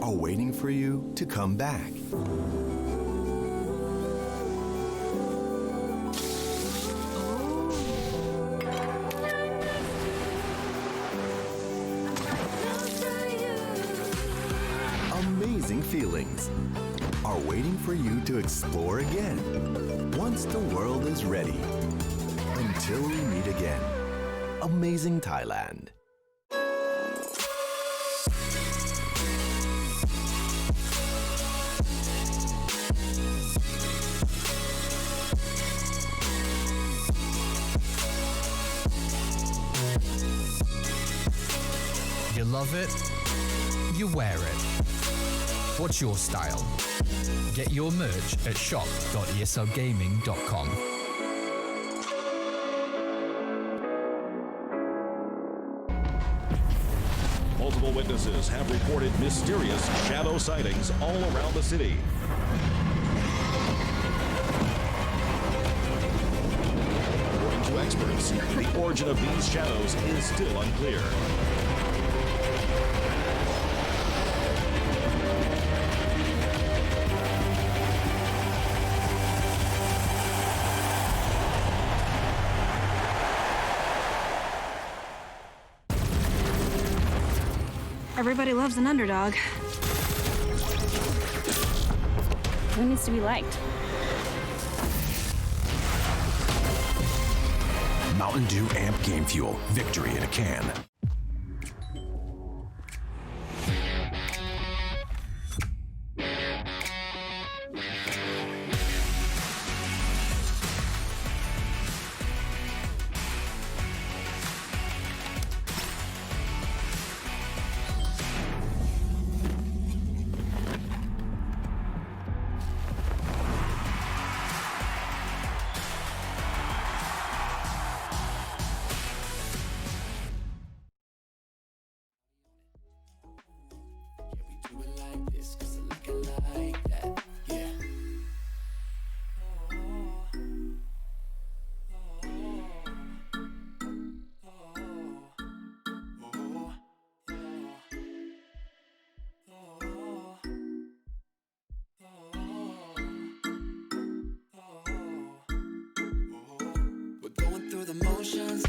are waiting for you to come back. Amazing feelings are waiting for you to explore again once the world is ready. Until we meet again. Amazing Thailand. You love it, you wear it. What's your style? Get your merch at shop.eslgaming.com. Multiple witnesses have reported mysterious shadow sightings all around the city. According to experts, the origin of these shadows is still unclear. Everybody loves an underdog. Who needs to be liked? Mountain Dew Amp Game Fuel. Victory in a can. The motions,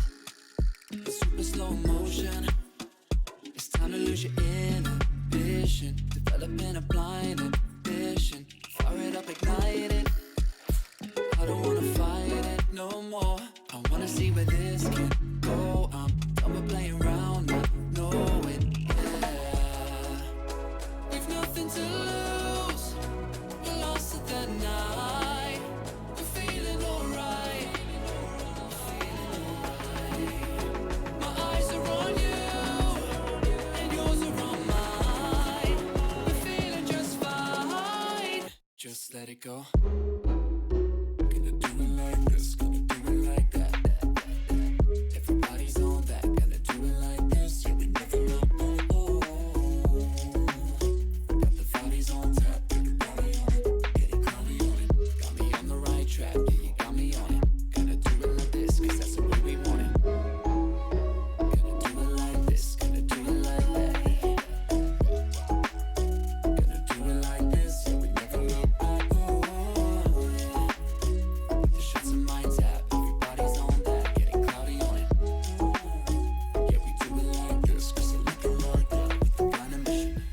the super slow motion. It's time to lose your inhibition, developing a blind ambition. Fire it up, ignite it. I don't wanna fight it no more. I wanna see where this can go. I'm done with playing around. let it go. Gonna do it like this, gonna do it like that. Everybody's on that, gonna do it like this. Yeah, we never let go. Got the bodies on tap, get it body on it, getting cloudy on it. Got me on the right track, yeah, you got me on it. Gonna do it like this, cause that's the way we want it. Gonna do it like this, gonna do it like that. Gonna do it like this, yeah, we never let go. The shots in my tap, everybody's on that, getting cloudy on it. Yeah, we do it like this, cause I like it like that, with the blind ambition.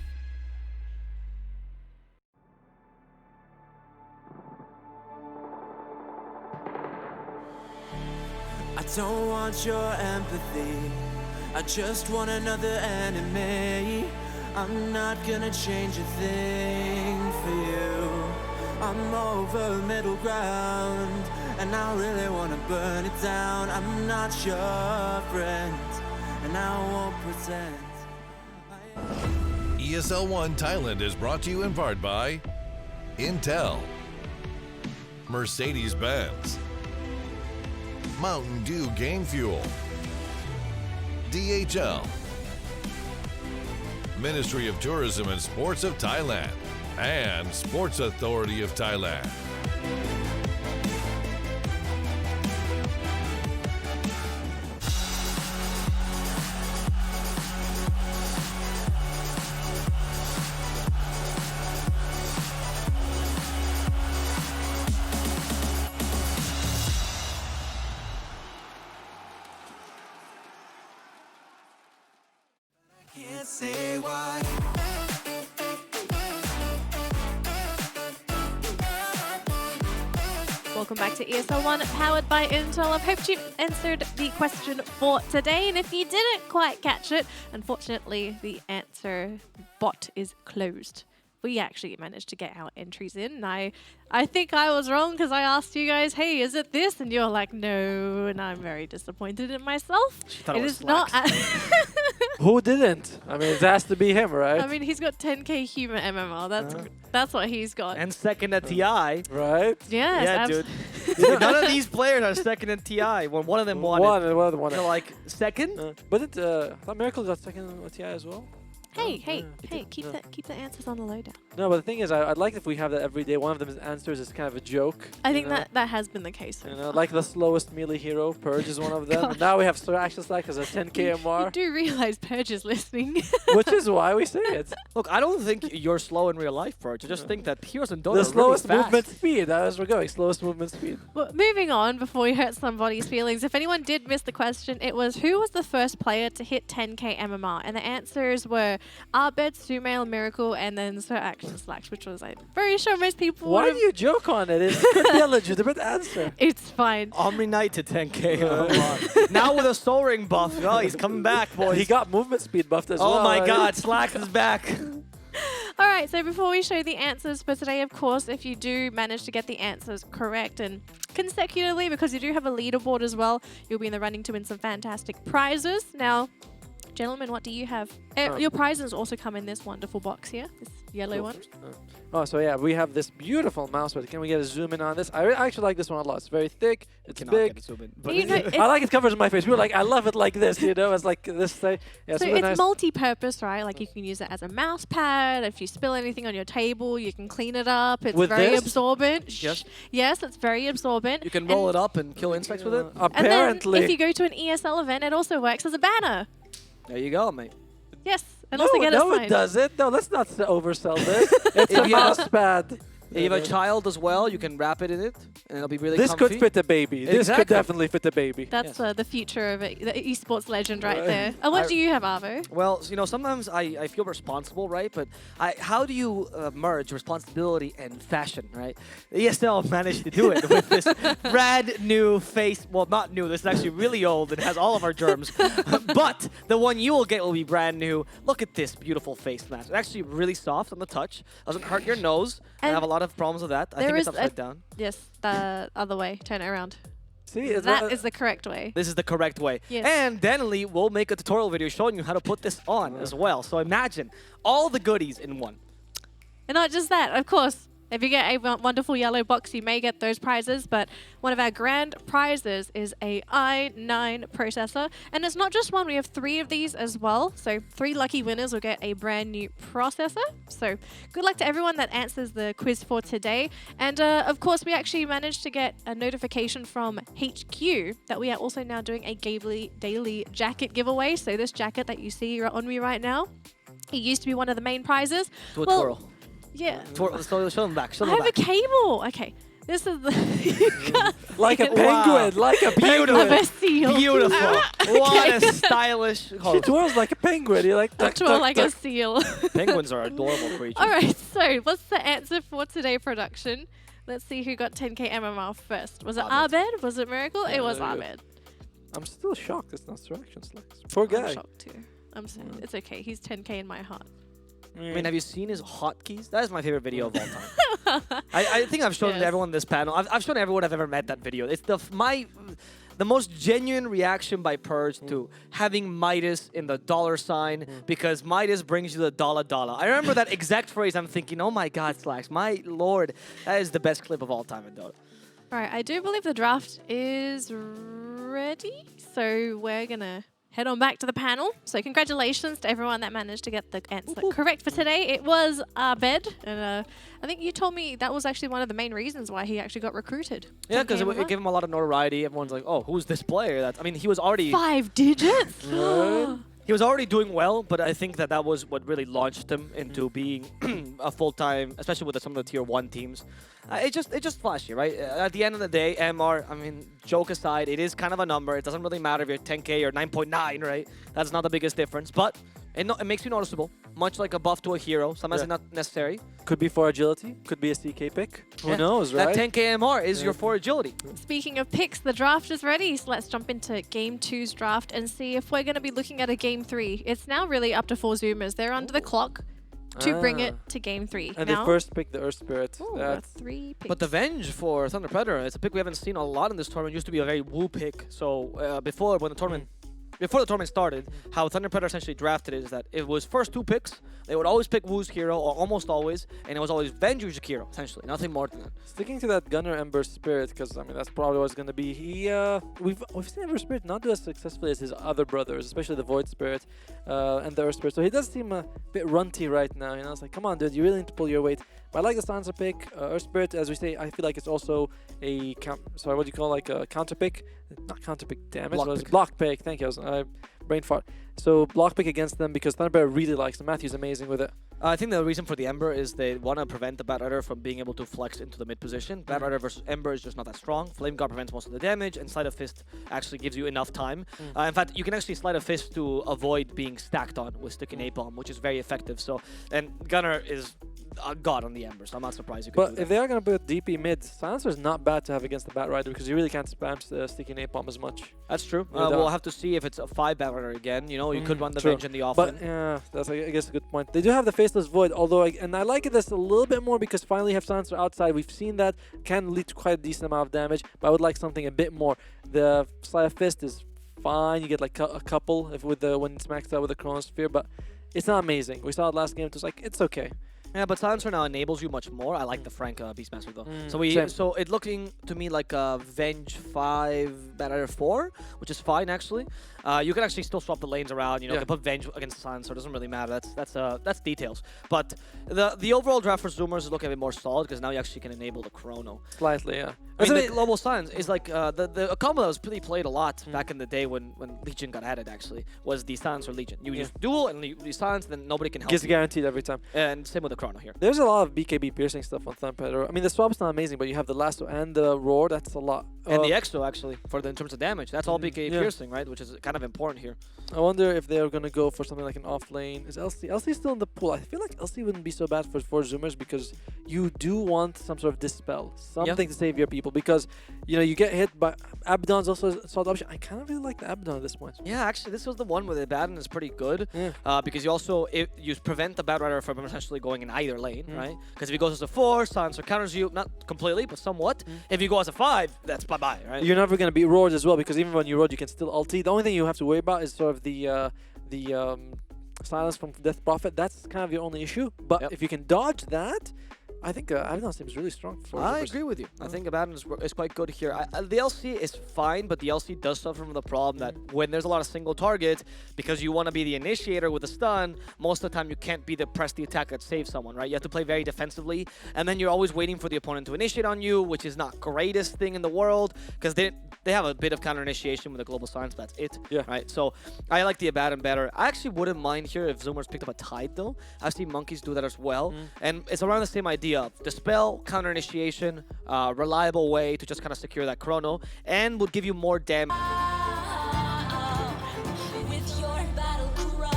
I don't want your empathy, I just want another enemy. I'm not gonna change a thing for you. I'm over middle ground, and I really wanna burn it down. I'm not your friend, and I won't pretend. ESL 1 Thailand is brought to you in part by Intel, Mercedes-Benz, Mountain Dew Game Fuel, DHL, Ministry of Tourism and Sports of Thailand, and Sports Authority of Thailand. Can't say why. Welcome back to ESL 1, powered by Intel. I hope you answered the question for today, and if you didn't quite catch it, unfortunately, the answer bot is closed. We actually managed to get our entries in. I think I was wrong because I asked you guys, hey, is it this? And you're like, no, and I'm very disappointed in myself. it was is not. Who didn't? I mean, it has to be him, right? I mean, he's got 10k human MMR. That's what he's got. And second at TI. Right? Yes, Yeah, dude. None of these players are second in TI. When one of them won it. One of them won They're it. like, second? But I thought Miracle got second on TI as well. Hey, keep the answers on the lowdown. No, but the thing is, I'd like if we have that every day. One of them's answers is kind of a joke. I think you know? that has been the case. So You know, like the slowest melee hero, Purge is one of them. And now we have Sir Action Slack as a 10k You MR, do realize Purge is listening. which is why we say it. Look, I don't think you're slow in real life, Purge. I just think that heroes and Dota The are slowest really movement fast. speed, as we're going. Slowest movement speed. Well, moving on, before we hurt somebody's feelings, if anyone did miss the question, it was who was the first player to hit 10k MMR? And the answers were Arbed, Sumail, Miracle, and then Sir Action Slacks, which was, I'm very sure most people Why would've- do you joke on it? It could be a legitimate answer. It's fine. Omni Knight to 10k. Now with a Soul Ring buff. Oh, he's coming back, boys. He got movement speed buffed as well. Oh my right? god, Slacks is back. All right, so before we show the answers for today, of course, if you do manage to get the answers correct and consecutively, because you do have a leaderboard as well, you'll be in the running to win some fantastic prizes. Now, gentlemen, what do you have? Your prizes also come in this wonderful box here, this yellow one. Oh, so yeah, we have this beautiful mouse pad. Can we get a zoom in on this? I actually like this one a lot. It's very thick. It's Cannot big. get a zoom in, but You know, I like it covers my face. We were like, I love it like this, you know? It's like this thing. Yeah, So really it's nice. multi-purpose, right? Like you can use it as a mouse pad. If you spill anything on your table, you can clean it up. It's With very this? absorbent. Yes. Yes, it's very absorbent. You can roll it up and kill insects with it. And then if you go to an ESL event, it also works as a banner. There you go, mate. Yes, and No, also get no, a it sign. doesn't. No, let's not oversell this. It's If a you have- mouse pad. If you have a child as well, you can wrap it in it, and it'll be really This comfy. could fit a baby. This Exactly. could definitely fit a baby. That's the future of it, the esports legend right Right. there. And what I- do you have, Arvo? Well, you know, sometimes I feel responsible, right? But how do you merge responsibility and fashion, right? ESL managed to do it with this brand new face. Well, not new. This is actually really old. It has all of our germs. But the one you will get will be brand new. Look at this beautiful face mask. It's actually really soft on the touch. Doesn't hurt your nose. I And have a lot of problems with that. I think it's upside down. Yes, the other way. Turn it around. See, That is the correct way. This is the correct way. Yes. And Danley will make a tutorial video showing you how to put this on as well. So imagine all the goodies in one. And not just that, of course, If you get a wonderful yellow box, you may get those prizes, but one of our grand prizes is a i9 processor. And it's not just one, we have 3 of these as well. So 3 lucky winners will get a brand new processor. So good luck to everyone that answers the quiz for today. And of course, we actually managed to get a notification from HQ that we are also now doing a daily jacket giveaway. So this jacket that you see on me right now, it used to be one of the main prizes. Do a twirl. Yeah. Twirl, so show them back. Show I them have a back. cable. Okay. This is the... Like a penguin. Like a penguin. Of a seal. Beautiful. What a stylish... She twirls like a penguin. You're like... I twirl like a seal. Penguins are adorable creatures. All right. So what's the answer for today, production? Let's see who got 10k MMR first. Was it Abed? Was it Miracle? It was Abed. I'm still shocked it's not Direction Slacks. Poor guy. I'm shocked too. I'm saying it's okay. He's 10k in my heart. I mean, have you seen his hotkeys? That is my favorite video of all time. I think I've shown it to everyone in this panel. I've shown everyone I've ever met that video. It's the most genuine reaction by Purge to having Midas in the $sign because Midas brings you the dollar. I remember that exact phrase. I'm thinking, oh my God, Slacks, my lord, that is the best clip of all time in Dota. All right, I do believe the draft is ready, so we're gonna head on back to the panel. So congratulations to everyone that managed to get the answer correct for today. It was Abed, and I think you told me that was actually one of the main reasons why he actually got recruited. Yeah, because it gave him a lot of notoriety. Everyone's like, oh, who's this player? I mean, he was already... 5 digits? He was already doing well, but I think that was what really launched him into being a full-time, especially with some of the tier 1 teams. It's just flashy, right? At the end of the day, MR, I mean, joke aside, it is kind of a number. It doesn't really matter if you're 10k or 9.9, right? That's not the biggest difference, but it makes you noticeable, much like a buff to a hero. Sometimes it's not necessary. Could be for agility. Could be a CK pick. Who knows, right? That 10k MR is your 4 agility. Speaking of picks, the draft is ready. So let's jump into Game 2's draft and see if we're going to be looking at a Game 3. It's now really up to 4 Zoomers. They're under the clock to bring it to Game 3. And now, they first picked the Earth Spirit. That's 3 picks. But the Venge for Thunder Predator, it's a pick we haven't seen a lot in this tournament. It used to be a very woo pick. So before the tournament started, how Thunder Predator essentially drafted it is that it was first 2 picks. They would always pick Wu's hero, or almost always, and it was always Venger's hero, essentially. Nothing more than that. Sticking to that Gunner Ember Spirit, because I mean that's probably what it's going to be. We've seen Ember Spirit not do as successfully as his other brothers, especially the Void Spirit and the Earth Spirit. So he does seem a bit runty right now. You know, it's like, come on, dude, you really need to pull your weight. But I like the Sansa pick. Earth Spirit, as we say, I feel like it's also a what do you call like a counter pick? Not counter pick, damn it. Block it was pick. block pick. Thank you. Brain fart. So block pick against them because Thunderbird really likes them. Matthew's amazing with it. I think the reason for the Ember is they want to prevent the Bat Rider from being able to flex into the mid position. Bat Rider versus Ember is just not that strong. Flame Guard prevents most of the damage, and Sleight of Fist actually gives you enough time. In fact, you can actually Sleight of Fist to avoid being stacked on with Sticky Napalm, which is very effective. So, and Gunner is a god on the Ember, so I'm not surprised you could do But that. if they are going to put DP mid, Silencer is not bad to have against the Bat Rider because you really can't spam Sticky Napalm as much. That's true. With We'll have to see if it's a 5 Bat Rider again. You know, you could run the True. Venge in the offlane. But yeah, that's I guess a good point. They do have the Faceless Void, although and I like it this a little bit more because finally you have Silencer outside. We've seen that can lead to quite a decent amount of damage, but I would like something a bit more. The Sleight of Fist is fine. You get like a couple when it's maxed out with the Chronosphere, but it's not amazing. We saw it last game. It was like it's okay. Yeah, but Silencer now enables you much more. I like the Frank Beastmaster though. Same. So it looking to me like a Venge 5 Bat Rider 4, which is fine actually. You can actually still swap the lanes around. You know, you can put Venge against Silencer. It doesn't really matter. That's details. But the overall draft for Zoomers is looking a bit more solid because now you actually can enable the Chrono. Slightly, yeah. I mean, the Global Silence is like the combo that was pretty played a lot back in the day when Legion got added. Actually, was the Silencer Legion. You use duel and you silence, then nobody can help. Gets you. guaranteed every time. And same with the Chrono here. There's a lot of BKB piercing stuff on Thunder Predator. I mean, the swap's not amazing, but you have the Lasso and the Roar. That's a lot. And the Exo actually in terms of damage. That's all BKB piercing, right? Which is kind of important here. I wonder if they're gonna go for something like an off lane. Is LC still in the pool? I feel like LC wouldn't be so bad for Zoomers because you do want some sort of dispel, something to save your people because you know you get hit by Abaddon's also a solid option. I kind of really like the Abaddon at this point. Yeah, actually, this was the one where the Abaddon is pretty good because you also you prevent the Bat Rider from essentially going in either lane, right? Because if he goes as a 4, Silencer counters you, not completely, but somewhat. If you go as a 5, that's bye-bye, right? You're never gonna be roared as well because even when you roared, you can still ulti. The only thing you have to worry about is sort of the silence from Death Prophet. That's kind of your only issue. But if you can dodge that, I think Abaddon seems really strong. For I Zoomer's. agree with you. I think Abaddon is quite good here. The LC is fine, but the LC does suffer from the problem that when there's a lot of single targets, because you want to be the initiator with a stun, most of the time you can't be the press the attack that saves someone, right? You have to play very defensively, and then you're always waiting for the opponent to initiate on you, which is not greatest thing in the world, because they have a bit of counter initiation with the global silence, but that's it. Yeah. Right. So I like the Abaddon better. I actually wouldn't mind here if Zoomer's picked up a Tide though. I've seen Monkeys do that as well, and it's around the same idea of Dispel, counter initiation, reliable way to just kind of secure that chrono, and would give you more damage. With your battle cry.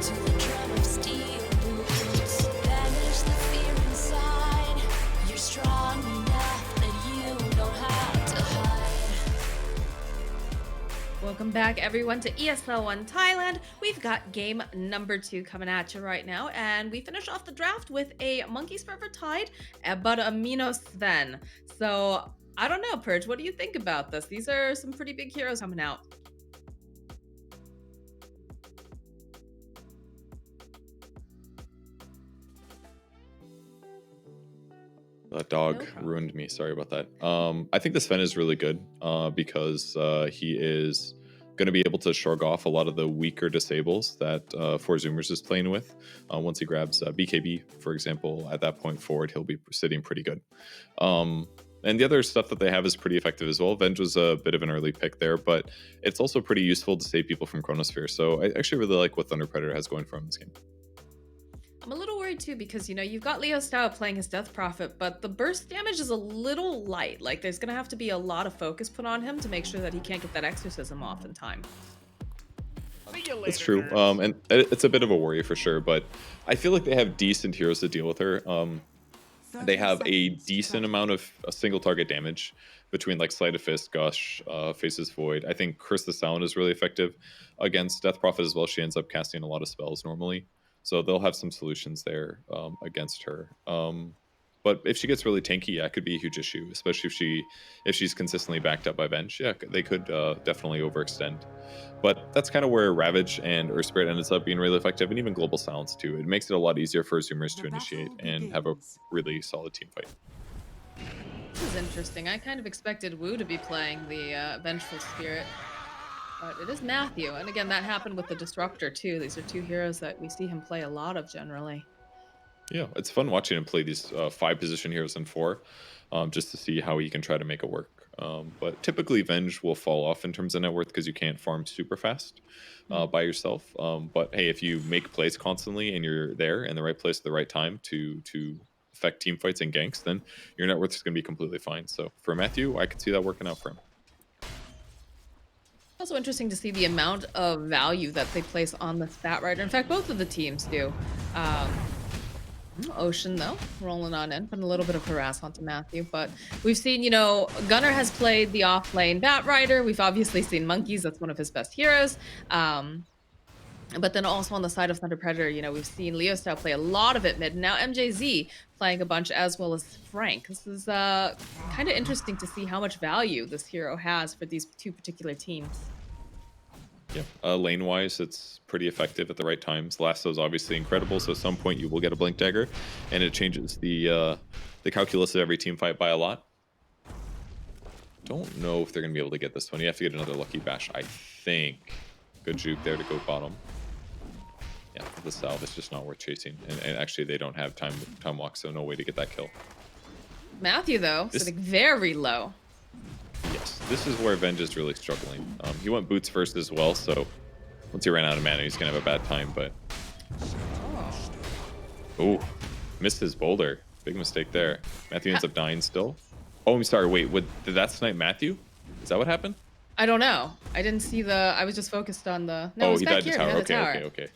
To the drum of steel boots, banish the fear inside. You're strong enough that you don't have to hide. Welcome back, everyone, to ESL 1 Thailand. We've got game number 2 coming at you right now, and we finish off the draft with a Monkeys Forever Tide, but a Minos Sven. So, I don't know, Purge, what do you think about this? These are some pretty big heroes coming out. That dog ruined me. Sorry about that. I think the Sven is really good because he is going to be able to shrug off a lot of the weaker disables that For Zoomers is playing with. Once he grabs BKB, for example, at that point forward, he'll be sitting pretty good. And the other stuff that they have is pretty effective as well. Venge was a bit of an early pick there, but it's also pretty useful to save people from Chronosphere. So I actually really like what Thunder Predator has going for him in this game. I'm a little worried too because, you know, you've got Leo Style playing his Death Prophet, but the burst damage is a little light. Like, there's going to have to be a lot of focus put on him to make sure that he can't get that exorcism off in time. It's true. And it's a bit of a worry for sure, but I feel like they have decent heroes to deal with her. They have a decent amount of single target damage between like Sleight of Fist, Gush, Faces Void. I think Curse the Silent is really effective against Death Prophet as well. She ends up casting a lot of spells normally. So they'll have some solutions there against her. But if she gets really tanky, yeah, it could be a huge issue, especially if she's consistently backed up by Venge. Yeah, they could definitely overextend. But that's kind of where Ravage and Earth Spirit ends up being really effective, and even Global Silence too. It makes it a lot easier for Zoomers to initiate and have a really solid team fight. This is interesting. I kind of expected Wu to be playing the Vengeful Spirit. But it is Matthew, and again, that happened with the Disruptor too. These are two heroes that we see him play a lot of generally. Yeah, it's fun watching him play these 5-position heroes in 4, just to see how he can try to make it work. But typically, Venge will fall off in terms of net worth because you can't farm super fast by yourself. But hey, if you make plays constantly and you're there in the right place at the right time to affect team fights and ganks, then your net worth is going to be completely fine. So for Matthew, I could see that working out for him. Also interesting to see the amount of value that they place on the Stat Rider. In fact, both of the teams do. Ocean, though, rolling on in, putting a little bit of harass onto Matthew. But we've seen, you know, Gunnar has played the off-lane Bat Rider. We've obviously seen Monkeys. That's one of his best heroes. But then also on the side of Thunder Predator, you know, we've seen Leo Style play a lot of it mid. Now MJZ playing a bunch as well as Frank. This is kind of interesting to see how much value this hero has for these two particular teams. Yeah, lane-wise, it's pretty effective at the right times. Lasso is obviously incredible, so at some point you will get a Blink Dagger, and it changes the calculus of every team fight by a lot. Don't know if they're going to be able to get this one. You have to get another Lucky Bash, I think. Good juke there to go bottom. Yeah, the salve is just not worth chasing, and actually they don't have time walk, so no way to get that kill. Matthew, though, sitting very low. Yes, this is where Venge is really struggling. He went boots first as well, so once he ran out of mana, he's going to have a bad time, but... Oh, missed his boulder. Big mistake there. Matthew ends up dying still. Oh, I'm sorry, wait, did that snipe Matthew? Is that what happened? I don't know. I didn't see the... I was just focused on the... No, oh, he died to tower. Okay.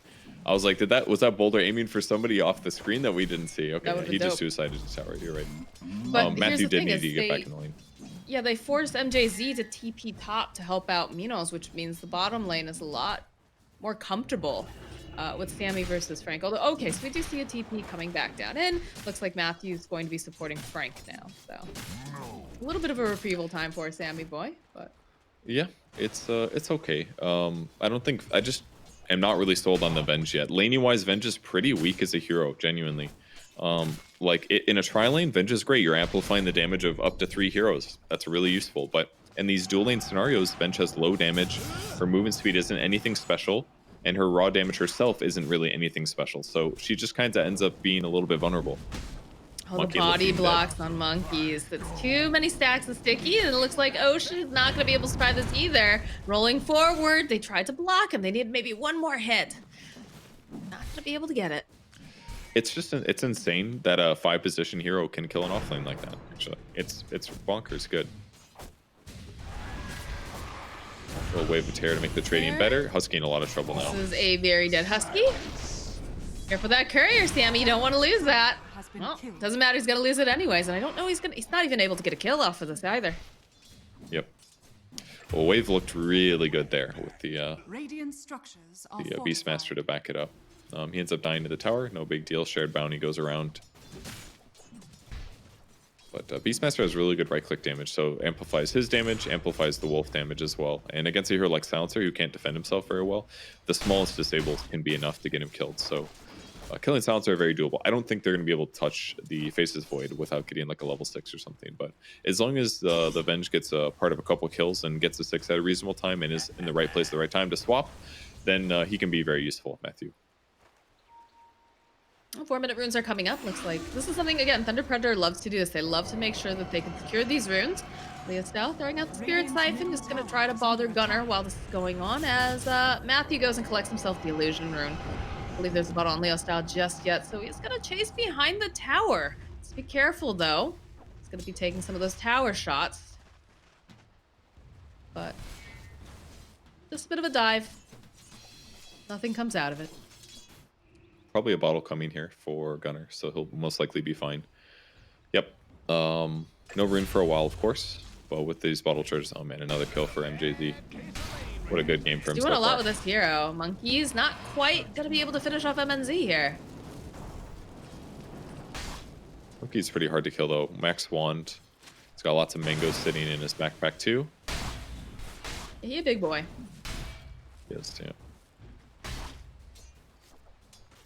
I was like, was that boulder aiming for somebody off the screen that we didn't see? Okay, he just suicided the tower. You're right. But Matthew did need to get back in the lane. Yeah, they forced MJZ to TP top to help out Minos, which means the bottom lane is a lot more comfortable with Sammy versus Frank. Although, okay, so we do see a TP coming back down in. Looks like Matthew's going to be supporting Frank now. So a little bit of a retrieval time for Sammy boy, but Yeah, it's okay. I just am not really sold on the Venge yet. Laney wise, Venge is pretty weak as a hero, genuinely. In a tri-lane, Venge is great. You're amplifying the damage of up to 3 heroes. That's really useful. But in these dual lane scenarios, Venge has low damage. Her movement speed isn't anything special, and her raw damage herself isn't really anything special. So she just kind of ends up being a little bit vulnerable. all the body blocks on monkeys. It's too many stacks of sticky, and it looks like Ocean is not going to be able to survive this either. Rolling forward, they tried to block him. They need maybe one more hit. Not going to be able to get it. It's insane that a 5-position hero can kill an offlane like that. Actually, it's bonkers good. A little wave of terror to make the trading better. Husky in a lot of trouble now. This is a very dead Husky. Careful that courier, Sammy. You don't want to lose that. Well, doesn't matter. He's gonna lose it anyways, and I don't know he's not even able to get a kill off of this either. Yep. Well, wave looked really good there with the Beastmaster to back it up. He ends up dying to the tower. No big deal. Shared bounty goes around. But Beastmaster has really good right-click damage, so amplifies his damage, amplifies the wolf damage as well. And against a hero like Silencer, who can't defend himself very well, the smallest disables can be enough to get him killed. So killing Silencer are very doable. I don't think they're going to be able to touch the Faceless Void without getting like a level 6 or something. But as long as the Venge gets a part of a couple kills and gets a 6 at a reasonable time and is in the right place at the right time to swap, then he can be very useful, Matthew. 4-minute runes are coming up. Looks like this is something, again, Thunder Predator loves to do this. They love to make sure that they can secure these runes. Leostel throwing out the Spirit Siphon, just going to try to bother Gunnar while this is going on as Matthew goes and collects himself the Illusion Rune. I believe there's a bottle on Leostel just yet, so he's going to chase behind the tower. Let's be careful, though. He's going to be taking some of those tower shots. But just a bit of a dive. Nothing comes out of it. Probably a bottle coming here for Gunnar, so he'll most likely be fine. Yep. No rune for a while, of course, but with these bottle charges, oh man, another kill for MJZ. What a good game for him. He's doing a lot with this hero. Monkey's not quite gonna be able to finish off MNZ here. Monkey's pretty hard to kill though. Max Wand. He's got lots of mangoes sitting in his backpack too. He a big boy. Yes, yeah.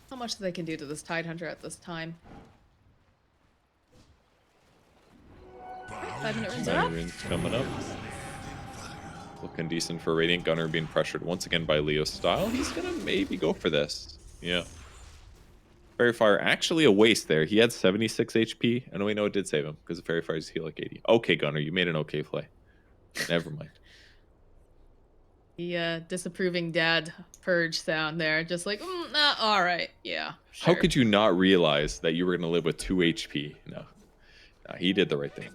How much they can do to this Tidehunter at this time. 5-minute runes are up. Runes coming up. Looking decent for Radiant. Gunnar being pressured once again by Leostel. He's gonna maybe go for this. Yeah. Fairy Fire actually a waste there. He had 76 HP. And we know it did save him because the Fairy Fires heal like 80. Okay, Gunnar, you made an okay play. Never mind. The disapproving dad purge sound there. Just like, all right, yeah. Sure. How could you not realize that you were going to live with 2 HP? No, he did the right thing.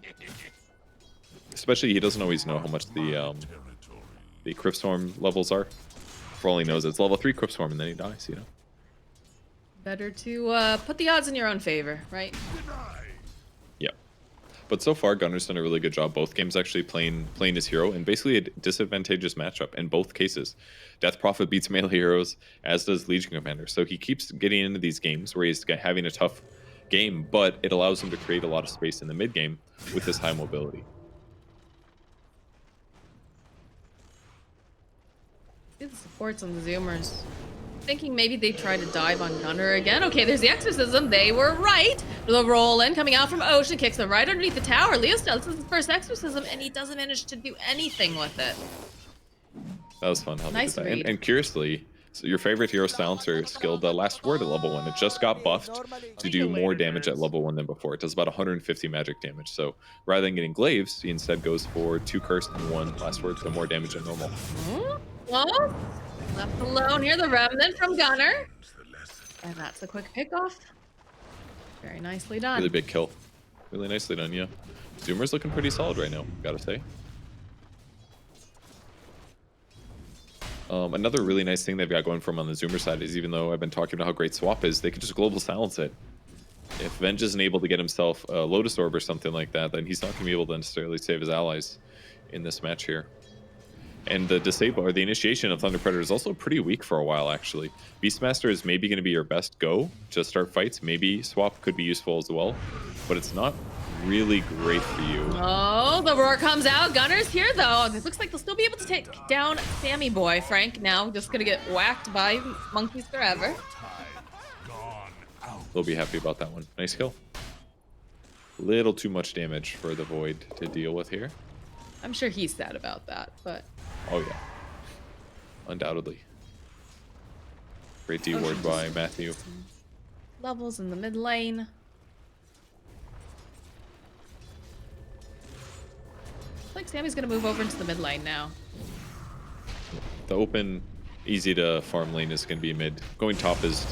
Especially, he doesn't always know how much the Cryptstorm levels are. For all he knows, it's level 3 Cryptstorm, and then he dies, you know? Better to put the odds in your own favor, right? Yeah. But so far, Gunnar's done a really good job. Both games actually playing his hero, and basically a disadvantageous matchup in both cases. Death Prophet beats melee heroes, as does Legion Commander. So he keeps getting into these games where he's having a tough game, but it allows him to create a lot of space in the mid game with his high mobility. See the supports on the Zoomers. Thinking maybe they try to dive on Gunnar again. Okay, there's the Exorcism. They were right. The roll in coming out from Ocean kicks them right underneath the tower. Leostel, this is his first Exorcism, and he doesn't manage to do anything with it. That was fun. How Nice they did that. read. And curiously, so your favorite hero Silencer skilled Last Word at level 1. It just got buffed to do more damage at level 1 than before. It does about 150 magic damage. So rather than getting Glaives, he instead goes for 2 Curse and 1 Last Word, so more damage than normal. Well, left alone here, the Remnant from Gunnar. And that's a quick pickoff. Very nicely done. Really big kill. Really nicely done, yeah. Zoomer's looking pretty solid right now, gotta say. Another really nice thing they've got going for them on the Zoomer side is, even though I've been talking about how great Swap is, they can just global silence it. If Venge isn't able to get himself a Lotus Orb or something like that, then he's not going to be able to necessarily save his allies in this match here. And the disable or the initiation of Thunder Predator is also pretty weak for a while, actually. Beastmaster is maybe going to be your best go to start fights. Maybe Swap could be useful as well, but it's not really great for you. Oh, the roar comes out. Gunner's here, though. It looks like they'll still be able to take down Sammy Boy. Frank now just going to get whacked by monkeys forever. They'll be happy about that one. Nice kill. Little too much damage for the Void to deal with here. I'm sure he's sad about that, but... Oh, yeah. Undoubtedly. Great D-ward by Matthew. Levels in the mid lane. Looks like Sammy's gonna move over into the mid lane now. The open, easy to farm lane is going to be mid. Going top is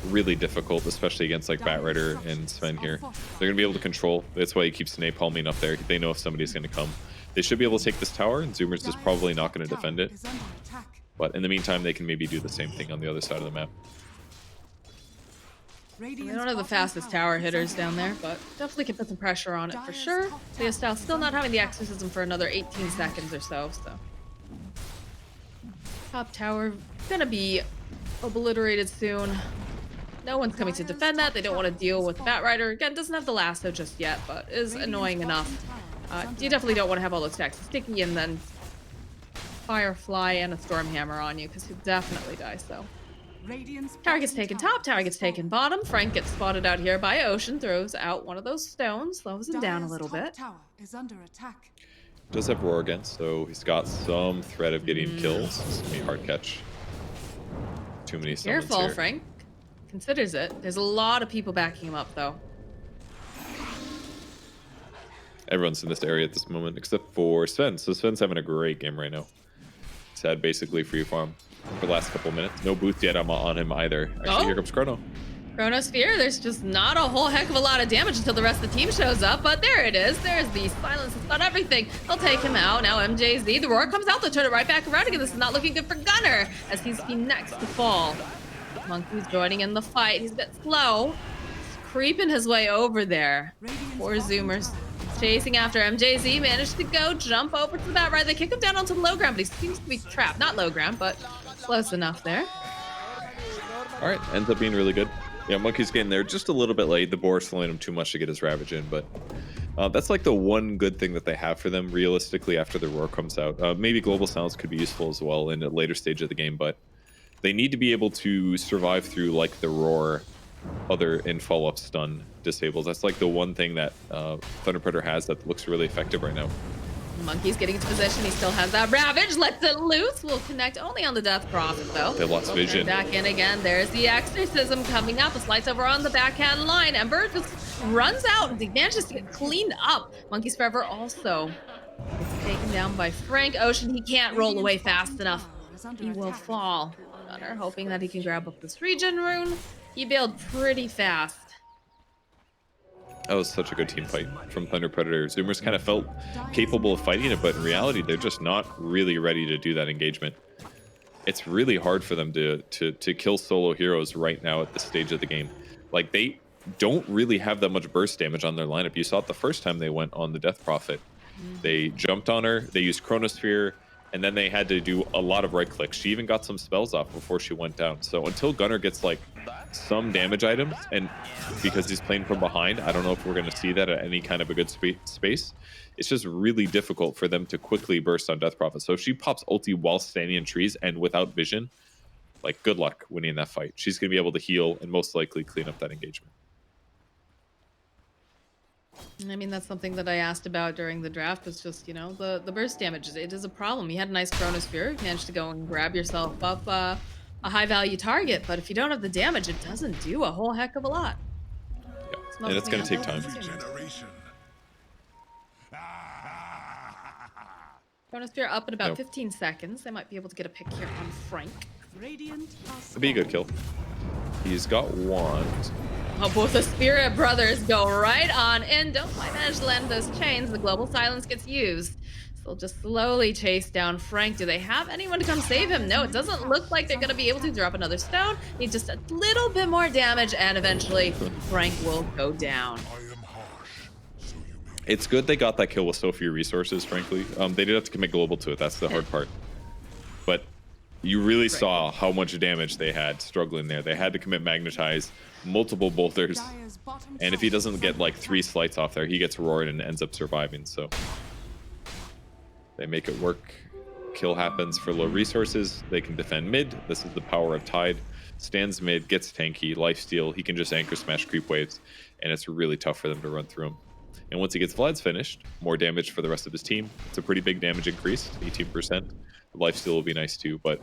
really difficult, especially against like Batrider and Sven here. They're going to be able to control. That's why he keeps napalming up there. They know if somebody's going to come. They should be able to take this tower, and Zoomers is probably not going to defend it. But in the meantime, they can maybe do the same thing on the other side of the map. We don't have the fastest tower hitters down there, but definitely can put some pressure on it for sure. Theostyle still not having the exorcism for another 18 seconds or so. Top tower gonna be obliterated soon. No one's coming to defend that. They don't want to deal with Batrider. Again, doesn't have the lasso just yet, but is annoying enough. You definitely don't want to have all those stacks sticky and then Firefly and a Stormhammer on you, because you'll definitely die, so. Tower gets taken top, tower gets taken bottom. Frank gets spotted out here by Ocean, throws out one of those stones, slows him down a little bit. Does have Roar again, so he's got some threat of getting kills. It's going to be a hard catch. Too many summons Careful, here. Frank. Considers it. There's a lot of people backing him up, though. Everyone's in this area at this moment, except for Sven. So Sven's having a great game right now. He's had basically free farm for the last couple minutes. No boost yet on him either. Actually, here comes Chrono. Chronosphere, there's just not a whole heck of a lot of damage until the rest of the team shows up, but there it is. There's the silence. It's not everything. They'll take him out. Now MJZ, the roar comes out. They'll turn it right back around again. This is not looking good for Gunner, as he's the next to fall. Monkey's joining in the fight. He's a bit slow. He's creeping his way over there. Poor Zoomers. Chasing after MJZ, managed to go jump over to the Batrider. They kick him down onto the low ground, but he seems to be trapped. Not low ground, but close enough there. All right, ends up being really good. Yeah, Monkey's getting there just a little bit late. The boar slowing him too much to get his Ravage in, but that's like the one good thing that they have for them realistically after the roar comes out. Maybe Global Silence could be useful as well in a later stage of the game, but they need to be able to survive through like the roar, other and follow-up stun disables. That's like the one thing that Thunder Predator has that looks really effective right now. Monkey's getting into position. He still has that Ravage. Lets it loose. Will connect only on the Death Prophet, though. They lost vision. Back in again. There's the Exorcism coming up. A slice over on the backhand line. Ember just runs out and he manages to get cleaned up. Monkey's Forever also gets taken down by Frank. Ocean, he can't roll away fast enough. He will fall. Gunner hoping that he can grab up this regen rune. He bailed pretty fast. That was such a good team fight from Thunder Predator. Zoomers kind of felt capable of fighting it, but in reality, they're just not really ready to do that engagement. It's really hard for them to kill solo heroes right now at this stage of the game. Like, they don't really have that much burst damage on their lineup. You saw it the first time they went on the Death Prophet. They jumped on her, they used Chronosphere, and then they had to do a lot of right clicks. She even got some spells off before she went down. So until Gunner gets like some damage items, and because he's playing from behind, I don't know if we're going to see that at any kind of a good space. It's just really difficult for them to quickly burst on Death Prophet. So if she pops ulti while standing in trees and without vision, like, good luck winning that fight. She's going to be able to heal and most likely clean up that engagement. I mean, that's something that I asked about during the draft, was just, you know, the burst damage. It is a problem. You had a nice Chronosphere. You managed to go and grab yourself up a high-value target, but if you don't have the damage, it doesn't do a whole heck of a lot. Yeah. And it's going to take time. Chronosphere up in about 15 seconds. They might be able to get a pick here on Frank. It'd be a good kill. He's got wand. Oh, both the Spirit Brothers go right on in. Don't quite manage to land those chains. The Global Silence gets used. So they'll just slowly chase down Frank. Do they have anyone to come save him? No, it doesn't look like they're going to be able to drop another stone. Need just a little bit more damage, and eventually Frank will go down. It's good they got that kill with so few resources, frankly. They did have to commit global to it. That's the hard part. but you really saw how much damage they had struggling there. They had to commit Magnetize, multiple bolters, and if he doesn't get like 3 slights off there, he gets roared and ends up surviving. So they make it work. Kill happens for low resources. They can defend mid. This is the power of Tide. Stands mid, gets tanky, lifesteal. He can just anchor smash creep waves, and it's really tough for them to run through him. And once he gets Vlad's finished, more damage for the rest of his team. It's a pretty big damage increase, 18%. The lifesteal will be nice too, but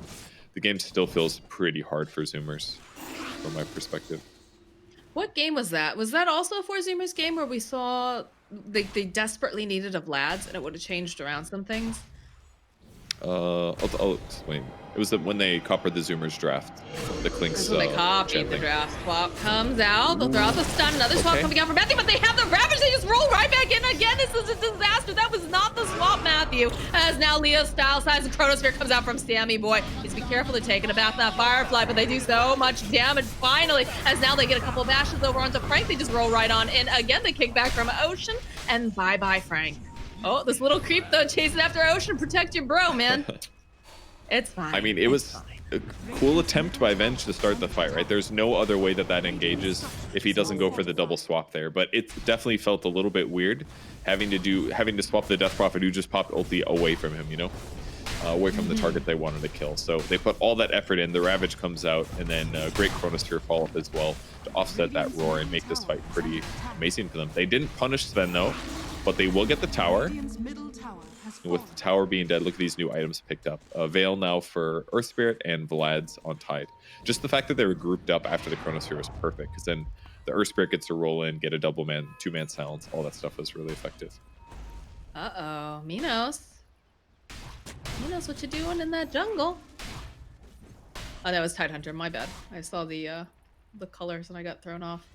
the game still feels pretty hard for Zoomers from my perspective. What game was that? Was that also a 4Zoomers game where we saw they desperately needed a Vlad's and it would have changed around some things? I'll explain. It was when they coppered the Zoomers draft. The Clinks. When they copied the draft. Swap comes out. They'll throw out the stun. Another swap coming out for Matthew, but they have the Ravage. They just roll right back in again. This is a disaster. That was not the swap, Matthew. As now Leo's style size and Chronosphere comes out from Sammy Boy. He's be careful to taking a bath in that Firefly, but they do so much damage finally. As now they get a couple of bashes over onto Frank. They just roll right on in. Again, they kick back from Ocean. And bye-bye, Frank. Oh, this little creep, though, chasing after Ocean. Protect your bro, man. It's fine. I mean, it was a cool attempt by Venge to start the fight, right? There's no other way that engages if he doesn't go for the double swap there. But it definitely felt a little bit weird having to swap the Death Prophet who just popped ulti away from him, you know? Away from the target they wanted to kill. So they put all that effort in. The Ravage comes out, and then great Chronosphere follow-up as well to offset that roar and make this fight pretty amazing for them. They didn't punish Sven, though, but they will get the tower. With the tower being dead, look at these new items picked up. Veil now for Earth Spirit and Vlad's on Tide. Just the fact that they were grouped up after the Chronosphere was perfect, because then the Earth Spirit gets to roll in, get a double man, 2-man silence. All that stuff was really effective. Uh-oh. Minos. Minos, what you doing in that jungle? Oh, that was Tidehunter. My bad. I saw the colors and I got thrown off.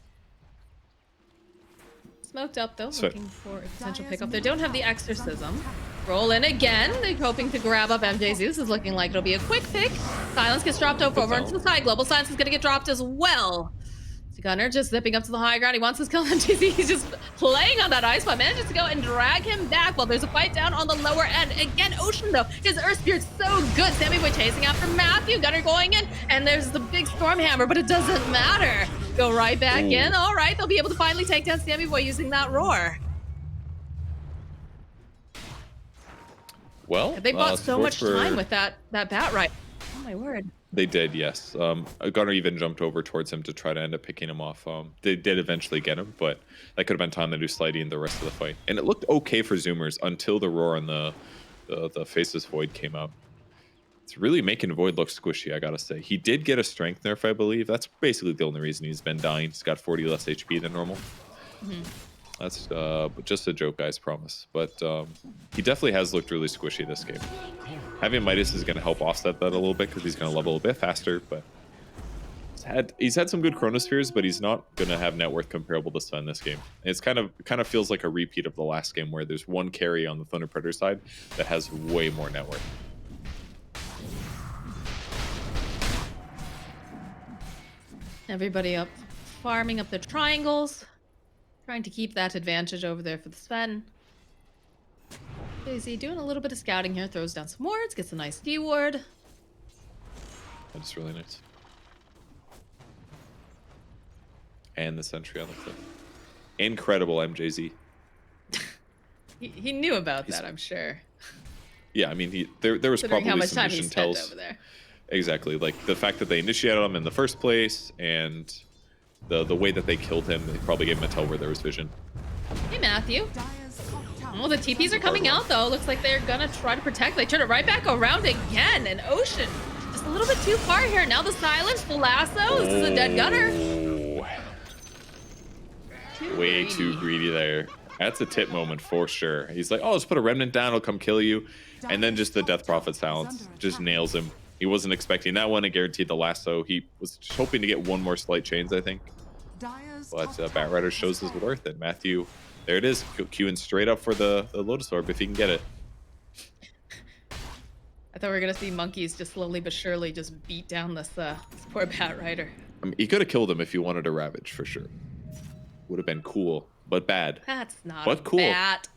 Smoked up though, looking for a potential pickup. They don't have the Exorcism. Roll in again. They're hoping to grab up MJZ. This is looking like it'll be a quick pick. Silence gets dropped over into the side. Global Silence is going to get dropped as well. Gunner just zipping up to the high ground. He wants his kill. MJZ. He's just playing on that ice, but manages to go and drag him back while there's a fight down on the lower end. Again, Ocean though, his Earth Spirit's so good. Sammy Boy chasing after Matthew. Gunner going in, and there's the big Storm Hammer, but it doesn't matter. Go right back in. All right, they'll be able to finally take down Sammy Boy using that roar. Well, they bought so much time with that bat right. Oh my word. They did, yes. Gunner even jumped over towards him to try to end up picking him off. They did eventually get him, but that could have been time to do sliding the rest of the fight. And it looked okay for Zoomers until the roar on the Faceless Void came out. It's really making Void look squishy, I gotta say. He did get a strength nerf, I believe. That's basically the only reason he's been dying. He's got 40 less HP than normal. That's just a joke, guys, promise. But he definitely has looked really squishy this game. Having Midas is going to help offset that a little bit because he's going to level a bit faster. But he's had some good Chronospheres, but he's not going to have net worth comparable to Sven this game. It's kind of feels like a repeat of the last game where there's one carry on the Thunder Predator side that has way more net worth. Everybody up farming up their triangles. Trying to keep that advantage over there for the Sven. Daisy doing a little bit of scouting here. Throws down some wards. Gets a nice D ward. That's really nice. And the sentry on the cliff. Incredible MJZ. He knew about that, I'm sure. Yeah, I mean, there was probably how much some time he mission spent tells. over there. Exactly, like the fact that they initiated him in the first place, and the way that they killed him, they probably gave him a tell where there was vision. Hey, Matthew. Oh, the TPs are coming out, though. Looks like they're gonna try to protect. They turn it right back around again. And Ocean, just a little bit too far here. Now the silence, the lasso. This is a dead Gunner. Way too greedy there. That's a tip moment for sure. He's like, oh, let's put a remnant down, it'll come kill you. And then just the Death Prophet silence just nails him. He wasn't expecting that one. It guaranteed the lasso. He was just hoping to get one more slight chains, I think. But Bat Rider shows his worth. And Matthew, there it is, queuing straight up for the Lotus Orb if he can get it. I thought we were gonna see monkeys just slowly but surely just beat down this poor Bat Rider. I mean, he could have killed him if he wanted a Ravage, for sure. Would have been cool, but bad. That's not but a cool. bat.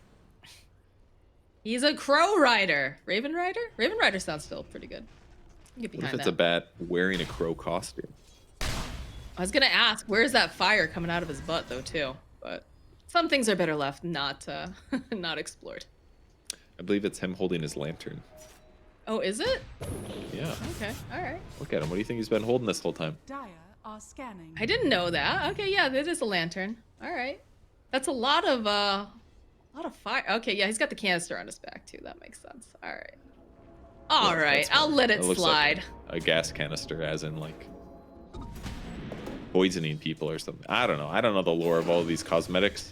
He's a Crow Rider. Raven Rider? Raven Rider sounds still pretty good. Get What if behind it's that. a bat wearing a crow costume? I was gonna ask, where's that fire coming out of his butt though too? But some things are better left not not explored. I believe it's him holding his lantern. Oh, is it? Yeah. Okay, all right. Look at him. What do you think he's been holding this whole time? Dire are scanning. I didn't know that. Okay, yeah, that is a lantern. All right. That's a lot of fire. Okay, yeah, he's got the canister on his back too. That makes sense. All right. All Yeah, right, that's I'll fine. let it That looks slide. like a gas canister, as in like poisoning people or something. I don't know. I don't know the lore of all of these cosmetics.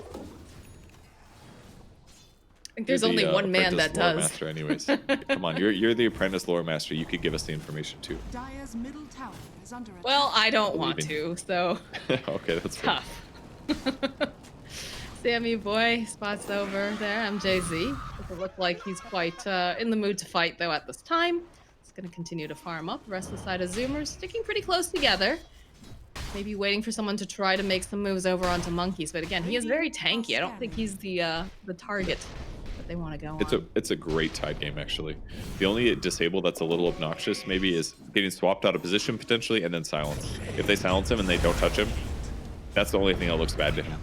I think there's only one man that lore does. Master, anyways. Come on, you're the apprentice lore master. You could give us the information too. Dire's middle tower is under attack. Well, I don't want to, so Okay, that's fair. tough. Sammy boy spots over there. MJZ. Doesn't look like he's quite in the mood to fight though at this time. He's gonna continue to farm up. The rest of the side of Zoomers sticking pretty close together. Maybe waiting for someone to try to make some moves over onto Monkeys, but again, he is very tanky. I don't think he's the target that they want to go on. It's a great Tide game actually. The only disable that's a little obnoxious maybe is getting swapped out of position potentially and then silence. If they silence him and they don't touch him, that's the only thing that looks bad to him.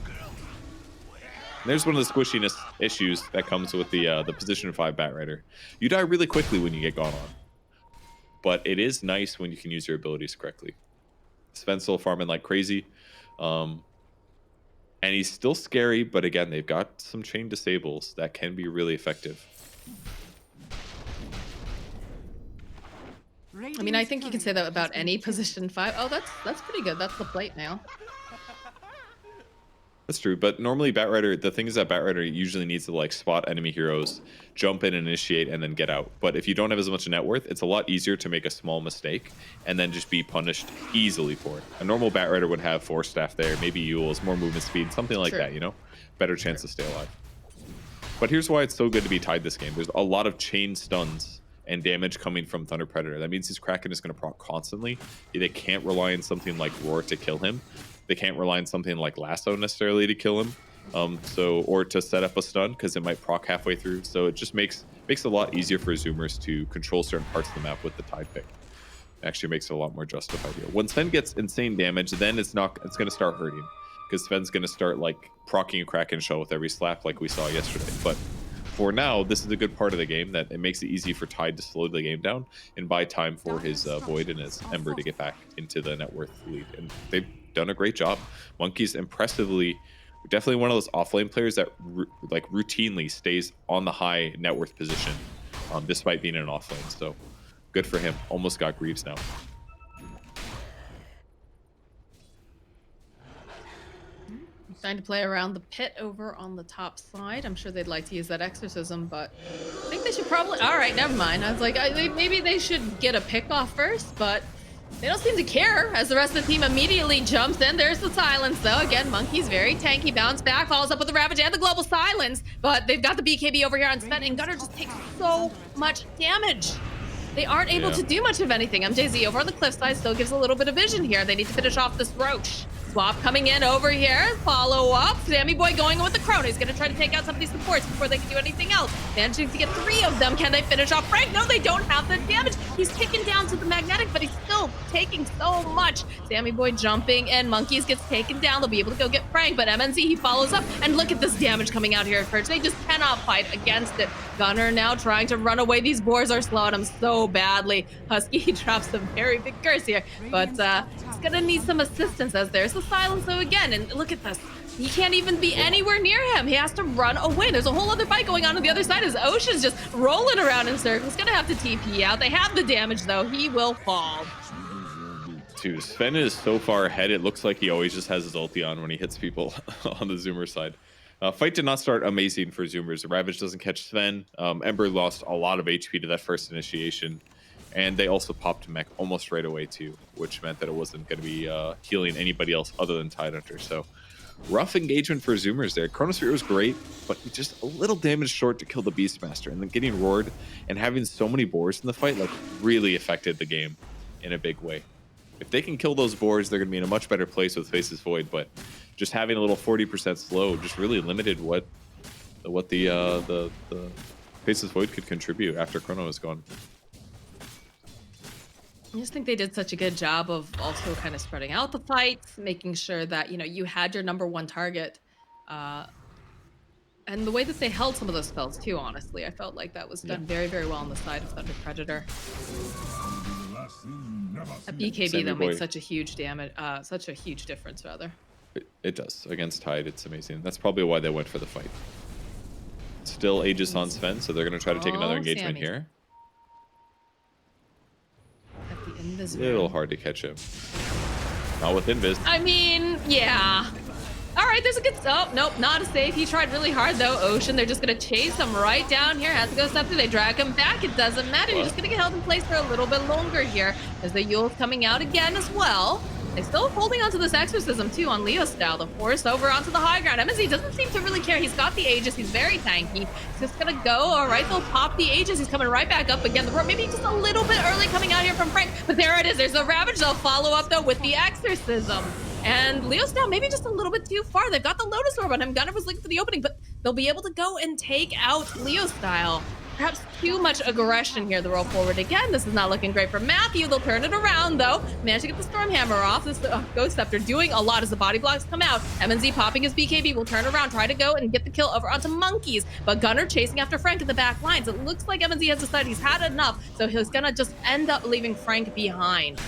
And there's one of the squishiness issues that comes with the position 5 Bat Rider. You die really quickly when you get gone on, but it is nice when you can use your abilities correctly. Sven's still farming like crazy, and he's still scary, but again, they've got some chain disables that can be really effective. I mean, I think you can say that about any position 5. Oh, that's pretty good. That's the plate now. That's true, but normally Bat Rider, the thing is that Bat Rider usually needs to like spot enemy heroes, jump in, initiate, and then get out. But if you don't have as much net worth, it's a lot easier to make a small mistake and then just be punished easily for it. A normal Bat Rider would have 4 staff there, maybe Yules, more movement speed, something like that, you know? Better chance to stay alive. But here's why it's so good to be tied this game. There's a lot of chain stuns and damage coming from Thunder Predator. That means his Kraken is going to proc constantly. They can't rely on something like Roar to kill him. They can't rely on something like Lasso necessarily to kill him, or to set up a stun because it might proc halfway through. So it just makes it a lot easier for Zoomers to control certain parts of the map with the Tide pick. It actually makes it a lot more justified here. When Sven gets insane damage, then it's going to start hurting because Sven's going to start like proccing a Kraken shell with every slap like we saw yesterday. But for now, this is a good part of the game that it makes it easy for Tide to slow the game down and buy time for his Void and his Ember to get back into the net worth lead. And they've done a great job. Monkeys impressively, definitely one of those offlane players that like routinely stays on the high net worth position despite being in an offlane. So good for him. Almost got Greaves now. Trying to play around the pit over on the top side. I'm sure they'd like to use that exorcism, but I think they should probably... All right, never mind. I was like, maybe they should get a pick off first, but they don't seem to care as the rest of the team immediately jumps in. There's the silence, though. Again, Monkey's very tanky. Bounce back, follows up with the Ravage and the Global Silence, but they've got the BKB over here on Sven, and Gunner just takes so much damage. They aren't able to do much of anything. MJZ over on the cliffside still gives a little bit of vision here. They need to finish off this Roach. Swap coming in over here. Follow up. Sammy Boy going in with the Chrono. He's going to try to take out some of these supports before they can do anything else. Managing to get 3 of them. Can they finish off Frank? No, they don't have the damage. He's taken down to the magnetic, but he's still taking so much. Sammy Boy jumping and Monkeys gets taken down. They'll be able to go get Frank, but MNC, he follows up. And look at this damage coming out here at first. They just cannot fight against it. Gunner now trying to run away. These boars are slowing him so badly. Husky, he drops a very big curse here, but he's going to need some assistance as there's the silence though again. And look at this. He can't even be anywhere near him. He has to run away. There's a whole other fight going on the other side as Ocean's just rolling around in circles. Gonna have to TP out. They have the damage though. He will fall. Dude, Sven is so far ahead. It looks like he always just has his ulti on when he hits people on the Zoomer side. Fight did not start amazing for Zoomers. Ravage doesn't catch Sven. Ember lost a lot of HP to that first initiation. And they also popped mech almost right away too, which meant that it wasn't going to be healing anybody else other than Tidehunter. So rough engagement for Zoomers there. Chronosphere was great, but just a little damage short to kill the Beastmaster. And then getting roared and having so many boars in the fight like really affected the game in a big way. If they can kill those boars, they're going to be in a much better place with Faces Void. But just having a little 40% slow just really limited what the Faceless Void could contribute after Chrono is gone. I just think they did such a good job of also kind of spreading out the fights, making sure that, you know, you had your #1 target. And the way that they held some of those spells too, honestly, I felt like that was done very, very well on the side of Thunder Predator. That BKB though made such a huge difference rather. It does. Against Tide, it's amazing. That's probably why they went for the fight. Still Aegis on Sven, so they're going to try to take another engagement here. At the Invis A little hard to catch him. Not with Invis. I mean, yeah. All right, there's a good... Oh, nope, not a save. He tried really hard, though. Ocean, they're just going to chase him right down here. Has to go Scepter. They drag him back. It doesn't matter. He's just going to get held in place for a little bit longer here as the Yule's coming out again as well. They're still holding onto this Exorcism, too, on Leo style. The force over onto the high ground. MSZ doesn't seem to really care. He's got the Aegis. He's very tanky. He's just going to go. All right, they'll pop the Aegis. He's coming right back up again. The rope maybe just a little bit early coming out here from Frank. But there it is. There's the Ravage. They'll follow up, though, with the Exorcism. And Leo's down maybe just a little bit too far. They've got the Lotus Orb on him. Gunnar was looking for the opening, but they'll be able to go and take out Leo style. Perhaps too much aggression here. The roll forward again. This is not looking great for Matthew. They'll turn it around, though. Manage to get the Stormhammer off. This Ghost Scepter doing a lot as the body blocks come out. MNZ popping his BKB will turn around, try to go and get the kill over onto Monkeys. But Gunnar chasing after Frank in the back lines. It looks like MNZ has decided he's had enough, so he's gonna just end up leaving Frank behind.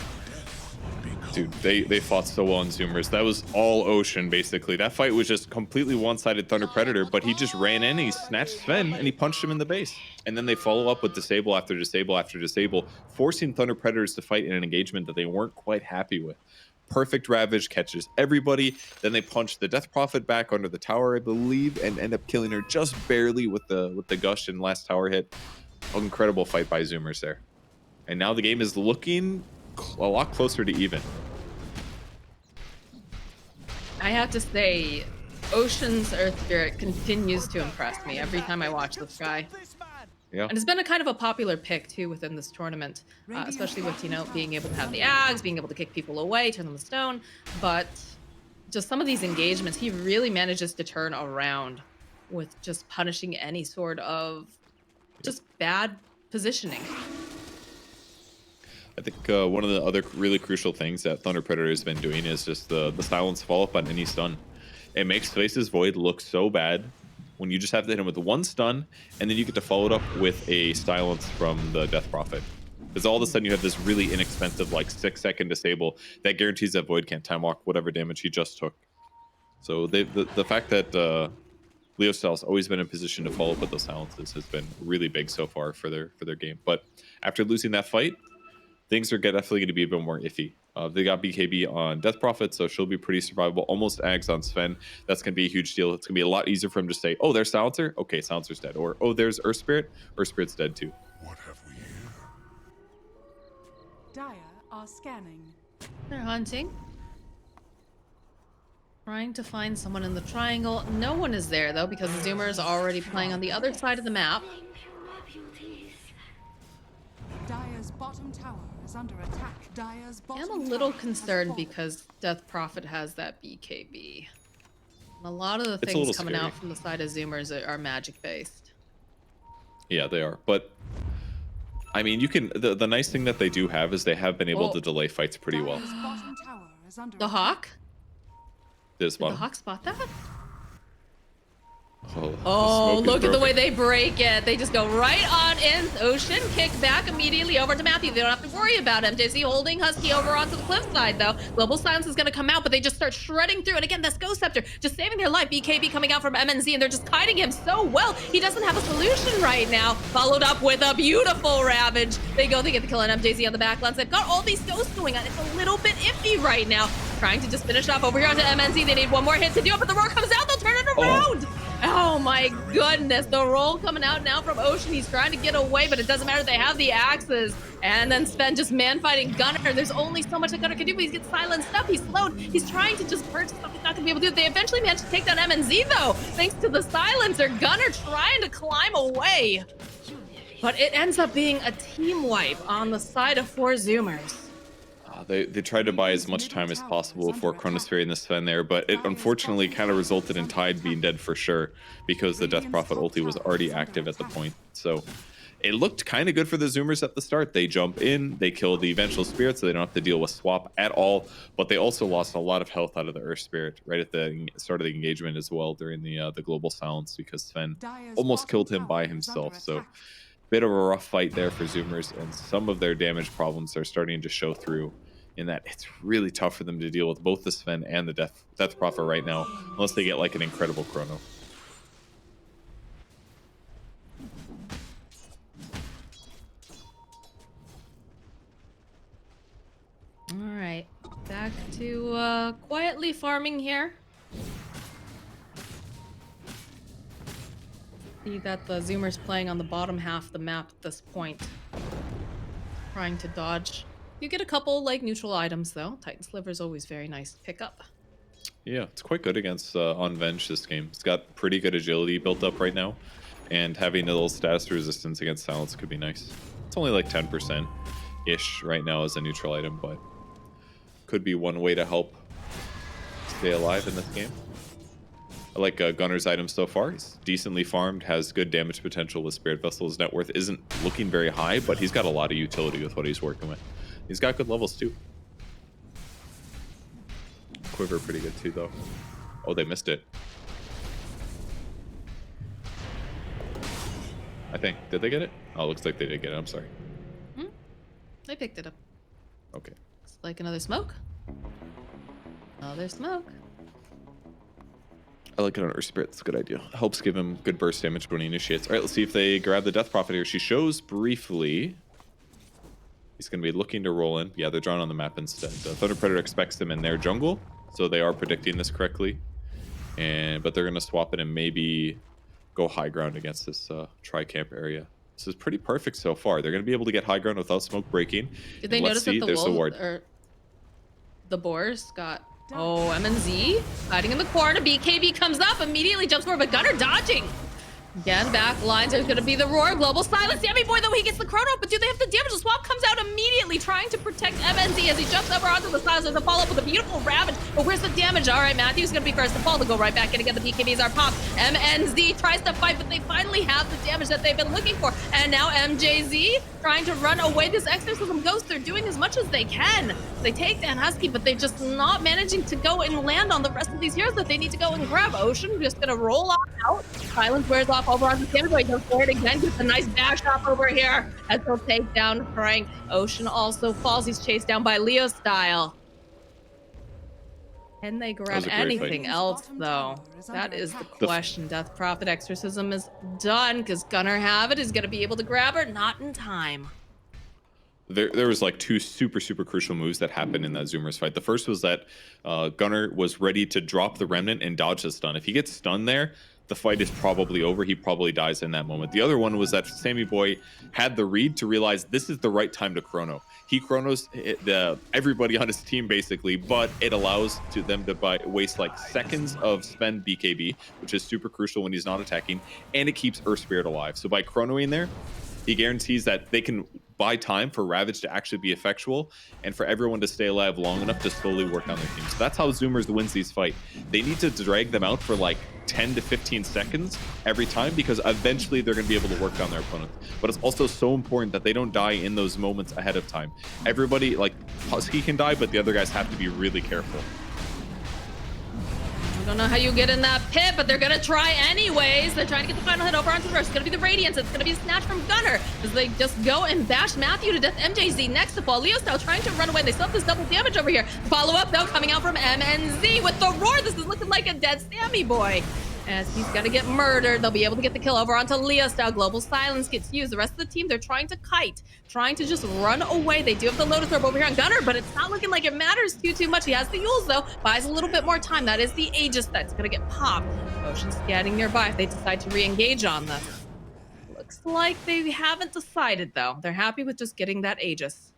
Dude, they fought so well in Zoomers. That was all Ocean, basically. That fight was just completely one-sided Thunder Predator, but he just ran in, he snatched Sven, and he punched him in the base. And then they follow up with disable after disable after disable, forcing Thunder Predators to fight in an engagement that they weren't quite happy with. Perfect Ravage catches everybody. Then they punch the Death Prophet back under the tower, I believe, and end up killing her just barely with the Gush and last tower hit. Incredible fight by Zoomers there. And now the game is looking a lot closer to even. I have to say, Ocean's Earth Spirit continues to impress me every time I watch this guy. Yeah. And it's been a kind of a popular pick too within this tournament, especially with, you know, being able to have the Ags, being able to kick people away, turn them to stone. But just some of these engagements, he really manages to turn around with just punishing any sort of just bad positioning. I think one of the other really crucial things that Thunder Predator has been doing is just the silence follow-up on any stun. It makes Faceless Void look so bad when you just have to hit him with one stun, and then you get to follow it up with a silence from the Death Prophet. Because all of a sudden you have this really inexpensive, like 6-second disable that guarantees that Void can't time walk whatever damage he just took. So the fact that Leo Style's always been in position to follow up with those silences has been really big so far for their game. But after losing that fight, things are definitely going to be a bit more iffy. They got BKB on Death Prophet, so she'll be pretty survivable. Almost Ags on Sven. That's going to be a huge deal. It's going to be a lot easier for him to say, oh, there's Silencer? Okay, Silencer's dead. Or, oh, there's Earth Spirit? Earth Spirit's dead too. What have we here? Dire are scanning. They're hunting. Trying to find someone in the triangle. No one is there, though, because the Zoomer is already playing on the other side of the map. Dire's bottom tower is under attack. Dire's bottom I'm a little concerned because Death Prophet has that BKB. And a lot of the things coming out from the side of Zoomers are magic based. Yeah, they are. But I mean, you can. The nice thing that they do have is they have been able to delay fights pretty well. The Hawk? Did the Hawk spot that? Oh, look at the way they break it. They just go right on in. Ocean, kick back immediately over to Matthew. They don't have to worry about him. Dizzy holding Husky over onto the cliffside, though. Global Silence is going to come out, but they just start shredding through. And again, that's Ghost Scepter just saving their life. BKB coming out from MNZ, and they're just kiting him so well. He doesn't have a solution right now. Followed up with a beautiful Ravage. They go, they get the kill on MJZ on the backlines. They've got all these ghosts going on. It's a little bit iffy right now. Trying to just finish off over here onto MNZ. They need one more hit to do it, but the roar comes out. They'll turn it around. Oh my goodness, the roll coming out now from Ocean. He's trying to get away, but it doesn't matter. They have the axes. And then Sven just man-fighting Gunnar. There's only so much that Gunnar can do, but he's getting silenced up. He's slowed. He's trying to just purge stuff. He's not going to be able to do it. They eventually managed to take down MNZ, though, thanks to the silencer. Gunnar trying to climb away. But it ends up being a team wipe on the side of 4 Zoomers. They tried to buy as much time as possible before Chronosphere and the Sven there, but it unfortunately kind of resulted in Tide being dead for sure because the Death Prophet ulti was already active at the point. So it looked kind of good for the Zoomers at the start. They jump in, they kill the Vengeful Spirit, so they don't have to deal with swap at all. But they also lost a lot of health out of the Earth Spirit right at the start of the engagement as well during the global silence because Sven almost killed him by himself. So bit of a rough fight there for Zoomers, and some of their damage problems are starting to show through in that it's really tough for them to deal with both the Sven and the Death Prophet right now, unless they get like an incredible chrono. All right, back to quietly farming here. See that the Zoomers playing on the bottom half of the map at this point, trying to dodge. You get a couple like neutral items though. Titan Sliver is always very nice to pick up. Yeah, it's quite good against Unvenge this game. It's got pretty good agility built up right now, and having a little status resistance against silence could be nice. It's only like 10%-ish right now as a neutral item, but could be one way to help stay alive in this game. I like Gunner's item so far. He's decently farmed, has good damage potential with Spirit Vessel. His net worth isn't looking very high, but he's got a lot of utility with what he's working with. He's got good levels too. Quiver pretty good too though. Oh, they missed it. I think. Did they get it? Oh, looks like they did get it. I'm sorry. They picked it up. Okay. It's like another smoke. Another smoke. I like it on Earth Spirit. It's a good idea. Helps give him good burst damage when he initiates. All right, let's see if they grab the Death Prophet here. She shows briefly. He's going to be looking to roll in. Yeah, they're drawn on the map instead. Thunder Predator expects them in their jungle, so they are predicting this correctly. But they're going to swap it and maybe go high ground against this tri-camp area. This is pretty perfect so far. They're going to be able to get high ground without smoke breaking. Did they notice that the boars got... Oh, MNZ hiding in the corner. BKB comes up, immediately jumps forward, but Gunner dodging. Again, back lines are going to be the roar. Global silence. Sammy Boy, though, he gets the chrono, but do they have the damage? The swap comes out immediately, trying to protect MNZ as he jumps over onto the silence. There's a follow-up with a beautiful ravage, but where's the damage? All right, Matthew's going to be first to fall to go right back in again. The BKBs are popped. MNZ tries to fight, but they finally have the damage that they've been looking for. And now MJZ trying to run away. This Exorcism Ghost, they're doing as much as they can. They take Dan Husky, but they're just not managing to go and land on the rest of these heroes that they need to go and grab. Ocean just going to roll on out. Silence wears off over on the Sammy. Goes for it again. Gets a nice dash up over here as he'll take down Frank. Ocean also falls. He's chased down by Leo Style. Can they grab anything else, though? That is the question. Death Prophet Exorcism is done because Gunner have it. Is going to be able to grab her. Not in time. There was like two super crucial moves that happened in that Zoomers fight. The first was that Gunner was ready to drop the Remnant and dodge the stun. If he gets stunned there, the fight is probably over. He probably dies in that moment. The other one was that Sammy Boy had the read to realize this is the right time to chrono. He chronos everybody on his team basically, but it allows them to waste like seconds of spend BKB, which is super crucial when he's not attacking, and it keeps Earth Spirit alive. So by chronoing there, he guarantees that they can buy time for Ravage to actually be effectual and for everyone to stay alive long enough to slowly work on their team. So that's how Zoomers wins these fights. They need to drag them out for like 10 to 15 seconds every time because eventually they're going to be able to work on their opponents. But it's also so important that they don't die in those moments ahead of time. Everybody, like Husky can die, but the other guys have to be really careful. I don't know how you get in that pit, but they're gonna try anyways. They're trying to get the final hit over onto the rush. It's gonna be the Radiance. It's gonna be a snatch from Gunner as they just go and bash Matthew to death. MJZ next to fall. Leo Style trying to run away. They still have this double damage over here. Follow up though coming out from MNZ with the roar. This is looking like a dead Sammy Boy. As he's gonna get murdered, they'll be able to get the kill over onto Leo Style. Global silence gets used. The rest of the team, they're trying to kite, trying to just run away. They do have the Lotus Orb over here on Gunner, but it's not looking like it matters too much. He has the Yules though, buys a little bit more time. That is the Aegis that's gonna get popped. Ocean's scanning nearby if they decide to re-engage on them. Looks like they haven't decided though. They're happy with just getting that Aegis.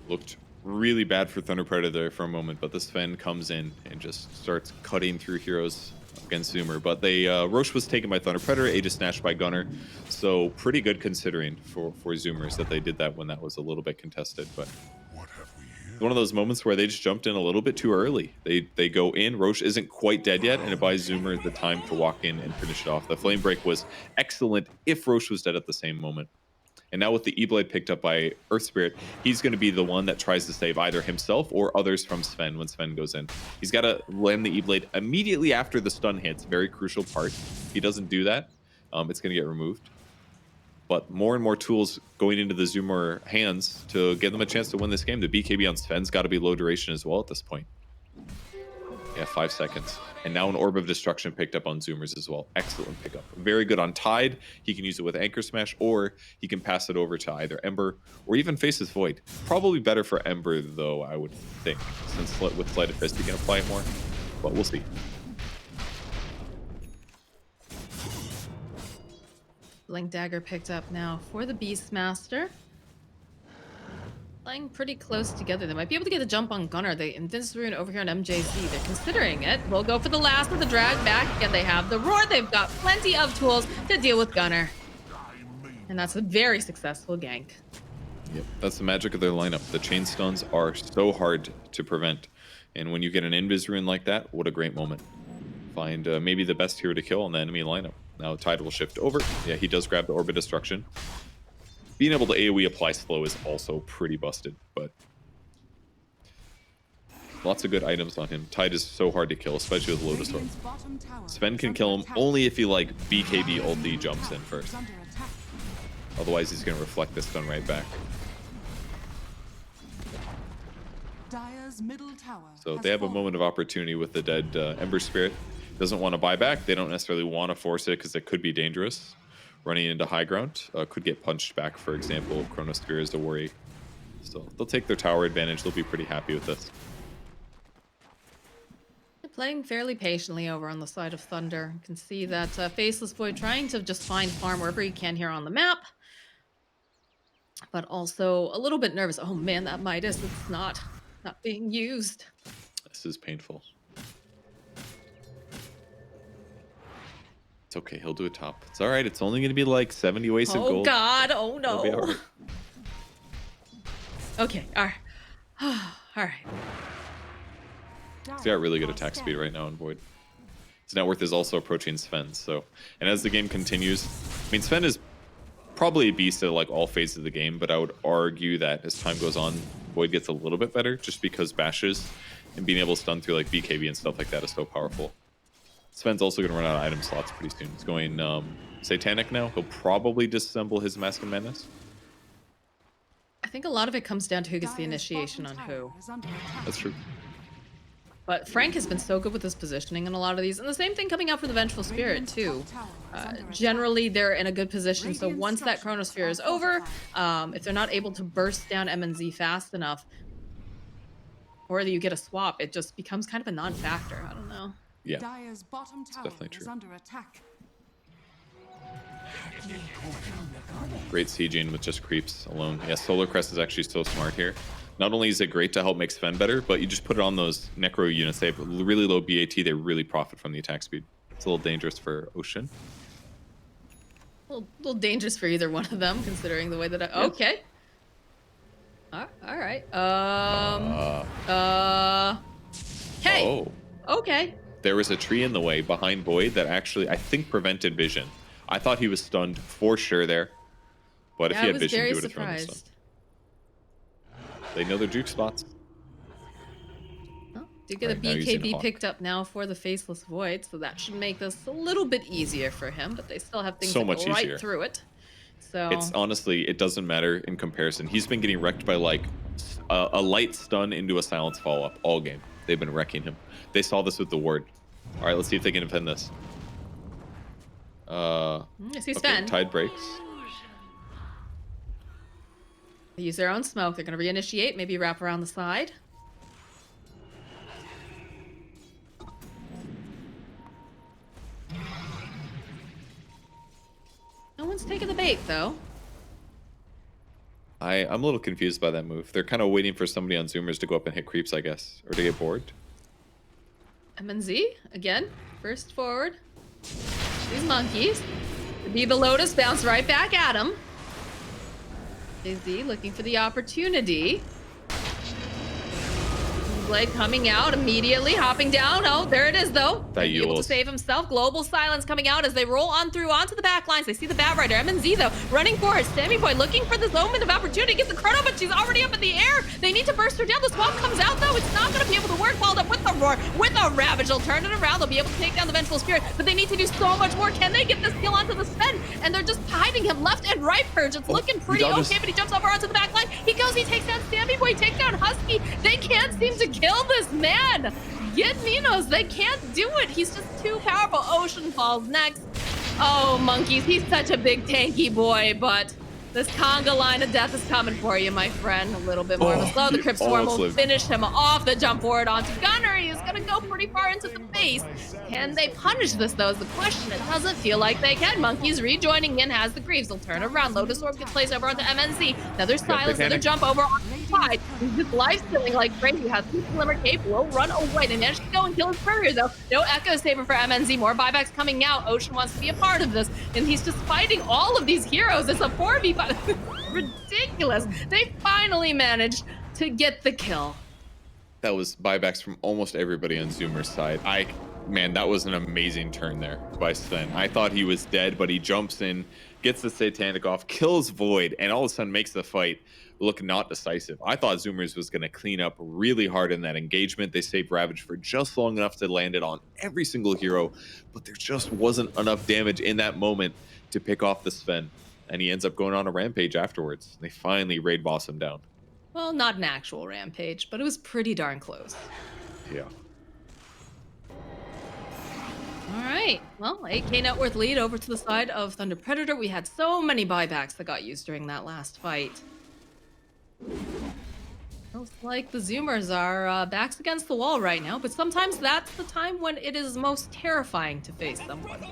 Looked really bad for Thunder Predator there for a moment, but the Sven comes in and just starts cutting through heroes against Zoomer. But Roche was taken by Thunder Predator, Aegis snatched by Gunner, so pretty good considering for Zoomers that they did that when that was a little bit contested. But what have we here? one of those moments where they just jumped in a little bit too early. They go in, Roche isn't quite dead yet, and it buys Zoomer the time to walk in and finish it off. The flame break was excellent if Roche was dead at the same moment. And now with the E-Blade picked up by Earth Spirit, he's going to be the one that tries to save either himself or others from Sven when Sven goes in. He's got to land the E-Blade immediately after the stun hits. Very crucial part. If he doesn't do that, it's going to get removed. But more and more tools going into the Zoomer hands to give them a chance to win this game. The BKB on Sven's got to be low duration as well at this point. Yeah, 5 seconds. And now an Orb of Destruction picked up on Zoomers as well. Excellent pickup. Very good on Tide. He can use it with Anchor Smash, or he can pass it over to either Ember or even Faceless Void. Probably better for Ember, though, I would think, since with Sleight of Fist he can apply it more. But we'll see. Blink Dagger picked up now for the Beastmaster. Playing pretty close together. They might be able to get a jump on Gunnar. They Invis Rune over here on MJZ. They're considering it. We'll go for the last of the drag back. Again, they have the Roar. They've got plenty of tools to deal with Gunnar. And that's a very successful gank. Yep, that's the magic of their lineup. The chain stuns are so hard to prevent. And when you get an Invis Rune like that, what a great moment. Find maybe the best hero to kill in the enemy lineup. Now Tide will shift over. Yeah, he does grab the Orb of Destruction. Being able to AoE apply slow is also pretty busted, but lots of good items on him. Tide is so hard to kill, especially with Lotus Orb. Sven can kill him only if he like BKB ulti jumps in first. Otherwise he's gonna reflect this stun right back. So they have a moment of opportunity with the dead Ember Spirit. Doesn't want to buy back. They don't necessarily want to force it because it could be dangerous. Running into high ground could get punched back, for example. Chronosphere is a worry. So they'll take their tower advantage. They'll be pretty happy with this. They're playing fairly patiently over on the side of Thunder. You can see that Faceless Void trying to just find farm wherever he can here on the map. But also a little bit nervous. Oh man, that Midas, it's not being used. This is painful. It's okay, he'll do a top. It's all right. It's only going to be like 70 wasted gold. Oh God, oh no. It'll be all right. Okay, all right. All right. He's got really good attack speed right now on Void. His net worth is also approaching Sven's. So, and as the game continues, I mean, Sven is probably a beast at like all phases of the game, but I would argue that as time goes on, Void gets a little bit better just because bashes and being able to stun through like BKB and stuff like that is so powerful. Sven's also going to run out of item slots pretty soon. He's going Satanic now. He'll probably disassemble his Mask of Madness. I think a lot of it comes down to who gets the initiation on who. That's true. But Frank has been so good with his positioning in a lot of these. And the same thing coming out for the Vengeful Spirit, too. Generally, they're in a good position. So once that Chronosphere is over, if they're not able to burst down MNZ fast enough, or you get a swap, it just becomes kind of a non-factor. I don't know. Yeah, Dire's bottom tower definitely true. is under attack. Great sieging with just creeps alone. Yeah, Solar Crest is actually so smart here. Not only is it great to help make Sven better, but you just put it on those Necro units. They have really low BAT. They really profit from the attack speed. It's a little dangerous for Ocean. A little dangerous for either one of them, considering the way that I... Okay. All right. Okay. Oh. Okay. There was a tree in the way behind Void that actually, I think, prevented vision. I thought he was stunned for sure there. But if he had vision, he would have thrown the stun. They know their juke spots. Did get a BKB picked up now for the Faceless Void, so that should make this a little bit easier for him, but they still have things so that much go right easier. through it. So It's honestly, it doesn't matter in comparison. He's been getting wrecked by like a light stun into a silence follow-up all game. They've been wrecking him. They saw this with the ward. All right, let's see if they can defend this. I see Sven. Tide breaks. They use their own smoke. They're going to reinitiate, maybe wrap around the side. No one's taking the bait, though. I'm a little confused by that move. They're kind of waiting for somebody on Zoomers to go up and hit creeps, I guess, or to get bored. MNZ, again, first forward. These monkeys. The Biba Lotus bounce right back at him. Izzy looking for the opportunity. Blade coming out immediately, hopping down. Oh, there it is, though. That Able to Yules. save himself. Global Silence coming out as they roll on through onto the back lines. They see the Bat Rider. MNZ, though, running for it. Sammy Boy looking for this moment of opportunity. Gets the chrono, but she's already up in the air. They need to burst her down. The swap comes out, though. It's not going to be able to work. Followed up with the Roar, with a Ravage. They'll turn it around. They'll be able to take down the Vengeful Spirit, but they need to do so much more. Can they get this kill onto the Sven? And they're just hiding him left and right, Purge. It's looking pretty okay, but he jumps over onto the back line. He goes, he takes down Sammy Boy, takes down Husky. They can't seem to kill this man. Get Minos, they can't do it. He's just too powerful. Ocean falls next. Oh, monkeys, he's such a big tanky boy, but this conga line of death is coming for you, my friend. A little bit more of a slow. The Crypt Swarm will finish him off. The jump forward onto Gunner. He is going to go pretty far into the face. Can they punish this, though, is the question. It doesn't feel like they can. Monkeys rejoining in has the Greaves. They'll turn around. Lotus Orb gets placed over onto MNC. Another silence, another jump over on the side. He's just life-stealing like crazy. Has two Glimmer Cape. Will run away. They managed to go and kill his courier, though. No Echo Saber for MNZ. More buybacks coming out. Ocean wants to be a part of this, and he's just fighting all of these heroes. It's a 4v5. Ridiculous. They finally managed to get the kill. That was buybacks from almost everybody on Zoomer's side. Man, that was an amazing turn there by Sven. I thought he was dead, but he jumps in, gets the Satanic off, kills Void, and all of a sudden makes the fight look not decisive. I thought Zoomers was going to clean up really hard in that engagement. They saved Ravage for just long enough to land it on every single hero, but there just wasn't enough damage in that moment to pick off the Sven. And he ends up going on a rampage afterwards. They finally raid boss him down. Well, not an actual rampage, but it was pretty darn close. Yeah. All right. Well, 8K net worth lead over to the side of Thunder Predator. We had so many buybacks that got used during that last fight. Looks like the Zoomers are backs against the wall right now, but sometimes that's the time when it is most terrifying to face someone.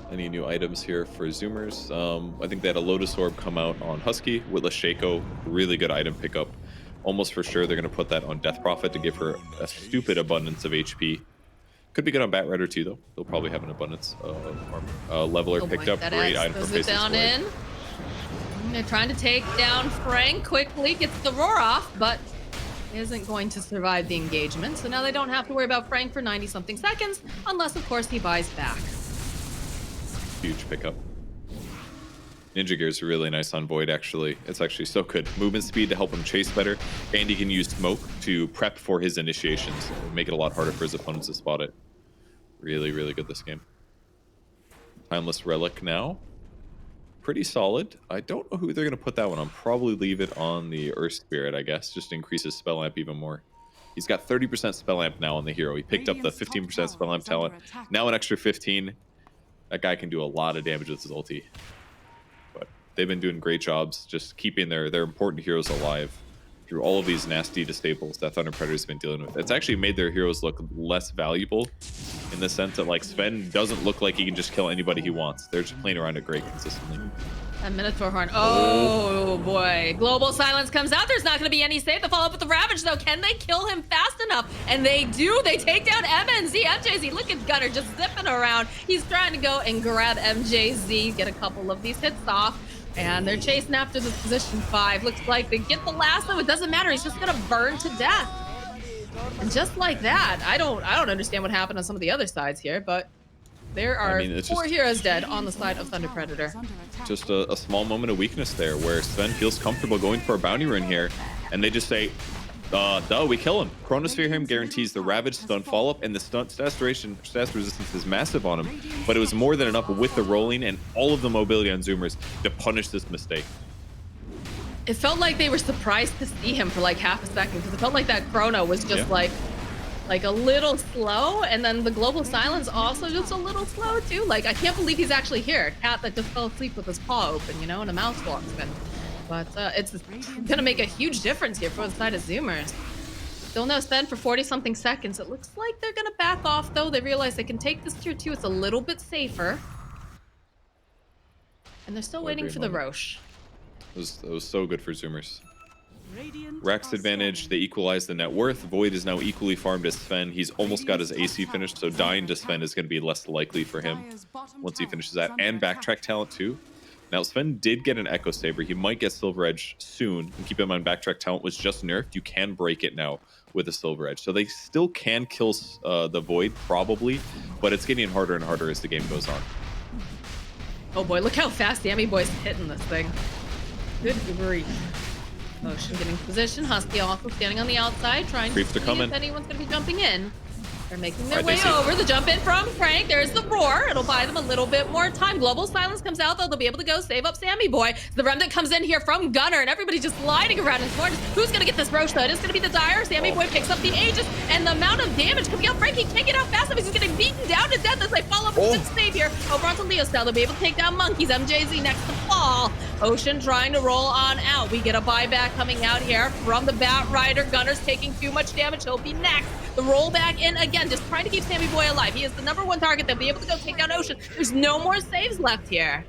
Any new items here for Zoomers? I think they had a Lotus Orb come out on Husky with Lasheko. Really good item pickup. Almost for sure they're going to put that on Death Prophet to give her a stupid abundance of HP. Could be good on Bat Rider too, though. They'll probably have an abundance of armor. Leveler picked up. Great item for Faceless down Void. in. They're trying to take down Frank quickly. Gets the roar off, but isn't going to survive the engagement. So now they don't have to worry about Frank for 90-something seconds, unless, of course, he buys back. Huge pickup. Ninja Gear is really nice on Void, actually. It's actually so good. Movement speed to help him chase better, and he can use smoke to prep for his initiations. Make it a lot harder for his opponents to spot it. Really, really good this game. Timeless Relic now. Pretty solid. I don't know who they're going to put that one on. Probably leave it on the Earth Spirit, I guess. Just increases Spell Amp even more. He's got 30% Spell Amp now on the hero. He picked up the 15% Spell Amp talent. Now an extra 15. That guy can do a lot of damage with his ulti. But they've been doing great jobs just keeping their important heroes alive through all of these nasty disables that Thunder Predator's been dealing with. It's actually made their heroes look less valuable in the sense that, like, Sven doesn't look like he can just kill anybody he wants. They're just playing around it great consistently. A Minotaur Horn. Oh boy. Global Silence comes out. There's not going to be any save. The follow up with the Ravage, though. Can they kill him fast enough? And they do. They take down MNZ. MJZ, look at Gunner just zipping around. He's trying to go and grab MJZ, get a couple of these hits off. And they're chasing after this position 5. Looks like they get the last though. It doesn't matter. He's just going to burn to death. And just like that, I don't understand what happened on some of the other sides here, but there are 4 heroes dead on the side of Thunder Predator. Just a small moment of weakness there where Sven feels comfortable going for a bounty run here, and they just say, duh, we kill him. Chronosphere him guarantees the Ravage stun follow-up, and the stun stats resistance is massive on him, but it was more than enough with the rolling and all of the mobility on Zoomers to punish this mistake. It felt like they were surprised to see him for like half a second, because it felt like that chrono was just like a little slow, and then the Global Silence also just a little slow too. Like, I can't believe he's actually here. Cat that just fell asleep with his paw open, you know, and a mouse walks in. But it's gonna make a huge difference here for the side of Zoomers. Still no Sven for 40-something seconds. It looks like they're gonna back off though. They realize they can take this tier 2. It's a little bit safer. And they're still waiting for the Roche. It was so good for Zoomers. Rack's advantage, they equalize the net worth. Void is now equally farmed as Sven. He's almost got his AC finished, so dying to Sven is going to be less likely for him once he finishes that. And backtrack talent too. Now, Sven did get an Echo Saber. He might get Silver Edge soon. And keep in mind, Backtrack Talent was just nerfed. You can break it now with a Silver Edge. So they still can kill the Void, probably, but it's getting harder and harder as the game goes on. Oh boy, look how fast Sammy Boy's hitting this thing. Good grief. Ocean getting position. Husky also standing on the outside, trying Creeps to are see coming. if anyone's going to be jumping in. They're making their All right, way they see it. over. The jump in from Frank. There's the roar. It'll buy them a little bit more time. Global Silence comes out, though. They'll be able to go save up Sammy Boy. The Remnant comes in here from Gunner, and everybody's just sliding around in corners. Who's going to get this Roche, though? It is going to be the Dire. Sammy Boy picks up the Aegis, and the amount of damage coming out. Frankie can't get out fast enough. He's getting beaten down to death as they fall over the save here. Over onto Leo style. They'll be able to take down Monkeys. MJZ next to fall. Ocean trying to roll on out. We get a buyback coming out here from the Bat Rider. Gunner's taking too much damage. He'll be next. The roll back in again, just trying to keep Sammy Boy alive. He is the #1 target. They'll be able to go take down Ocean. There's no more saves left here.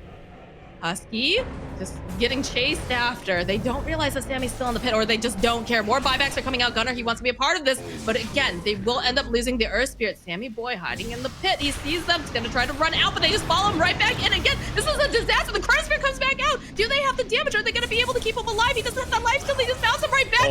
Husky just getting chased after. They don't realize that Sammy's still in the pit, or they just don't care. More buybacks are coming out. Gunner, he wants to be a part of this, but again, they will end up losing the Earth Spirit. Sammy Boy hiding in the pit. He sees them. He's going to try to run out, but they just follow him right back in again. This is a disaster. The Earth Spirit comes back out. Do they have the damage? Are they going to be able to keep him alive? He doesn't have that life still. They just bounce him right back.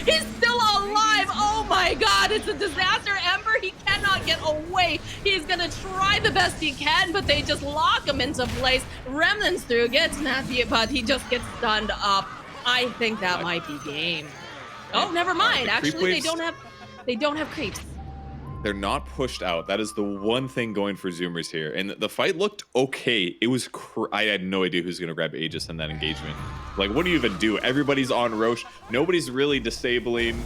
He's still alive. Oh my God, it's a disaster. Ember, he cannot get away. He's going to try the best he can, but they just lock him into place. Remnants through, gets Matthew, but he just gets stunned up. I think that might be game. Oh, never mind. Actually, they don't have creeps. They're not pushed out. That is the one thing going for Zoomers here. And the fight looked okay. It was I had no idea who's going to grab Aegis in that engagement. Like, what do you even do? Everybody's on Roche. Nobody's really disabling.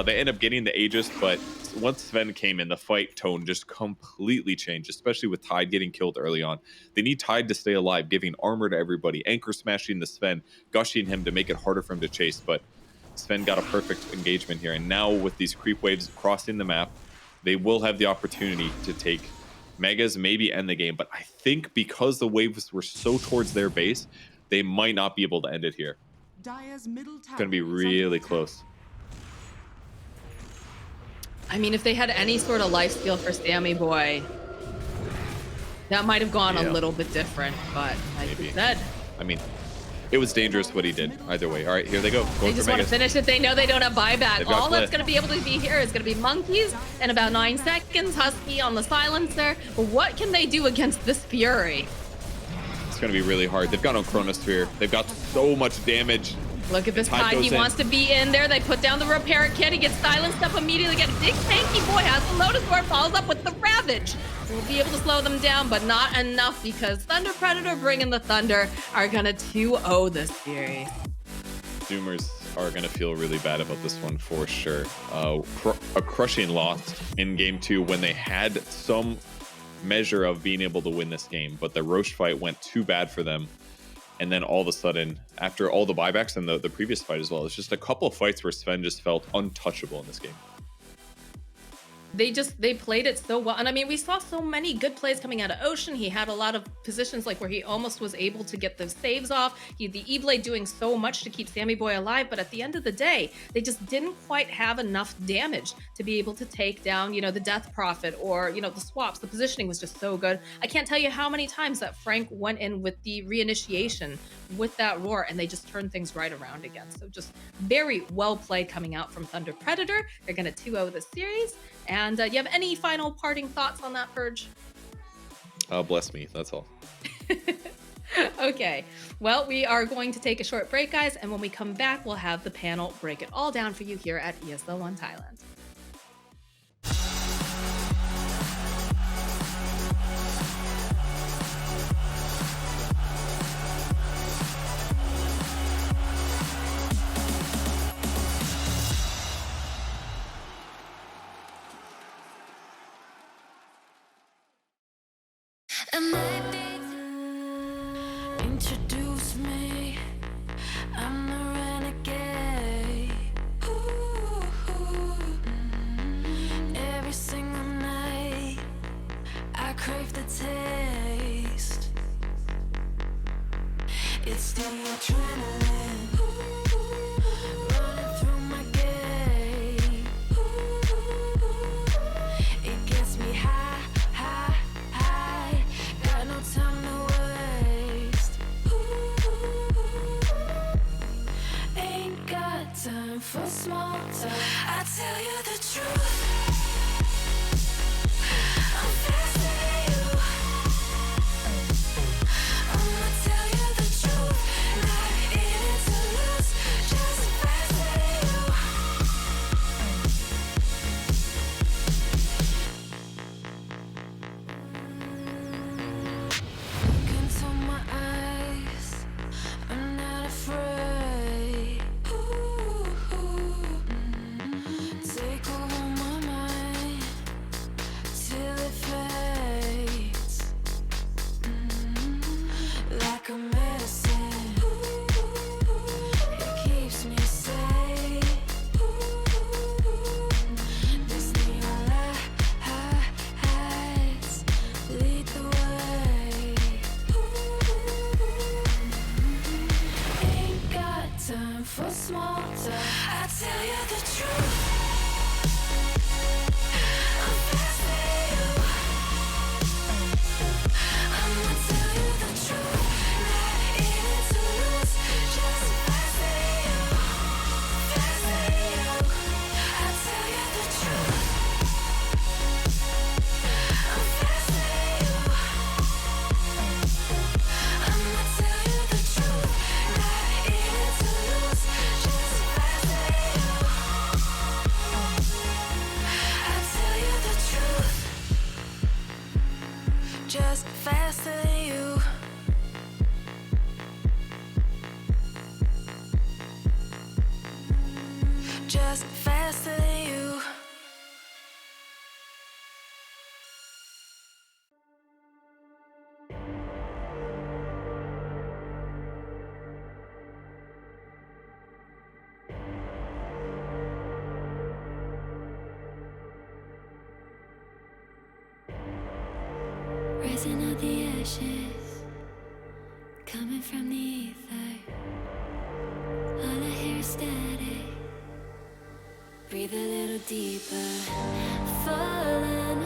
They end up getting the Aegis, but once Sven came in, the fight tone just completely changed, especially with Tide getting killed early on. They need Tide to stay alive, giving armor to everybody, anchor smashing the Sven, gushing him to make it harder for him to chase, but Sven got a perfect engagement here, and now with these creep waves crossing the map, they will have the opportunity to take Megas, maybe end the game, but I think because the waves were so towards their base, they might not be able to end it here. Dire's middle It's going to be really close. I mean, if they had any sort of life steal for Sammy Boy, that might have gone a little bit different, but like you said. I mean, it was dangerous what he did. Either way. All right, here they go. They just want to finish it. They know they don't have buyback. They've got All that's Cliff. going to be able to be here is going to be Monkeys in about 9 seconds. Husky on the silencer. But what can they do against this Fury? It's going to be really hard. They've got no Chronosphere. They've got so much damage. Look at this Tide Tide. goes He in. wants to be in there. They put down the repair kit. He gets silenced up immediately. Get a big tanky boy. Has the Lotus War. Follows up with the Ravage. We'll be able to slow them down, but not enough because Thunder Predator bringing the Thunder are going to 2-0 this series. Zoomers are going to feel really bad about this one for sure. A crushing loss in game 2 when they had some measure of being able to win this game, but the Roche fight went too bad for them. And then all of a sudden, after all the buybacks and the previous fight as well, it's just a couple of fights where Sven just felt untouchable in this game. They played it so well. And I mean, we saw so many good plays coming out of Ocean. He had a lot of positions like where he almost was able to get the saves off. He had the E-Blade doing so much to keep Sammy Boy alive. But at the end of the day, they just didn't quite have enough damage to be able to take down, you know, the Death Prophet or, you know, the swaps. The positioning was just so good. I can't tell you how many times that Frank went in with the reinitiation with that roar and they just turned things right around again. So just very well played coming out from Thunder Predator. They're going to 2-0 this series. And you have any final parting thoughts on that, Purge? Bless me. That's all. Okay. Well, we are going to take a short break, guys. And when we come back, we'll have the panel break it all down for you here at ESL One Thailand. Introduce me, I'm the renegade. Every single night, I crave the taste. It's the adrenaline running through my gait. It gets me high, high, high. Got no time to waste. just faster than you. Just faster than you. Rising out the ashes, coming from the ether. All I hear is static. Breathe a little deeper. Fallen,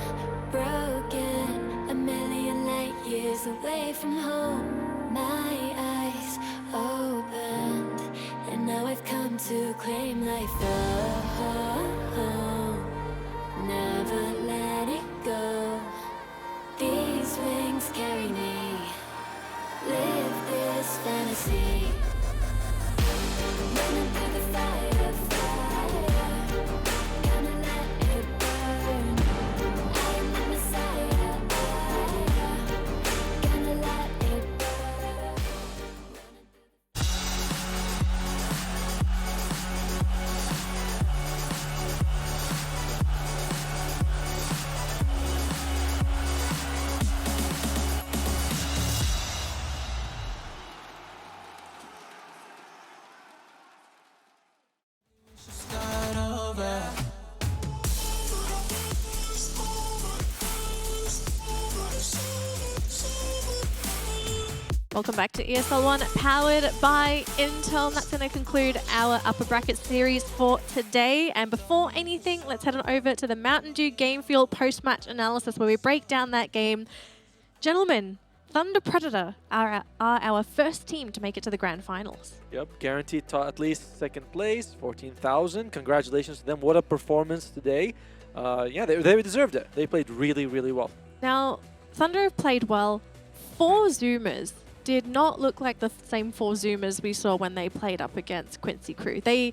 broken, a million light years away from home. My eyes opened, and now I've come to claim life. Oh, never let it go. These wings carry me. Live this fantasy. Running through the fire, fire. Gonna let it burn. I am the Messiah. Gonna let it burn. Start over. Welcome back to ESL 1, powered by Intel. And that's going to conclude our upper bracket series for today. And before anything, let's head on over to the Mountain Dew Game Fuel post-match analysis where we break down that game. Gentlemen, Thunder Predator are our first team to make it to the grand finals. Yep, guaranteed to at least second place, 14,000. Congratulations to them. What a performance today. Yeah, they deserved it. They played really, really well. Now, Thunder have played well. 4 Zoomers did not look like the same 4 Zoomers we saw when they played up against Quincy Crew. They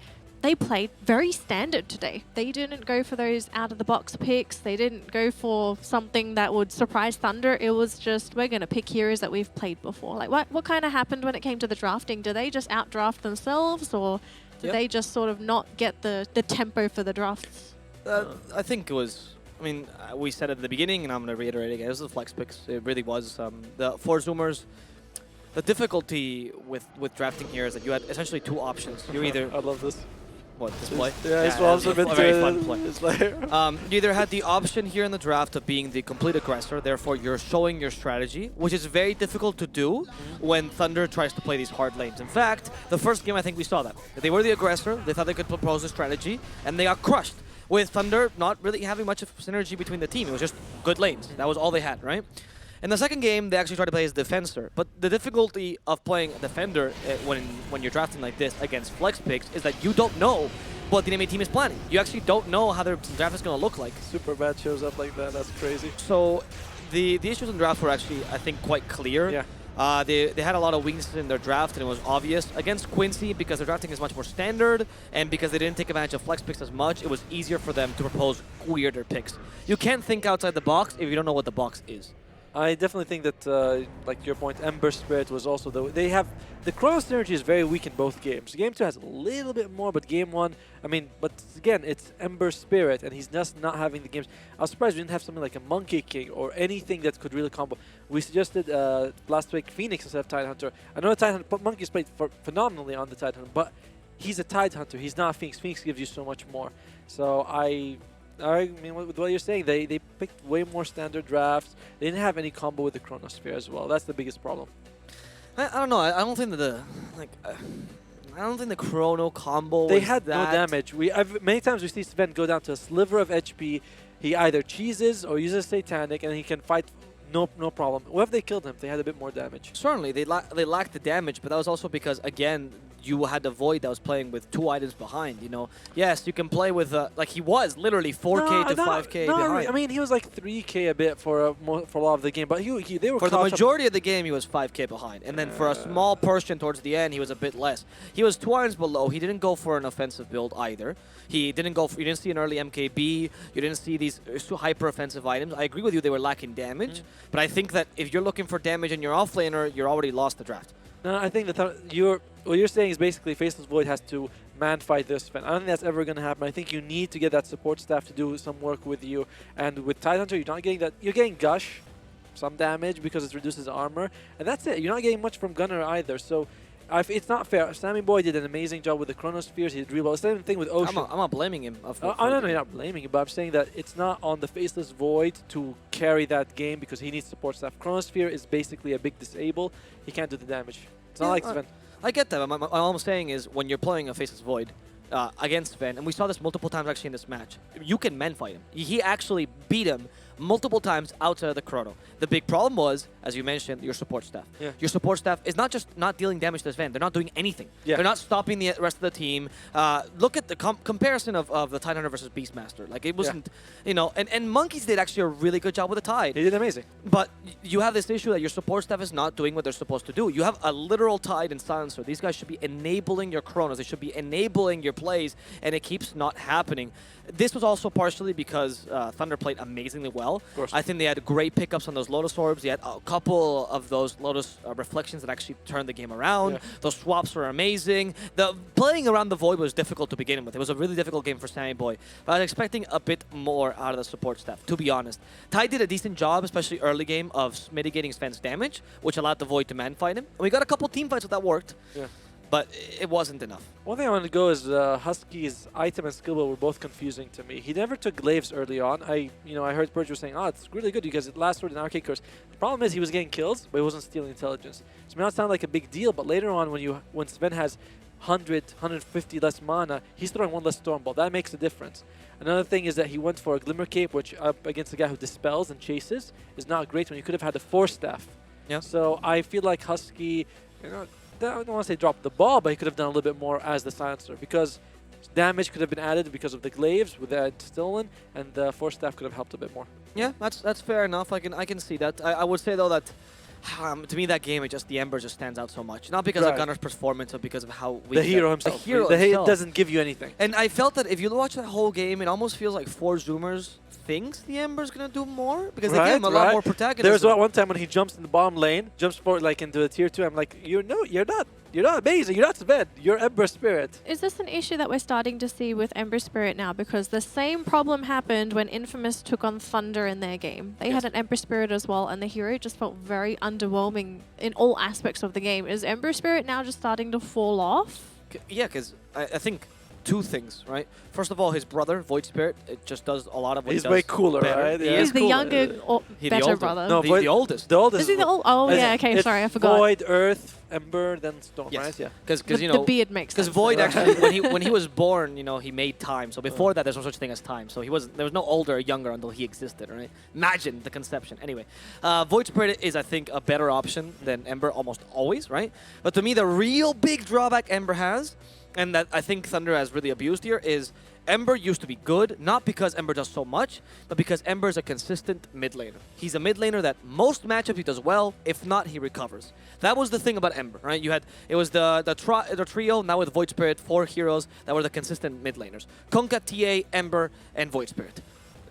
played very standard today. They didn't go for those out-of-the-box picks. They didn't go for something that would surprise Thunder. It was just, we're going to pick heroes that we've played before. Like, what kind of happened when it came to the drafting? Did they just outdraft themselves, or did they just sort of not get the tempo for the drafts? I think it was... I mean, we said at the beginning, and I'm going to reiterate again, it was the flex picks. It really was. The 4 Zoomers... The difficulty with drafting here is that you had essentially 2 options. You either... I love this. What, this play? Yeah, it's also a very fun play. It's you either had the option here in the draft of being the complete aggressor, therefore you're showing your strategy, which is very difficult to do when Thunder tries to play these hard lanes. In fact, the first game I think we saw that. They were the aggressor, they thought they could propose a strategy, and they got crushed. With Thunder not really having much of synergy between the team. It was just good lanes. That was all they had, right? In the second game, they actually tried to play as defender. But the difficulty of playing a defender when you're drafting like this against flex picks is that you don't know what the enemy team is planning. You actually don't know how their draft is going to look like. Super bad shows up like that. That's crazy. So the issues in draft were actually, I think, quite clear. Yeah. They had a lot of weaknesses in their draft, and it was obvious. Against Quincy, because their drafting is much more standard, and because they didn't take advantage of flex picks as much, it was easier for them to propose weirder picks. You can't think outside the box if you don't know what the box is. I definitely think that, like your point, Ember Spirit was also they have the Chrono synergy is very weak in both games. Game 2 has a little bit more, but Game 1, I mean, but again, it's Ember Spirit, and he's just not having the games. I was surprised we didn't have something like a Monkey King or anything that could really combo. We suggested last week Phoenix instead of Tidehunter. I know Tidehunter, Monkey's played phenomenally on the Tidehunter, but he's a Tidehunter. He's not Phoenix. Phoenix gives you so much more. So I mean, with what you're saying, they picked way more standard drafts. They didn't have any combo with the Chronosphere as well. That's the biggest problem. I don't know. I don't think that I don't think the Chrono combo. They had no damage. Many times we see Sven go down to a sliver of HP. He either cheeses or uses Satanic, and he can fight no problem. What if they killed him? They had a bit more damage. Certainly, they lacked the damage, but that was also because, again, you had a Void that was playing with 2 items behind, you know. Yes, you can play with, like he was literally 4K to 5K behind. Really. I mean, he was like 3K a bit for a lot of the game, but they were for the caught up. majority of the game, he was 5K behind. And then for a small portion towards the end, he was a bit less. He was 2 irons below. He didn't go for an offensive build either. He didn't go for, you didn't see an early MKB. You didn't see these hyper-offensive items. I agree with you, they were lacking damage. But I think that if you're looking for damage and you're offlaner, you're already lost the draft. No, I think that what you're saying is basically Faceless Void has to man fight this Sven. I don't think that's ever going to happen. I think you need to get that support staff to do some work with you. And with Tidehunter, you're not getting that. You're getting Gush, some damage because it reduces armor, and that's it. You're not getting much from Gunner either. So it's not fair. Sammy Boy did an amazing job with the Chronospheres. He did really well. Same thing with Ocean. I'm not blaming him. No, you're not blaming him, but I'm saying that it's not on the Faceless Void to carry that game because he needs support staff. Chronosphere is basically a big disable. He can't do the damage. It's not like Sven. I get that. All I'm saying is when you're playing a Faceless Void against Sven, and we saw this multiple times actually in this match, you can men fight him. He actually beat him multiple times outside of the chrono. The big problem was, as you mentioned, your support staff. Yeah. Your support staff is not just not dealing damage to Sven, they're not doing anything. Yeah. They're not stopping the rest of the team. Look at the comparison of the Tidehunter versus Beastmaster. Like, it wasn't, you know, and Monkeys did actually a really good job with the Tide. He did amazing. But you have this issue that your support staff is not doing what they're supposed to do. You have a literal Tide and Silencer. These guys should be enabling your chronos. They should be enabling your plays, and it keeps not happening. This was also partially because Thunder played amazingly well. Of course. I think they had great pickups on those Lotus Orbs. They had a couple of those Lotus reflections that actually turned the game around. Yeah. Those swaps were amazing. The playing around the Void was difficult to begin with. It was a really difficult game for Sammy Boy. But I was expecting a bit more out of the support staff, to be honest. Ty did a decent job, especially early game, of mitigating Sven's damage, which allowed the Void to man fight him. And we got a couple team fights that worked. Yeah. But it wasn't enough. One thing I want to go is Husky's item and skill build were both confusing to me. He never took glaives early on. I heard Purge was saying, "Oh, it's really good because it last word in Arcade Curse." The problem is he was getting kills, but he wasn't stealing intelligence. So it may not sound like a big deal, but later on when Sven has 100, 150 less mana, he's throwing 1 less Storm Ball. That makes a difference. Another thing is that he went for a Glimmer Cape, which up against a guy who dispels and chases is not great when you could have had a Force Staff. Yeah. So I feel like Husky, I don't want to say dropped the ball, but he could have done a little bit more as the Silencer because damage could have been added because of the glaives with that stolen, and the Force Staff could have helped a bit more. Yeah, that's fair enough. I can see that. I would say though that to me that game, the Ember just stands out so much. Not because of Gunner's performance, but because of how weak the hero himself. The hero doesn't give you anything. And I felt that if you watch that whole game, it almost feels like 4 Zoomers thinks the Ember's gonna do more because they give him a lot more protagonism. There's one time when he jumps in the bottom lane, jumps forward like into the tier 2. I'm like, you're not amazing. You're not Sven. You're Ember Spirit. Is this an issue that we're starting to see with Ember Spirit now? Because the same problem happened when Infamous took on Thunder in their game. They had an Ember Spirit as well, and the hero just felt very underwhelming in all aspects of the game. Is Ember Spirit now just starting to fall off? Yeah, because I think 2 things, right? First of all, his brother, Void Spirit, it just does a lot of what he does. He's way cooler, better. right? Yeah. He's the younger, better brother. No, the oldest. The oldest. Is he the old? Oh, yeah, okay, sorry, I forgot. Void, Earth, Ember, then Storm, right? Yeah. Because the beard makes sense. Because Void actually, when he was born, he made time. So before that, there's no such thing as time. So there was no older or younger until he existed, right? Imagine the conception. Anyway, Void Spirit is, I think, a better option than Ember almost always, right? But to me, the real big drawback Ember has, and that I think Thunder has really abused here, is Ember used to be good, not because Ember does so much, but because Ember is a consistent mid laner. He's a mid laner that most matchups he does well, if not, he recovers. That was the thing about Ember, right? It was the trio, now with Void Spirit, 4 heroes that were the consistent mid laners. Kunkka, TA, Ember, and Void Spirit.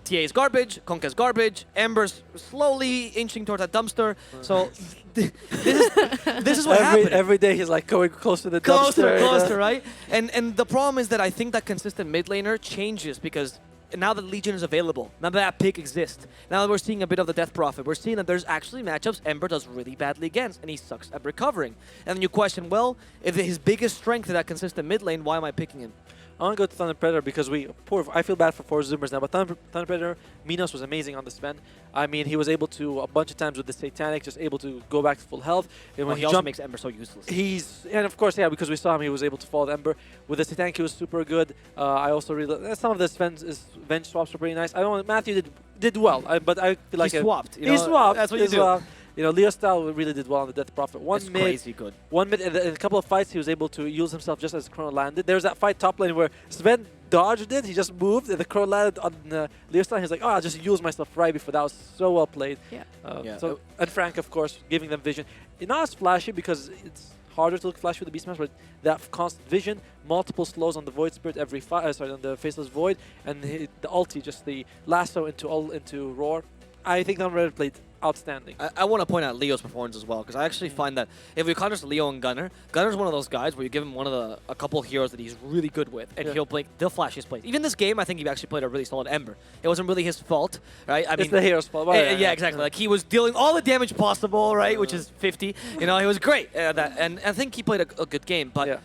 TA is garbage, Kunkka's garbage, Ember's slowly inching towards that dumpster. So this is what happened. Every day he's like going closer to the dumpster. Closer, right? And the problem is that I think that consistent mid laner changes because now that Legion is available, now that pick exists, now that we're seeing a bit of the Death Prophet, we're seeing that there's actually matchups Ember does really badly against, and he sucks at recovering. And then you question, well, if his biggest strength is that consistent mid lane, why am I picking him? I want to go to Thunder Predator because I feel bad for 4 Zoomers now, but Thunder Predator, Minos was amazing on the Sven. I mean, he was able to, a bunch of times with the Satanic, just able to go back to full health. And when he also makes Ember so useless. And of course, yeah, because we saw him, he was able to follow the Ember. With the Satanic, he was super good. I also really, some of the Sven's Venge swaps were pretty nice. I don't know, Matthew did well, but I feel like he swapped. He swapped. That's what you do. You know, Leo's style really did well on the Death Prophet. It's crazy good. One mid, in a couple of fights, he was able to use himself just as Chrono landed. There was that fight top lane where Sven dodged it, he just moved, and the Chrono landed on Leo's style. He's like, oh, I'll just use myself right before. That was so well played. Yeah. So, and Frank, of course, giving them vision. Not as flashy because it's harder to look flashy with the Beast Master, but that constant vision, multiple slows on the Void Spirit every on the Faceless Void, and the ulti, just the lasso into Roar. I think Unreddit played outstanding. I want to point out Leo's performance as well, because I actually find that if we contrast Leo and Gunner's one of those guys where you give him a couple of heroes that he's really good with, and he'll play the flashiest plays. Even this game, I think he actually played a really solid Ember. It wasn't really his fault, right? It's the hero's fault. Yeah, exactly. Like, he was dealing all the damage possible, right, which is 50. You know, he was great. And I think he played a good game, but...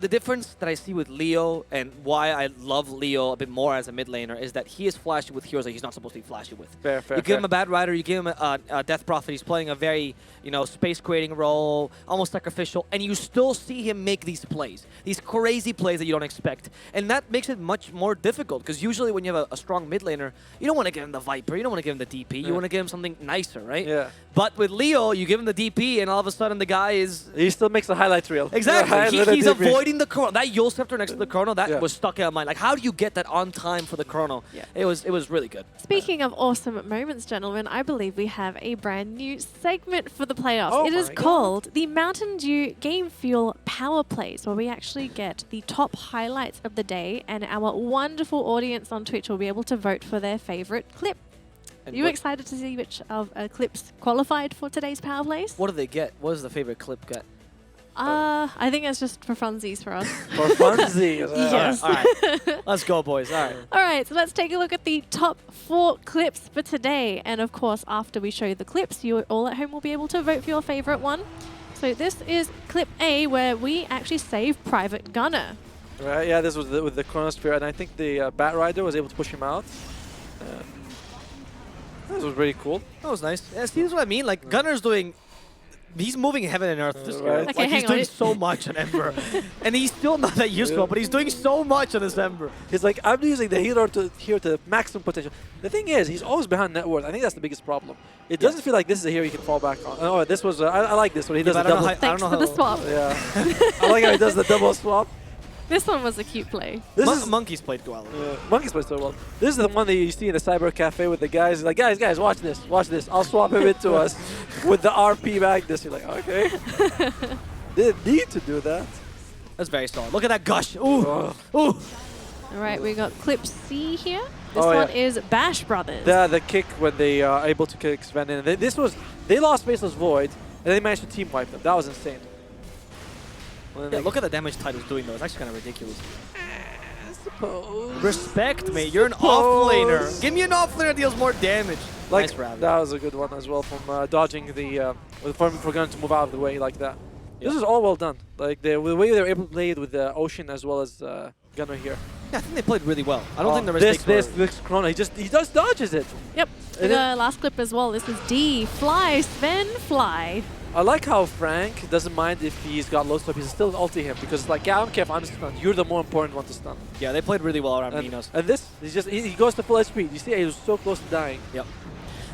the difference that I see with Leo and why I love Leo a bit more as a mid laner is that he is flashy with heroes that he's not supposed to be flashy with. Fair. You give him a Bad Rider, you give him a Death Prophet, he's playing a very, space creating role, almost sacrificial, and you still see him make these plays, these crazy plays that you don't expect. And that makes it much more difficult, because usually when you have a strong mid laner, you don't want to give him the Viper, you don't want to give him the DP, you want to give him something nicer, right? Yeah. But with Leo, you give him the DP, and all of a sudden the guy is... He still makes a highlight reel. Exactly. He's avoiding the chrono. That Yule Scepter next to the chrono, that was stuck in my mind. Like, how do you get that on time for the chrono? It was really good. Speaking of awesome moments, gentlemen, I believe we have a brand new segment for the playoffs. Oh it is called the Mountain Dew Game Fuel Power Plays, where we actually get the top highlights of the day, and our wonderful audience on Twitch will be able to vote for their favorite clip. Are you excited to see which of clips qualified for today's Power Plays? What do they get? What does the favorite clip get? I think it's just for funsies for us. For funsies? Yes. All right. Let's go, boys. All right. All right, so let's take a look at the top 4 clips for today. And of course, after we show the clips, you all at home will be able to vote for your favorite one. So this is clip A, where we actually save Private Gunner. Right, yeah, this was with the Chronosphere, and I think the Bat Rider was able to push him out. This was really cool. That was nice. Yeah, see, this is what I mean. Like, Gunner's doing... He's moving heaven and earth this year. Okay, he's doing so much on Ember. And he's still not that useful, but he's doing so much on this Ember. He's like, I'm using the hero here to maximum potential. The thing is, he's always behind net worth. I think that's the biggest problem. It doesn't feel like this is a hero you can fall back on. Oh, this was... I like this one. He does the double... Thanks for the swap. Yeah. I like how he does the double swap. This one was a cute play. Monkeys played well. Monkeys played so well. This is the one that you see in the cyber cafe with the guys. Like, guys, watch this. Watch this. I'll swap him into us with the RP back. This, you're like, okay. Didn't need to do that. That's very solid. Look at that gush. Ooh. Ooh. All right, we got clip C here. This one is Bash Brothers. The kick when they are able to kick Sven in. They lost Faceless Void, and they managed to team wipe them. That was insane. Yeah, look at the damage Tide was doing though. It's actually kind of ridiculous. Suppose. Respect, mate. You're an off-laner. Give me an off-laner that deals more damage. Like, nice Rabbit. That was a good one as well from dodging the... for Gunner to move out of the way like that. This is all well done. Like, the way they were able to play it with the Ocean as well as Gunner here. Yeah, I think they played really well. I don't think the mistakes this Chrono, he just dodges it. Yep. The last clip as well. This is D. Fly, Sven, fly. I like how Frank doesn't mind if he's got low stop. He's still ulti him because, like, yeah, I don't care if I'm stunned. You're the more important one to stun. Yeah, they played really well around Minos. And this, he goes to full HP. You see, he was so close to dying. Yep.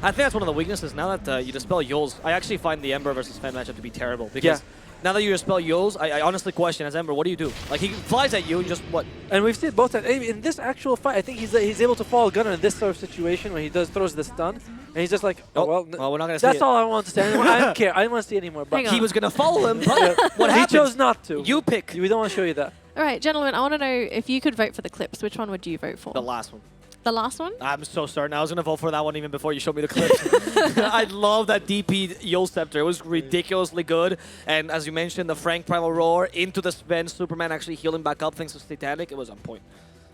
I think that's one of the weaknesses. Now that you dispel Yules, I actually find the Ember versus Fen matchup to be terrible because now that you dispel Yules, I honestly question as Ember, what do you do? Like, he flies at you and just what? And we've seen both times. In this actual fight, I think he's able to follow Gunner in this sort of situation when he throws the stun. And he's just like, well, we're not gonna see that's it. all I want to say. I don't care. I don't want to see it anymore. But he was going to follow him, but what happened? He chose not to. You pick. We don't want to show you that. All right, gentlemen, I want to know if you could vote for the clips, which one would you vote for? The last one. The last one? I'm so certain. I was going to vote for that one even before you showed me the clips. I love that DP Yule Scepter. It was ridiculously good. And as you mentioned, the Frank Primal Roar into the Sven Superman actually healing back up thanks to Satanic. It was on point.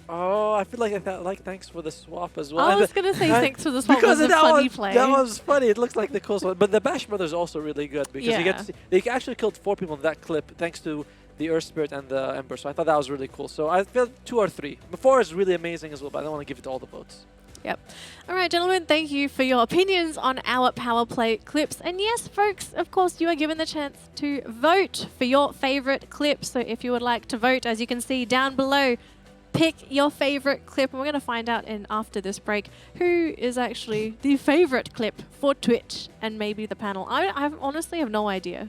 Oh, I feel like thanks for the swap as well. I was going to say thanks for the swap. Because was a funny play. That was funny. It looks like the coolest one. But the Bash Brothers also really good because you get to see, they actually killed 4 people in that clip thanks to the Earth Spirit and the Ember. So I thought that was really cool. So I feel 2 or 3. Before is really amazing as well, but I don't want to give it all the votes. Yep. All right, gentlemen, thank you for your opinions on our Power Play clips. And yes, folks, of course, you are given the chance to vote for your favorite clip. So if you would like to vote, as you can see down below, pick your favorite clip. And we're going to find out after this break who is actually the favorite clip for Twitch and maybe the panel. I honestly have no idea.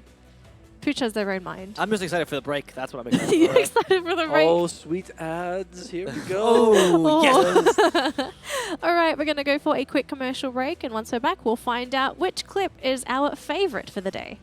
Twitch has their own mind. I'm just excited for the break. That's what I'm excited for. You're excited for the break? Oh, sweet ads. Here we go. Oh, yes. All right, we're going to go for a quick commercial break. And once we're back, we'll find out which clip is our favorite for the day.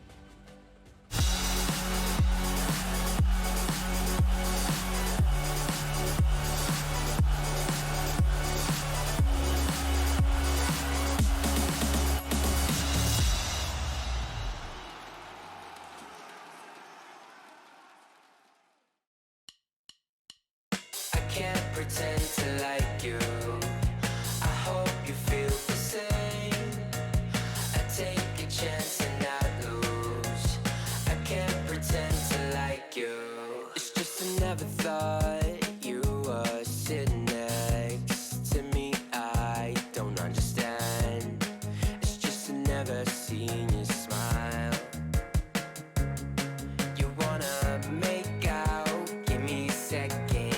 Pretend to like you. I hope you feel the same. I take a chance and not lose. I can't pretend to like you. It's just I never thought you were sitting next to me. I don't understand. It's just I never seen you smile. You wanna make out, give me a second.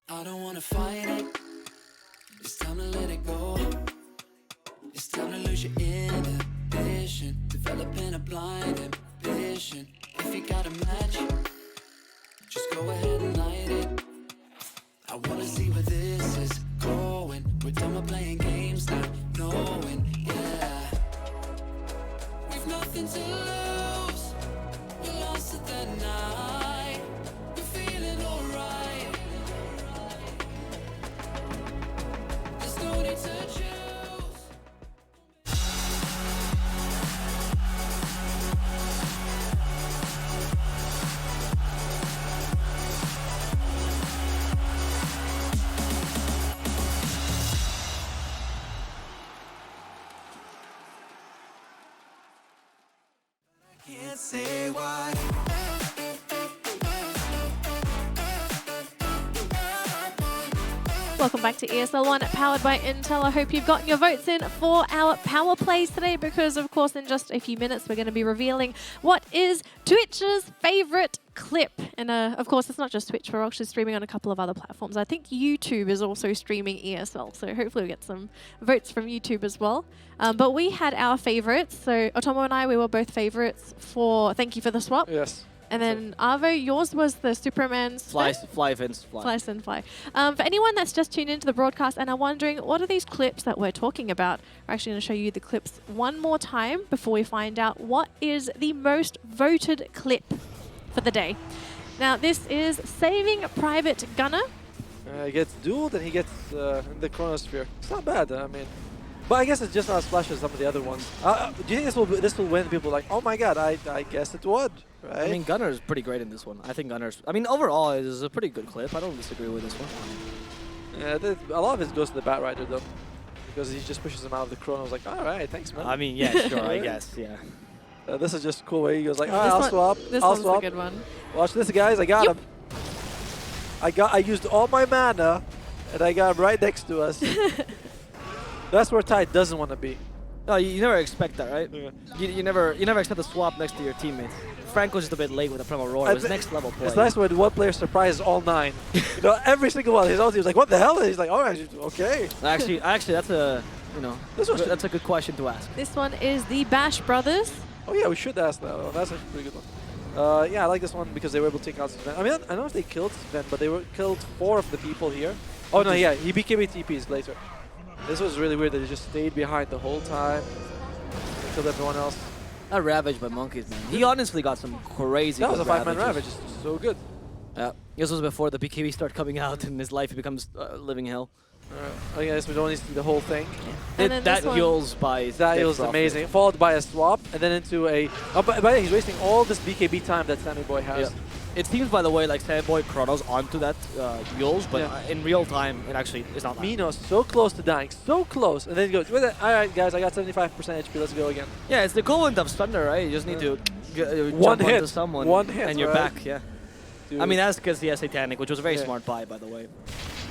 I don't wanna fight it. It's time to let it go. It's time to lose your inhibition. Developing a blind ambition. If you got a match, just go ahead and light it. I wanna see where this is going. We're done with playing games, not knowing, yeah. We've nothing to lose. We're lost at the night. We're feeling alright. There's no need to choose. Can't say why. Welcome back to ESL 1 powered by Intel. I hope you've gotten your votes in for our power plays today because, of course, in just a few minutes, we're going to be revealing what is Twitch's favorite clip. And of course, it's not just Twitch. We're actually streaming on a couple of other platforms. I think YouTube is also streaming ESL. So hopefully we'll get some votes from YouTube as well. But we had our favorites. So Otomo and I, we were both favorites for Thank You for the Swap. Yes. And then Arvo, yours was the Superman's Fly. Fly. For anyone that's just tuned into the broadcast and are wondering, what are these clips that we're talking about? We're actually going to show you the clips one more time before we find out what is the most voted clip for the day. Now, this is Saving Private Gunner. He gets dueled and he gets the Chronosphere. It's not bad, I mean. But I guess it's just not as flashy as some of the other ones. Do you think this will win? People like, oh my god, I guess it would, right? I mean, Gunner's pretty great in this one. I think Gunner's... I mean, overall, it is a pretty good clip. I don't disagree with this one. Yeah, a lot of it goes to the Batrider, though. Because he just pushes him out of the Chrono. I was like, alright, thanks, man. I mean, yeah, sure, I guess, yeah. This is just cool way he goes like, alright, I'll swap. I'll swap. A good one. Watch this, guys. I got him. I used all my mana, and I got him right next to us. That's where Ty doesn't want to be. No, you never expect that, right? Yeah. You never expect to swap next to your teammates. Frank was just a bit late with the Primo Roar. It was next level play. It's nice when one player surprises all 9. You know, every single one. His ulti was like, "What the hell?" And he's like, "Oh, okay." Actually, that's a that's a good question to ask. This one is the Bash Brothers. Oh yeah, we should ask that. Oh, that's a pretty good one. Yeah, I like this one because they were able to take out Sven. I mean, I don't know if they killed Sven, but they killed 4 of the people here. Oh no, yeah, he became TPs later. This was really weird that he just stayed behind the whole time. Killed everyone else. That Ravage by Monkeys, man. He honestly got some crazy. That was a 5-man Ravages. Ravage. It's so good. Yeah. This was before the BKB started coming out and his life becomes living hell. I guess we don't need to see the whole thing. That Yules by that Yules amazing. Followed by a swap and then into a. Oh, but he's wasting all this BKB time that Sammy Boy has. Yeah. It seems, by the way, like Sammy Boy Chronos onto that Yules, but in real time, it actually is not. Minos so close to dying, so close, and then he goes, "Alright, guys, I got 75% HP. Let's go again." Yeah, it's the equivalent of Thunder, right? You just need to one jump hit onto someone, and you're back. Yeah. Dude. I mean, that's because he has Satanic, which was a very smart buy, by the way.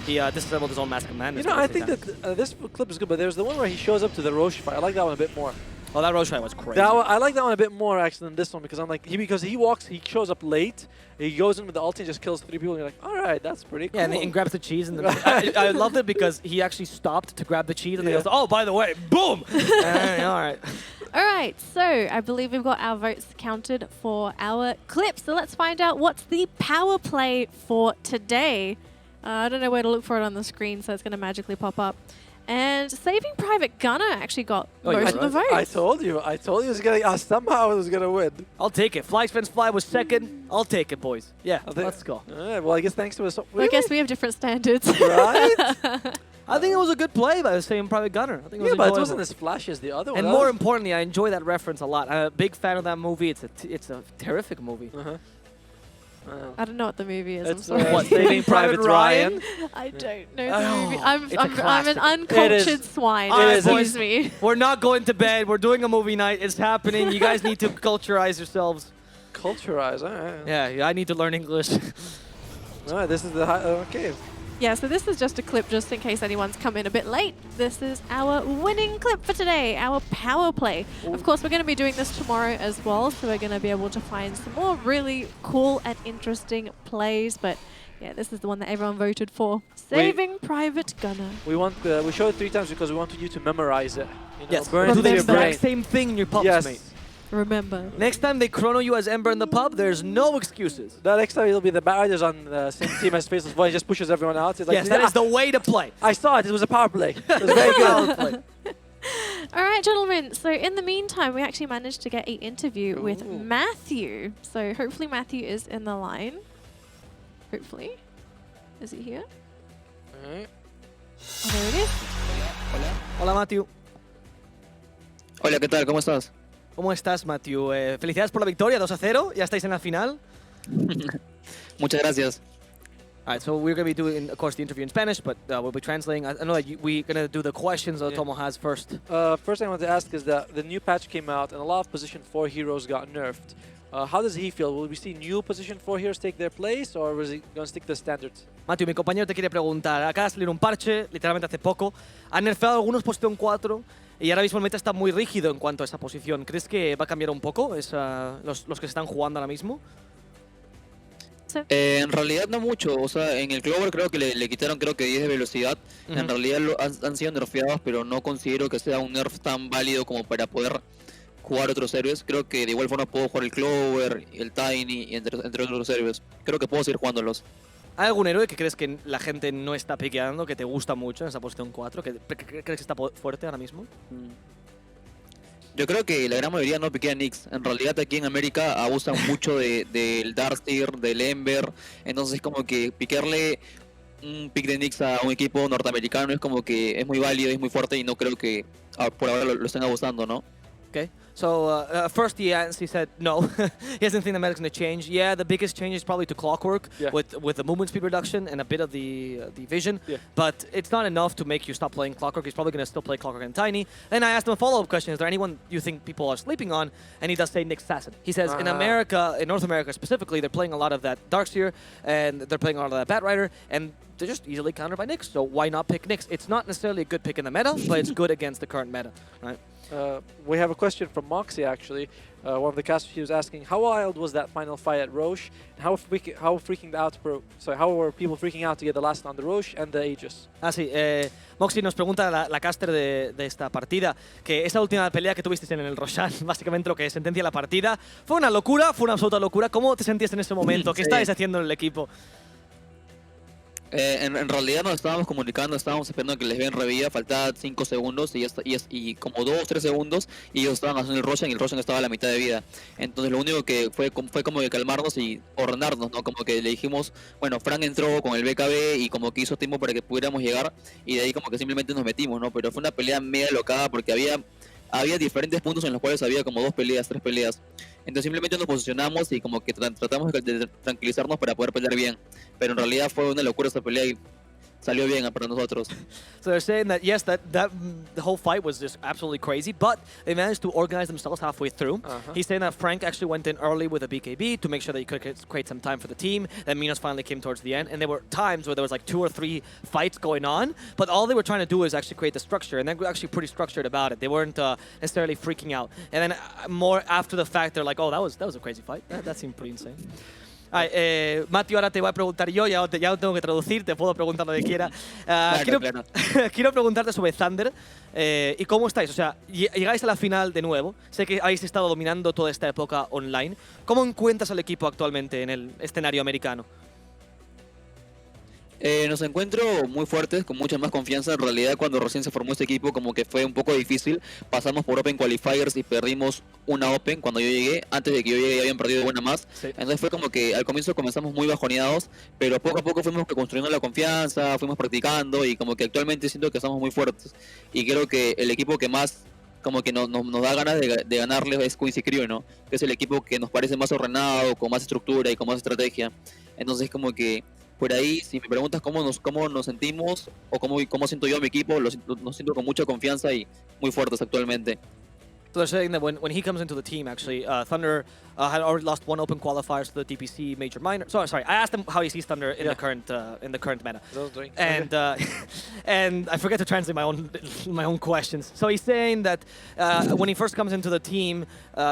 He disabled his own Mask of Madness. You know, I think that this clip is good, but there's the one where he shows up to the Roche fight. I like that one a bit more. Oh, that Roche fight was crazy. I like that one a bit more actually than this one because I'm like because he shows up late, he goes in with the ulti and just kills 3 people, and you're like, all right, that's pretty cool. Yeah, and grabs the cheese, and I loved it because he actually stopped to grab the cheese, and he goes, oh, by the way, boom. All right. All right, so I believe we've got our votes counted for our clips. So let's find out what's the power play for today. I don't know where to look for it on the screen, so it's going to magically pop up. And Saving Private Gunner actually got most of the votes. I told you it was gonna somehow it was gonna win. I'll take it. Fly Spence Fly was second. I'll take it, boys. Yeah, let's go. All right, well, I guess thanks to us. Really? I guess we have different standards. Right? I think it was a good play by the Saving Private Gunner. I think it was but it wasn't as flashy as the other one. And more importantly, I enjoy that reference a lot. I'm a big fan of that movie. It's a terrific movie. I don't know what the movie is. It's I'm sorry. what, Saving Private Ryan? I don't know the movie. I'm an uncultured swine. Excuse me. We're not going to bed. We're doing a movie night. It's happening. You guys need to culturize yourselves. Culturize? All right. Yeah, I need to learn English. All right, this is the okay. Yeah, so this is just a clip just in case anyone's come in a bit late. This is our winning clip for today, our power play. Ooh. Of course, we're going to be doing this tomorrow as well, so we're going to be able to find some more really cool and interesting plays. But yeah, this is the one that everyone voted for. Saving Private Gunner. We showed it 3 times because we wanted you to memorize it. You know, yes, burn do the your brain. exact same thing in your pubs, mate. Remember. Next time they chrono you as Ember in the pub, there's no excuses. The next time it'll be the Batrider's on the same team as Faceless Boy. He just pushes everyone out. It's like, yes, that is the way to play. I saw it. It was a power play. It was very good. All right, gentlemen. So in the meantime, we actually managed to get an interview with Matthew. So hopefully Matthew is in the line. Hopefully. Is he here? All right. Oh, there it is. Hola, Matthew. Hola, ¿qué tal? ¿Cómo estás? ¿Cómo estás, Matthew? Felicidades por la victoria, 2-0. Ya estáis en la final. Muchas gracias. All right, so we're going to be doing, of course, the interview in Spanish, but we'll be translating. I know that we're going to do the questions that Tomo has first. First thing I want to ask is that the new patch came out and a lot of position 4 heroes got nerfed. How does he feel? Will we see new position 4 heroes take their place, or is he going to stick to the standards? Matthew, mi compañero te quiere preguntar. Acaba de salir un parche, literalmente hace poco. Han nerfeado algunos posición 4 y ahora mismo el meta está muy rígido en cuanto a esa posición. ¿Crees que va a cambiar un poco los que se están jugando ahora mismo? En realidad no mucho, o sea, en el Clover creo que le quitaron creo que 10 de velocidad. En realidad han sido nerfeados, pero no considero que sea un nerf tan válido como para poder jugar otros héroes. Creo que de igual forma puedo jugar el Clover, el Tiny, y entre otros héroes. Creo que puedo seguir jugándolos. ¿Hay algún héroe que crees que la gente no está piqueando, que te gusta mucho en esa posición 4? ¿Que crees que está fuerte ahora mismo? Yo creo que la gran mayoría no piquea Nyx. En realidad aquí en América abusan mucho del Darkseer, del Ember. Entonces como que piquearle un pick de Nyx a un equipo norteamericano es como que es muy válido, es muy fuerte y no creo que por ahora lo estén abusando, ¿no? Okay, so first he said no. He doesn't think the meta's going to change. Yeah, the biggest change is probably to Clockwork with the movement speed reduction and a bit of the vision. But it's not enough to make you stop playing Clockwork. He's probably going to still play Clockwork and Tiny. Then I asked him a follow-up question: is there anyone you think people are sleeping on? And he does say Nyx Assassin. He says in America, in North America specifically, they're playing a lot of that Darkseer and they're playing a lot of that Batrider, and they're just easily countered by Nyx. So why not pick Nyx? It's not necessarily a good pick in the meta, but it's good against the current meta, right? We have a question from Moxie, actually. One of the casters, he was asking, how wild was that final fight at Roche? And how were people freaking out to get the last on the Roche and the Aegis? Sí, Moxie nos pregunta la caster de esta partida, que esa última pelea que tuvisteis en el Roshan, básicamente lo que sentencia la partida, fue una locura, fue una absoluta locura. ¿Cómo te sentías en ese momento? ¿Qué estáis haciendo en el equipo? En realidad nos estábamos comunicando, estábamos esperando que les vean revía, faltaba 5 segundos y como 2 o 3 segundos y ellos estaban haciendo el Roshan y el Roshan estaba a la mitad de vida. Entonces lo único que fue como que calmarnos y ordenarnos, ¿no? Como que le dijimos, bueno, Frank entró con el BKB y como que hizo tiempo para que pudiéramos llegar y de ahí como que simplemente nos metimos, ¿no? Pero fue una pelea media locada porque había diferentes puntos en los cuales había como 2 peleas, 3 peleas. Entonces simplemente nos posicionamos y como que tratamos de tranquilizarnos para poder pelear bien. Pero en realidad fue una locura esa pelea y salió bien para nosotros. So they're saying that, yes, that the whole fight was just absolutely crazy, but they managed to organize themselves halfway through. He's saying that Frank actually went in early with a BKB to make sure that he could create some time for the team. Then Minos finally came towards the end, and there were times where there was like 2 or 3 fights going on, but all they were trying to do is actually create the structure, and they're actually pretty structured about it. They weren't necessarily freaking out. And then more after the fact, they're like, oh, that was a crazy fight. That seemed pretty insane. Matthew, ahora te voy a preguntar yo, ya no tengo que traducir, te puedo preguntar lo que quiera. Claro. Quiero preguntarte sobre Thunder y cómo estáis. O sea, llegáis a la final de nuevo. Sé que habéis estado dominando toda esta época online. ¿Cómo encuentras al equipo actualmente en el escenario americano? Nos encuentro muy fuertes, con mucha más confianza. En realidad, cuando recién se formó este equipo, como que fue un poco difícil. Pasamos por Open Qualifiers y perdimos una Open cuando yo llegué. Antes de que yo llegue ya habían perdido una más. Entonces fue como que al comienzo comenzamos muy bajoneados, pero poco a poco fuimos construyendo la confianza, fuimos practicando y como que actualmente siento que estamos muy fuertes. Y creo que el equipo que más como que nos da ganas de ganarles es Quincy Crew, ¿no? Que es el equipo que nos parece más ordenado, con más estructura y con más estrategia. Entonces como que por ahí, si me preguntas cómo nos sentimos o cómo siento yo a mi equipo, nos siento con mucha confianza y muy fuertes actualmente. So they're saying that when he comes into the team, actually, Thunder had already lost 1 open qualifiers to the DPC major minor. Sorry, I asked him how he sees Thunder in the current meta, and I forget to translate my own questions. So he's saying that when he first comes into the team,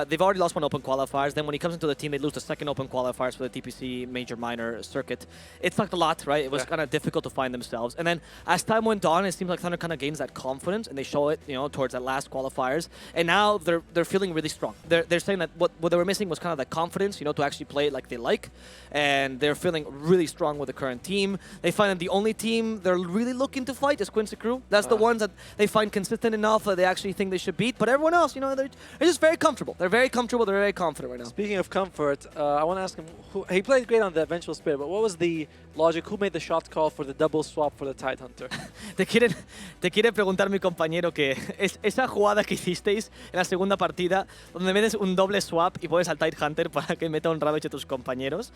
they've already lost 1 open qualifiers. Then when he comes into the team, they lose the 2nd open qualifiers for the DPC major minor circuit. It sucked a lot, right? It was kind of difficult to find themselves. And then as time went on, it seems like Thunder kind of gains that confidence, and they show it, towards that last qualifiers. And now they're feeling really strong. They're saying that what they were missing was kind of that confidence, to actually play it like they like. And they're feeling really strong with the current team. They find that the only team they're really looking to fight is Quincy Crew. That's the ones that they find consistent enough that they actually think they should beat. But everyone else, they're just very comfortable. They're very comfortable. They're very confident right now. Speaking of comfort, I want to ask him, he played great on the Eventual Spirit, but what was the logic? Who made the shot call for the double swap for the Tide Hunter? Te quiere preguntar mi compañero que es esa jugada que hicisteis en la segunda partida, donde metes un doble swap y pones al Tide Hunter para que meta un Ravage a tus compañeros.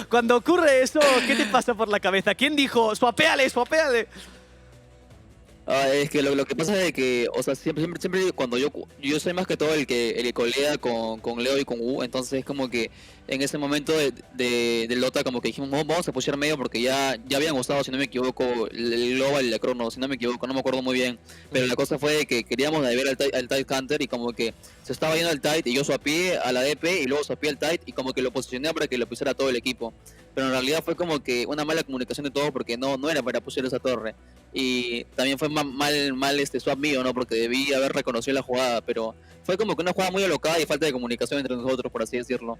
Cuando ocurre eso, ¿qué te pasa por la cabeza? ¿Quién dijo, swapéale? Es que lo que pasa es que, o sea, siempre cuando yo soy más que todo el que colea con Leo y con Wu, entonces es como que en ese momento del Dota como que dijimos, vamos a pushear medio porque ya habían usado, si no me equivoco, el Global y la Chrono, si no me equivoco, no me acuerdo muy bien, pero la cosa fue que queríamos ver al Tide Counter y como que se estaba yendo al Tide y yo swapié a la DP y luego swapié al Tide y como que lo posicioné para que lo pusiera todo el equipo. Pero en realidad fue como que una mala comunicación de todo porque no era para pushear esa torre. Y también fue mal swap mío, ¿no? Porque debí haber reconocido la jugada, pero fue como que una jugada muy alocada y falta de comunicación entre nosotros, por así decirlo.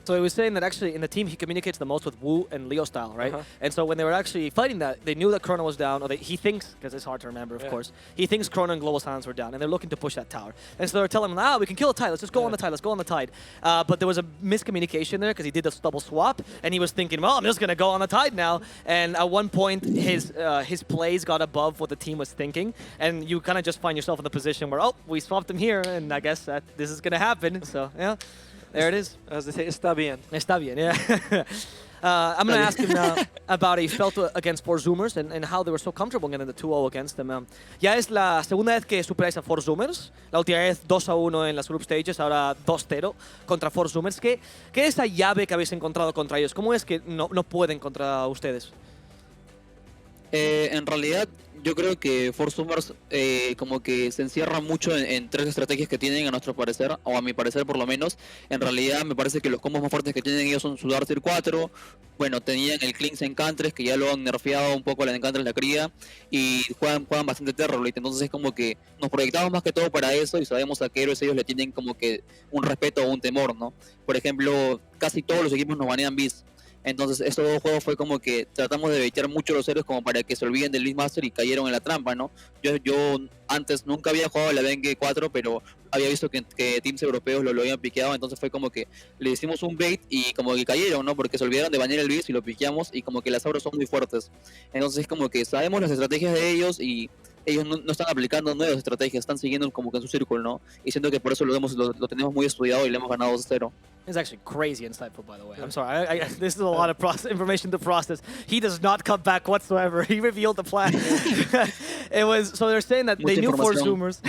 So he was saying that actually in the team he communicates the most with Wu and Leo style, right? And so when they were actually fighting that, they knew that Chrono was down, or he thinks, because it's hard to remember, of course, he thinks Chrono and Global Silence were down, and they're looking to push that tower. And so they're telling him, we can kill the Tide, let's just go on the Tide, let's go on the Tide. But there was a miscommunication there because he did this double swap, and he was thinking, well, I'm just going to go on the Tide now. And at one point, his plays got above what the team was thinking, and you kind of just find yourself in the position where, we swapped him here, and I guess that this is going to happen. So, yeah. There it is. As they say, está bien. Está bien, yeah. I'm going to ask him now about how he felt against Four Zoomers and how they were so comfortable getting the 2-0 against them. Ya es la segunda vez que superáis a Four Zoomers. La última vez 2-1 en las group stages, ahora 2-0 contra Four Zoomers. ¿Qué es esa llave que habéis encontrado contra ellos? ¿Cómo es que no pueden contra ustedes? En realidad, yo creo que Force Summers como que se encierra mucho en tres estrategias que tienen, a nuestro parecer, o a mi parecer por lo menos. En realidad, me parece que los combos más fuertes que tienen ellos son su Darkseid 4. Bueno, tenían el Clinks Encantres, que ya lo han nerfeado un poco, la Encantres la cría, y juegan bastante Terrorblade. Entonces es como que nos proyectamos más que todo para eso y sabemos a qué héroes ellos le tienen como que un respeto o un temor, ¿no? Por ejemplo, casi todos los equipos nos banean Beast. Entonces, estos dos juegos fue como que tratamos de baitear mucho a los héroes como para que se olviden del Beastmaster y cayeron en la trampa, ¿no? Yo antes nunca había jugado la Dengue 4, pero había visto que teams europeos lo habían piqueado, entonces fue como que le hicimos un bait y como que cayeron, ¿no? Porque se olvidaron de banear el Beast y lo piqueamos y como que las auras son muy fuertes. Entonces, como que sabemos las estrategias de ellos y ellos no están aplicando nuevas estrategias, están siguiendo como que en su círculo, ¿no? Y siento que por eso lo tenemos muy estudiado y le hemos ganado 2-0. It's actually crazy insightful, by the way. I'm sorry. This is a lot of information to process. He does not come back whatsoever. He revealed the plan. So they're saying that they knew Four Zoomers.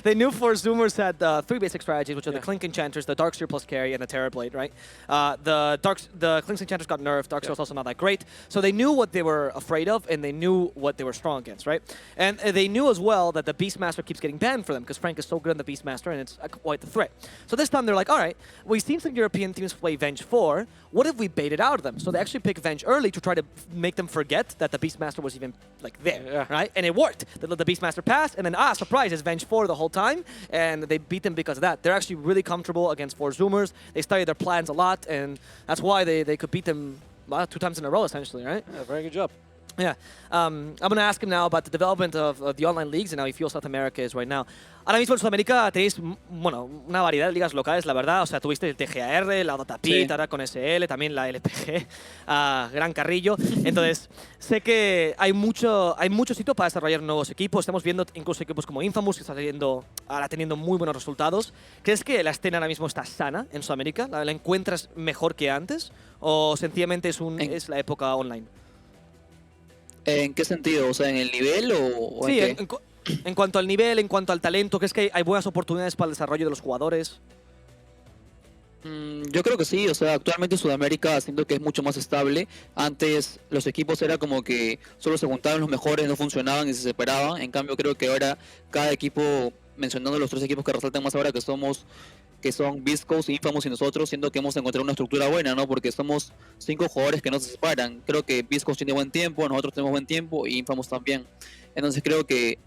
They knew Four Zoomers had three basic strategies, which are the Clink Enchanters, the Darkseer plus carry, and the Terrorblade, right? The Clink Enchanters got nerfed. Darkseer was also not that great. So they knew what they were afraid of, and they knew what they were strong against, right? And they knew as well that the Beastmaster keeps getting banned for them because Frank is so good on the Beastmaster, and it's quite the threat. So this time they're like, all right, we've seen some European teams play Venge 4. What if we baited out of them? So they actually pick Venge early to try to make them forget that the Beastmaster was even like there, right? And it worked. They let the Beastmaster pass, and then surprise, it's Venge 4 the whole time, and they beat them because of that. They're actually really comfortable against Four Zoomers. They study their plans a lot, and that's why they could beat them 2 times in a row, essentially, right? Yeah, very good job. Yeah. I'm going to ask him now about the development of the online leagues and how he feels South America is right now. Ahora mismo en Sudamérica tenéis, una variedad de ligas locales, la verdad. O sea, tuviste el TGAR, la Dotapit, ahora con SL, también la LPG, Gran Carrillo. Entonces, sé que hay mucho sitio para desarrollar nuevos equipos. Estamos viendo incluso equipos como Infamous, que está ahora teniendo muy buenos resultados. ¿Crees que la escena ahora mismo está sana en Sudamérica? ¿La encuentras mejor que antes? ¿O sencillamente es la época online? ¿En qué sentido? O sea, ¿en el nivel o sí, en qué? En cuanto al nivel, en cuanto al talento, ¿crees que hay buenas oportunidades para el desarrollo de los jugadores? Yo creo que sí, o sea, actualmente Sudamérica siento que es mucho más estable. Antes los equipos era como que solo se juntaban los mejores, no funcionaban y se separaban. En cambio creo que ahora cada equipo, mencionando los 3 equipos que resaltan más ahora, que son Beast Coast, Infamous y nosotros, siento que hemos encontrado una estructura buena, ¿no? Porque somos 5 jugadores que no se separan. Creo que Beast Coast tiene buen tiempo, nosotros tenemos buen tiempo y Infamous también. Entonces creo que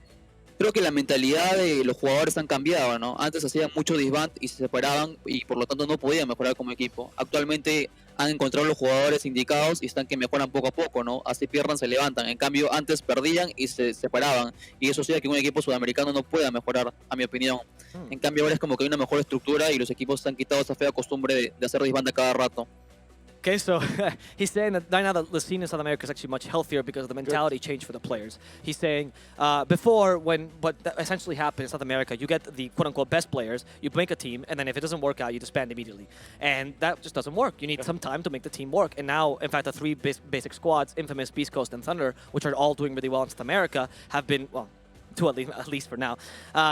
la mentalidad de los jugadores han cambiado, ¿no? Antes hacían mucho disband y se separaban y por lo tanto no podían mejorar como equipo. Actualmente han encontrado los jugadores indicados y están que mejoran poco a poco, ¿no? Así pierdan, se levantan. En cambio, antes perdían y se separaban. Y eso hacía que un equipo sudamericano no pueda mejorar, a mi opinión. En cambio, ahora es como que hay una mejor estructura y los equipos se han quitado esa fea costumbre de hacer disband a cada rato. Okay, so he's saying that right now the scene in South America is actually much healthier because the mentality changed for the players. He's saying before, what essentially happened in South America, you get the quote-unquote best players, you make a team, and then if it doesn't work out, you disband immediately. And that just doesn't work. You need some time to make the team work. And now, in fact, the 3 basic squads, Infamous, Beast Coast, and Thunder, which are all doing really well in South America, have been, well, two at least for now.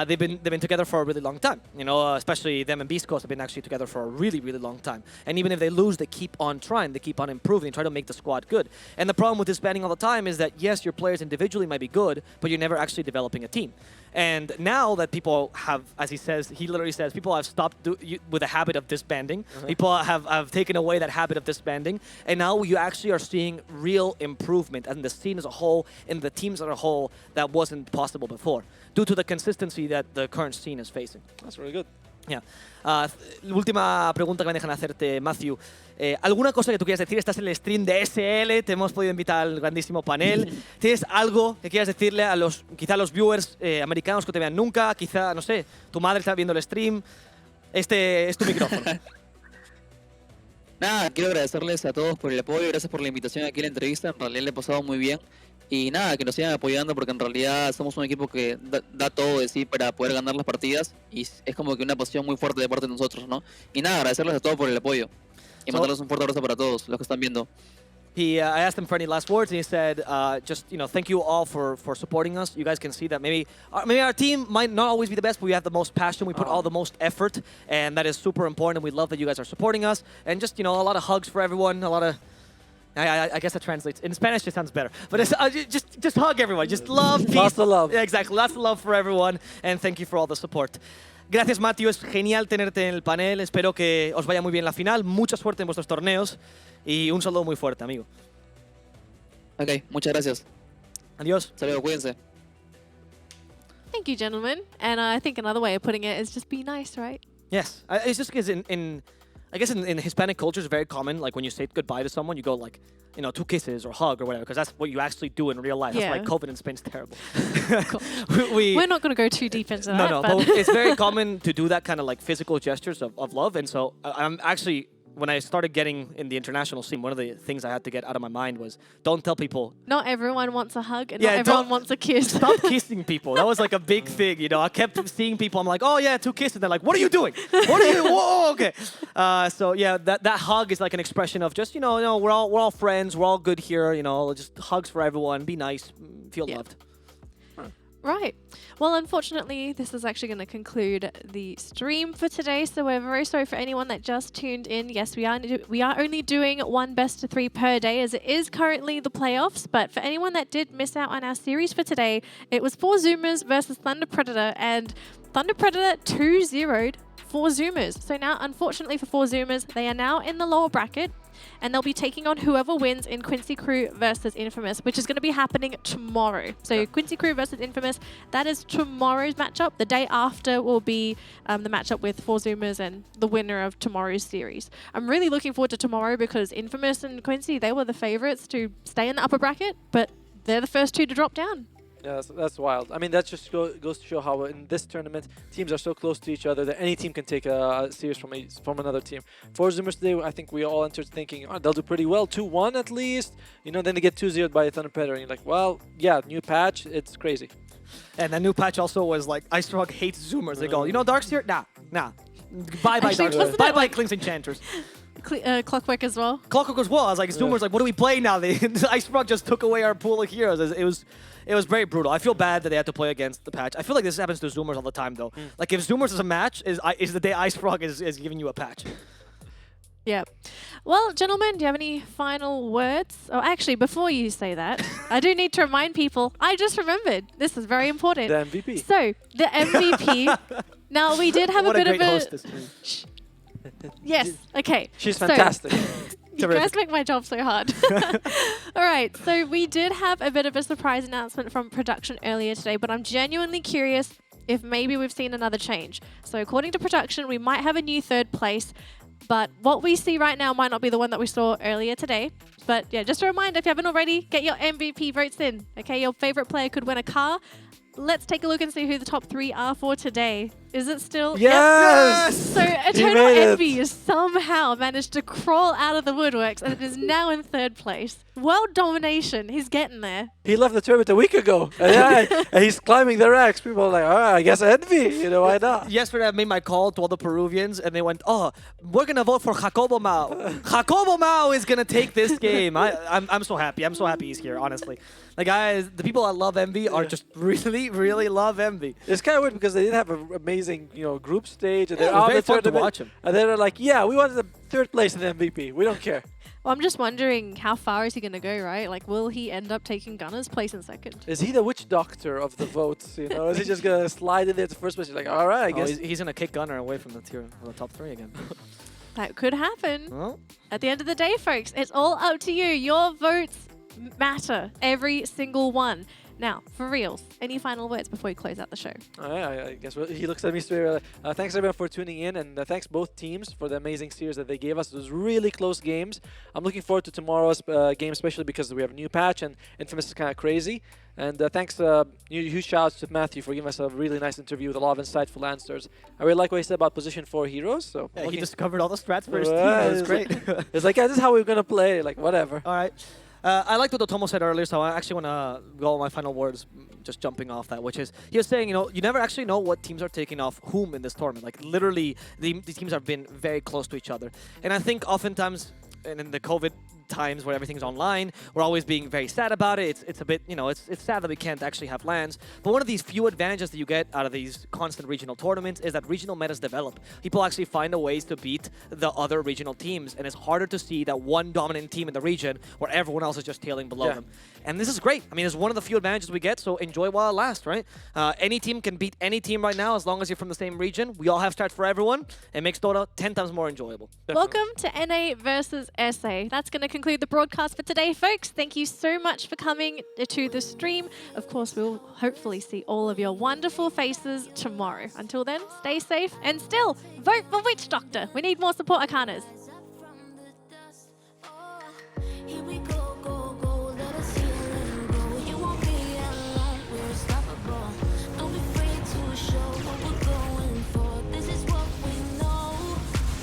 They've been together for a really long time. You know, especially them and Beast Coast have been actually together for a really, really long time. And even if they lose, they keep on trying, they keep on improving, try to make the squad good. And the problem with disbanding all the time is that yes, your players individually might be good, but you're never actually developing a team. And now that people have, as he literally says, people have stopped with the habit of disbanding. People have taken away that habit of disbanding. And now you actually are seeing real improvement in the scene as a whole, in the teams as a whole, that wasn't possible before, due to the consistency that the current scene is facing. That's really good. Yeah. Última pregunta que me dejan hacerte, Matthew. ¿Alguna cosa que tú quieras decir? Estás en el stream de ESESL, te hemos podido invitar al grandísimo panel. ¿Tienes algo que quieras decirle a quizá los viewers americanos que te vean nunca? Quizá, no sé, tu madre está viendo el stream. Este es tu micrófono. Nada, quiero agradecerles a todos por el apoyo, gracias por la invitación aquí a la entrevista, en realidad le he pasado muy bien. Y nada, que nos sigan apoyando porque en realidad somos un equipo que da todo de sí para poder ganar las partidas y es como que una pasión muy fuerte de parte de nosotros, ¿no? Y nada, agradecerles a todos por el apoyo y mandarles un fuerte abrazo para todos los que están viendo. I asked him for any last words, and he said, just, thank you all for supporting us. You guys can see that maybe our team might not always be the best, but we have the most passion. We put all the most effort, and that is super important. And we love that you guys are supporting us. And just, a lot of hugs for everyone, a lot of... I guess that translates. In Spanish, it sounds better. But it's, just hug everyone. Just love, peace. Lots of love. Yeah, exactly. Lots of love for everyone. And thank you for all the support. Gracias, Matthew. Es genial tenerte en el panel. Espero que os vaya muy bien la final. Mucha suerte en vuestros torneos. Y un saludo muy fuerte, amigo. Ok, muchas gracias. Adiós. Saludos, cuídense. Thank you, gentlemen. And I think another way of putting it is just be nice, right? Yes. It's just because I guess in Hispanic culture, it's very common, like when you say goodbye to someone, you go like, 2 kisses or hug or whatever, because that's what you actually do in real life. Yeah. That's why COVID in Spain is terrible. We're not going to go too deep into that. No, but it's very common to do that kind of like physical gestures of love. And so I'm actually, when I started getting in the international scene, one of the things I had to get out of my mind was, don't tell people. Not everyone wants a hug and not everyone wants a kiss. Stop kissing people. That was like a big thing, I kept seeing people. I'm like, oh yeah, 2 kisses. They're like, what are you doing? What are you? Whoa, okay. So yeah, that hug is like an expression of just, we're all friends. We're all good here. Just hugs for everyone. Be nice. Feel loved. Right. Well, unfortunately, this is actually going to conclude the stream for today. So we're very sorry for anyone that just tuned in. Yes, we are only doing 1 best of 3 per day, as it is currently the playoffs. But for anyone that did miss out on our series for today, it was 4 Zoomers versus Thunder Predator, and Thunder Predator 2-0'd 4 Zoomers. So now, unfortunately for 4 Zoomers, they are now in the lower bracket. And they'll be taking on whoever wins in Quincy Crew versus Infamous, which is going to be happening tomorrow. So Quincy Crew versus Infamous, that is tomorrow's matchup. The day after will be the matchup with 4 Zoomers and the winner of tomorrow's series. I'm really looking forward to tomorrow because Infamous and Quincy, they were the favorites to stay in the upper bracket, but they're the first 2 to drop down. Yeah, that's wild. I mean, that just goes to show how in this tournament, teams are so close to each other that any team can take a series from another team. 4 Zoomers today, I think we all entered thinking, they'll do pretty well, 2-1 at least. Then they get 2-0'd by Thunder Predator, and you're like, well, yeah, new patch, it's crazy. And the new patch also was like, Ice Rock hates Zoomers. They go, Darkseer? Nah. Bye-bye, Darkseer. Bye-bye, Kling's Enchanters. Clockwork as well. Clockwork as well. I was like, Zoomers, like, what do we play now? Ice Rock just took away our pool of heroes. It was very brutal. I feel bad that they had to play against the patch. I feel like this happens to Zoomers all the time, though. Like, if Zoomers is a match, is the day Ice Frog is giving you a patch. Yeah. Well, gentlemen, do you have any final words? Oh, actually, before you say that, I do need to remind people, I just remembered. This is very important. The MVP. So, the MVP. Now, we did have a bit of a... hostess. Yes, okay. She's fantastic. You guys make my job so hard. All right, so we did have a bit of a surprise announcement from production earlier today, but I'm genuinely curious if maybe we've seen another change. So according to production, we might have a new 3rd place, but what we see right now might not be the one that we saw earlier today. But yeah, just a reminder, if you haven't already, get your MVP votes in. Okay, your favorite player could win a car. Let's take a look and see who the top 3 are for today. Is it still? Yes! So He Eternal made it. Envy has somehow managed to crawl out of the woodworks and is now in 3rd place. World domination. He's getting there. He left the tournament a week ago, and he's climbing the ranks. People are like, I guess Envy. You know, why not? Yesterday, I made my call to all the Peruvians, and they went, "Oh, we're gonna vote for Jacobo Mao. Jacobo Mao is gonna take this game." I'm so happy. I'm so happy he's here. Honestly, like guys, the people that love Envy are just really love Envy. It's kind of weird because they did have an amazing, group stage, and they're it was on very the fun to tournament, watch 'em. and they're like, "Yeah, we wanted the 3rd place in the MVP. We don't care." Well, I'm just wondering how far is he going to go, right? Like, will he end up taking Gunner's place in 2nd? Is he the witch doctor of the votes? Is he just gonna slide in there to 1st place? You're like, all right, I guess. He's gonna kick Gunner away from the top 3 again. That could happen. Well, At the end of the day, folks, it's all up to you. Your votes matter. Every single one. Now, for reals, any final words before we close out the show? I guess he looks at me straight. Thanks everyone for tuning in, and thanks both teams for the amazing series that they gave us. It was really close games. I'm looking forward to tomorrow's game, especially because we have a new patch and Infamous is kind of crazy. And thanks, huge shout outs to Matthew for giving us a really nice interview with a lot of insightful answers. I really like what he said about position 4 heroes. So he just covered all the strats for his team. It was great. It's like, yeah, this is how we're gonna play. Like, whatever. All right. I liked what Otomo said earlier, so I actually want to go on my final words, just jumping off that, which is, he was saying, you never actually know what teams are taking off whom in this tournament. Like, literally, these teams have been very close to each other. And I think oftentimes, and in the COVID times where everything's online, we're always being very sad about it. It's a bit, it's sad that we can't actually have LANs. But one of these few advantages that you get out of these constant regional tournaments is that regional metas develop. People actually find a ways to beat the other regional teams, and it's harder to see that one dominant team in the region where everyone else is just tailing below them. And this is great. I mean, it's one of the few advantages we get, so enjoy while it lasts, right? Any team can beat any team right now as long as you're from the same region. We all have strats for everyone. It makes Dota 10 times more enjoyable. Welcome to NA versus SA. That's going to conclude the broadcast for today, folks. Thank you so much for coming to the stream. Of course, we'll hopefully see all of your wonderful faces tomorrow. Until then, stay safe and still vote for Witch Doctor. We need more support Arcanas. Here we go, go, go, let us heal and go. You won't be alone, we're unstoppable. Don't be afraid to show what we're going for. This is what we know.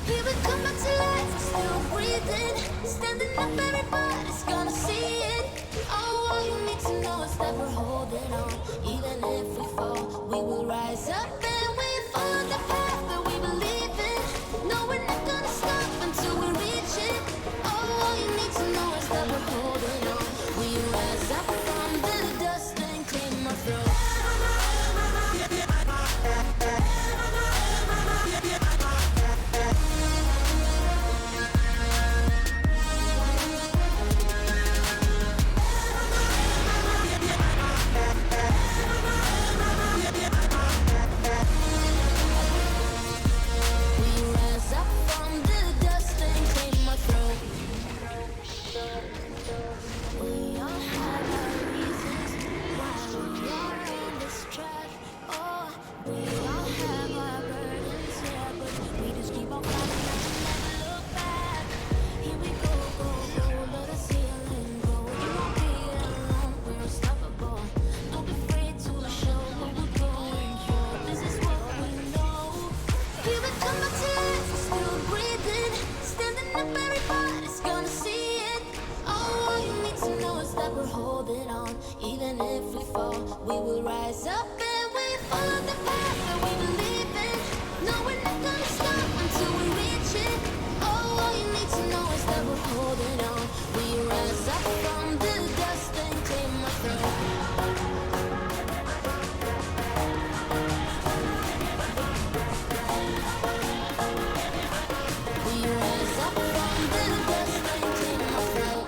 Here we come back to life, still breathing. Standing up, everybody's gonna see it. Oh, all you need to know is that we're holding on. Even if we fall, we will rise up and we follow the path that we believe in. No, we're not gonna stop until we reach it. Oh, all you need to know is that we're holding on. We rise up from the dust and clean my throat. We rise up from the dust and clean my throat. We all have our reasons why we are on this track. Oh, we all have our burdens, yeah, but we just keep on fighting and never look back. Here we go, go, go, let us heal and go. You won't be alone, we're unstoppable. Don't be afraid to show what we're going for. This is what we know. Here we come back to life, still breathing. Standing up, everybody's gonna see it. Oh, all you need to know is that we're holding on. Even if we fall, we will rise up and we follow the path that we believe in. No, we're not gonna stop until we reach it. Oh, all you need to know is that we're holding on. We rise up from the dust and clear my throat. We rise up from the dust and clear my throat.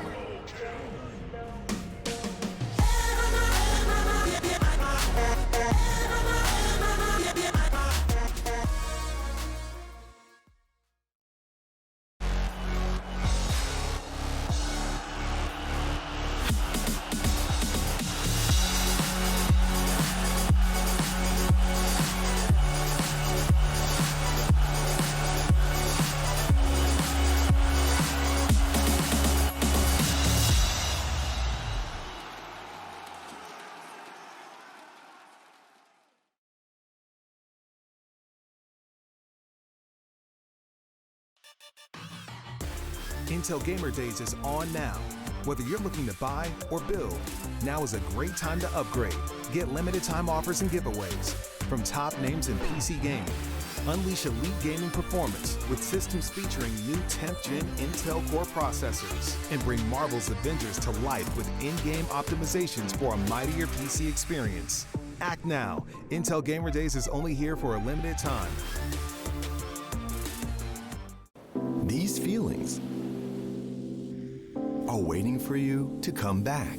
Intel Gamer Days is on now. Whether you're looking to buy or build, now is a great time to upgrade. Get limited time offers and giveaways from top names in PC gaming. Unleash elite gaming performance with systems featuring new 10th gen Intel Core processors. And bring Marvel's Avengers to life with in-game optimizations for a mightier PC experience. Act now. Intel Gamer Days is only here for a limited time. These feelings are waiting for you to come back.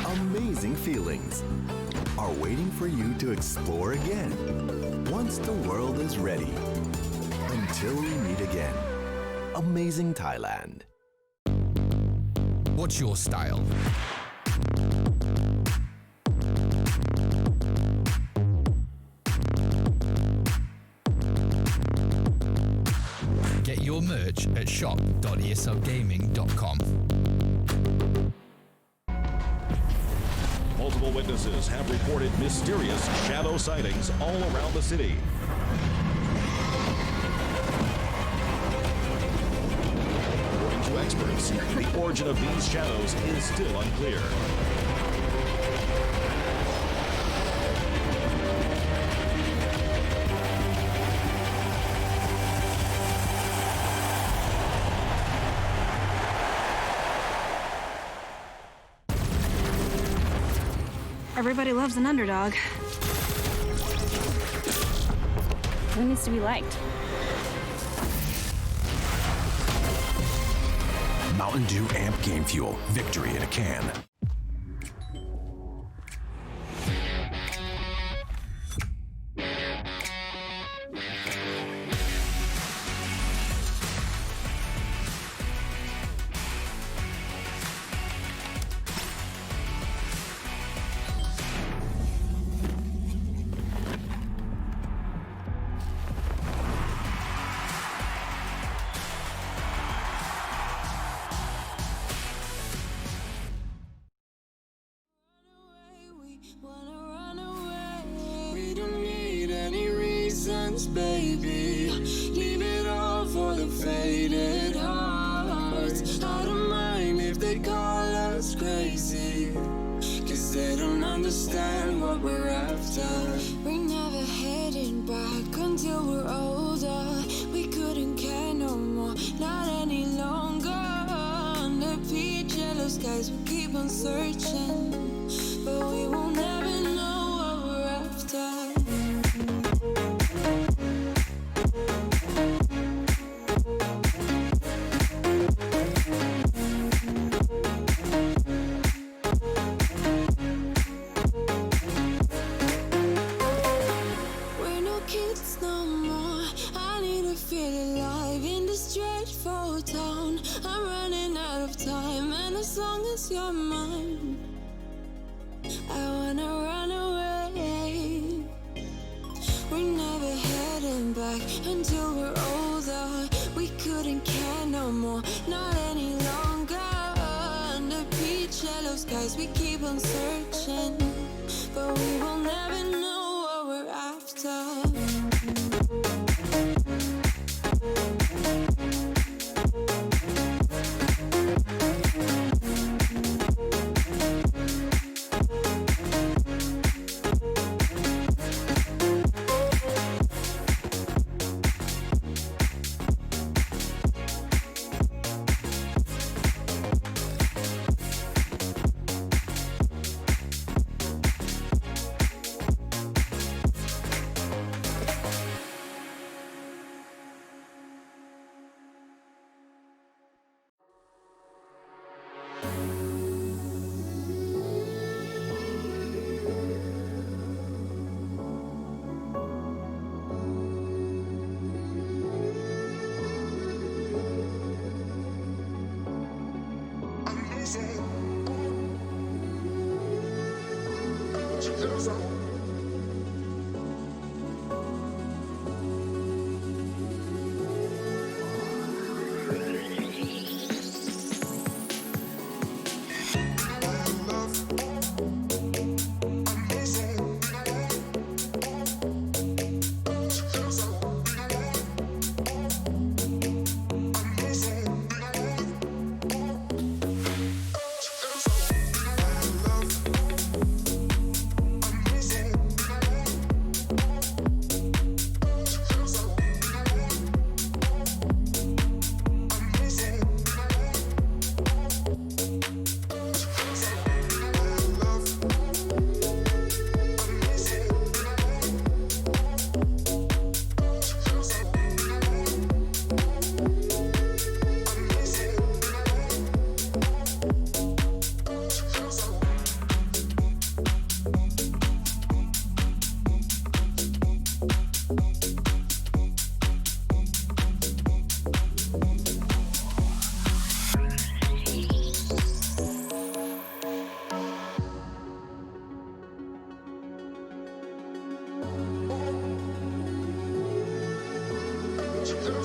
Amazing feelings are waiting for you to explore again once the world is ready. Until we meet again. Amazing Thailand. What's your style? Get your merch at shop.eslgaming.com. Multiple witnesses have reported mysterious shadow sightings all around the city. According to experts, the origin of these shadows is still unclear. Everybody loves an underdog. Who needs to be liked? Mountain Dew Amp Game Fuel. Victory in a can. We don't need any reasons, baby. Leave it all for the faded hearts. I don't mind if they call us crazy, 'cause they don't understand what we're after. We're never heading back until we're older. We couldn't care no more, not any longer. Under peach yellow skies, we keep on searching, but we will never know what we're after. We're no kids no more. I need to feel alive in this dreadful town. I'm running out of time, and as long as you're mine, I wanna run away. We're never heading back until we're older. We couldn't care no more, not any longer. Under peach yellow skies, we keep on searching, but we will never know what we're after.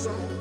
ESESL.